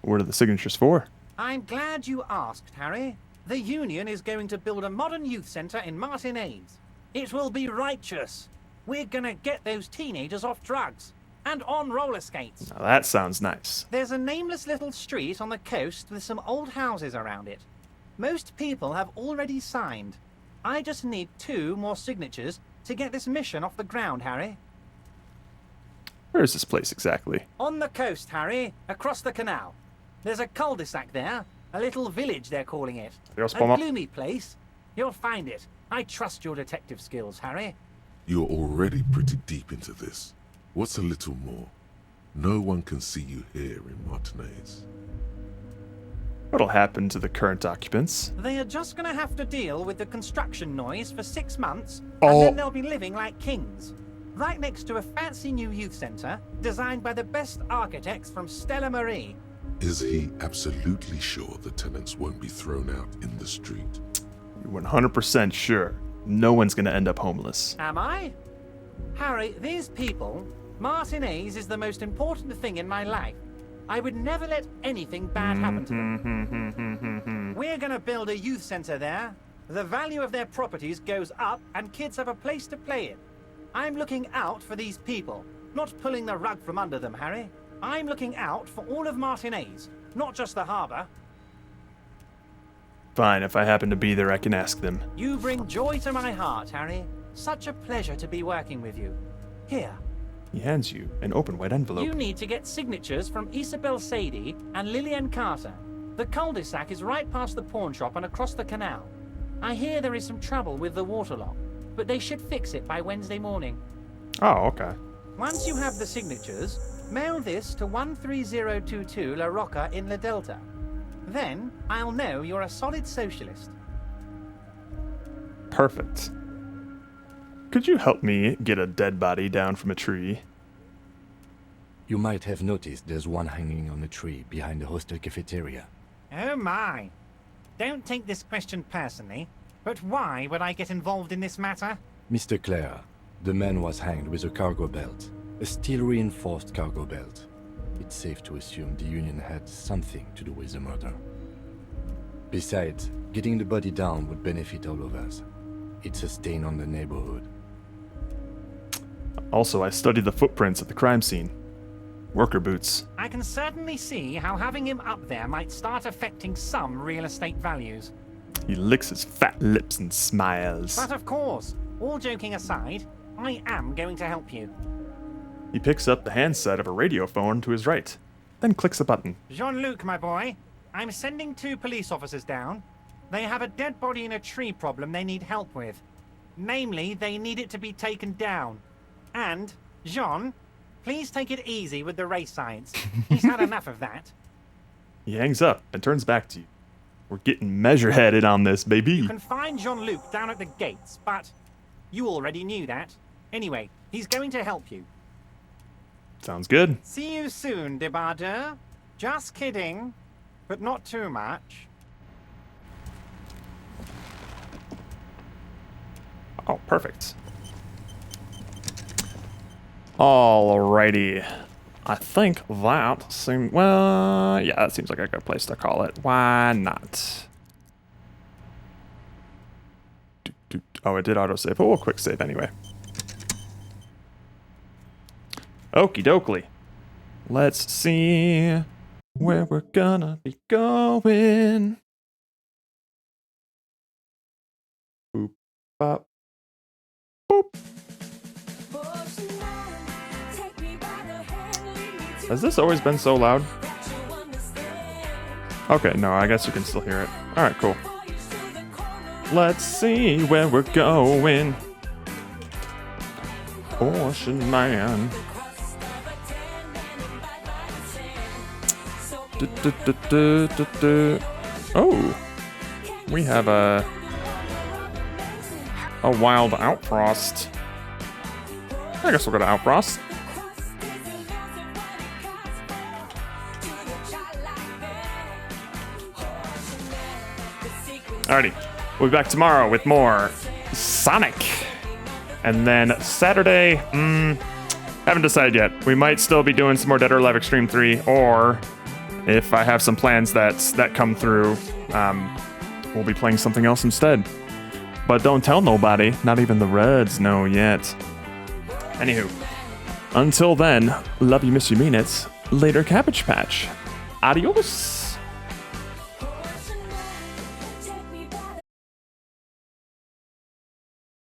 What are the signatures for? I'm glad you asked, Harry. The Union is going to build a modern youth centre in Martinez. It will be righteous. We're gonna get those teenagers off drugs and on roller skates. Now that sounds nice. There's a nameless little street on the coast with some old houses around it. Most people have already signed. I just need 2 more signatures to get this mission off the ground, Harry. Where is this place exactly? On the coast, Harry, across the canal. There's a cul-de-sac there, a little village they're calling it. A gloomy place. You'll find it. I trust your detective skills, Harry. You're already pretty deep into this. What's a little more? No one can see you here in Martinez. What'll happen to the current occupants? They are just gonna have to deal with the construction noise for 6 months, Oh. and then they'll be living like kings. Right next to a fancy new youth centre, designed by the best architects from Stella Marie. Is he absolutely sure the tenants won't be thrown out in the street? 100% sure. No one's gonna end up homeless. Am I? Harry, these people, Martinez is the most important thing in my life. I would never let anything bad happen to them. We're gonna build a youth centre there. The value of their properties goes up and kids have a place to play in. I'm looking out for these people, not pulling the rug from under them, Harry. I'm looking out for all of Martinez, not just the harbour. Fine, if I happen to be there, I can ask them. You bring joy to my heart, Harry. Such a pleasure to be working with you. Here. He hands you an open white envelope. You need to get signatures from Isabel Sadie and Lillian Carter. The cul-de-sac is right past the pawn shop and across the canal. I hear there is some trouble with the waterlock, but they should fix it by Wednesday morning. Oh, okay. Once you have the signatures, mail this to 13022 La Rocca in La Delta. Then I'll know you're a solid socialist. Perfect. Could you help me get a dead body down from a tree? You might have noticed there's one hanging on a tree behind the hostel cafeteria. Oh my. Don't take this question personally, but why would I get involved in this matter? Mr. Clare, the man was hanged with a cargo belt. A steel-reinforced cargo belt. It's safe to assume the Union had something to do with the murder. Besides, getting the body down would benefit all of us. It's a stain on the neighborhood. Also, I studied the footprints at the crime scene. Worker boots. I can certainly see how having him up there might start affecting some real estate values. He licks his fat lips and smiles. But of course, all joking aside, I am going to help you. He picks up the handset of a radio phone to his right, then clicks a button. Jean-Luc, my boy, I'm sending 2 police officers down. They have a dead body in a tree problem they need help with. Namely, they need it to be taken down. And, Jean, please take it easy with the race science. He's had enough of that. He hangs up and turns back to you. We're getting measure-headed on this, baby. You can find Jean-Luc down at the gates, but you already knew that. Anyway, he's going to help you. Sounds good. See you soon, debardeur. Just kidding, but not too much. Oh, perfect. Alrighty. I think that seems... Well, yeah, that seems like a good place to call it. Why not? Oh, it did autosave, but we'll quick save anyway. Okie dokie. Let's see where we're gonna be going. Boop, bop, boop. Has this always been so loud? Okay, no, I guess you can still hear it. Alright, cool. Let's see where we're going. Ocean Man. Oh, we have a wild outfrost. I guess we'll go to outfrost. Alrighty, we'll be back tomorrow with more Sonic. And then Saturday, haven't decided yet. We might still be doing some more Dead or Alive Extreme 3, or if I have some plans that come through, we'll be playing something else instead. But don't tell nobody, not even the Reds know yet. Anywho, until then, love you, miss you, mean it. Later, Cabbage Patch. Adios.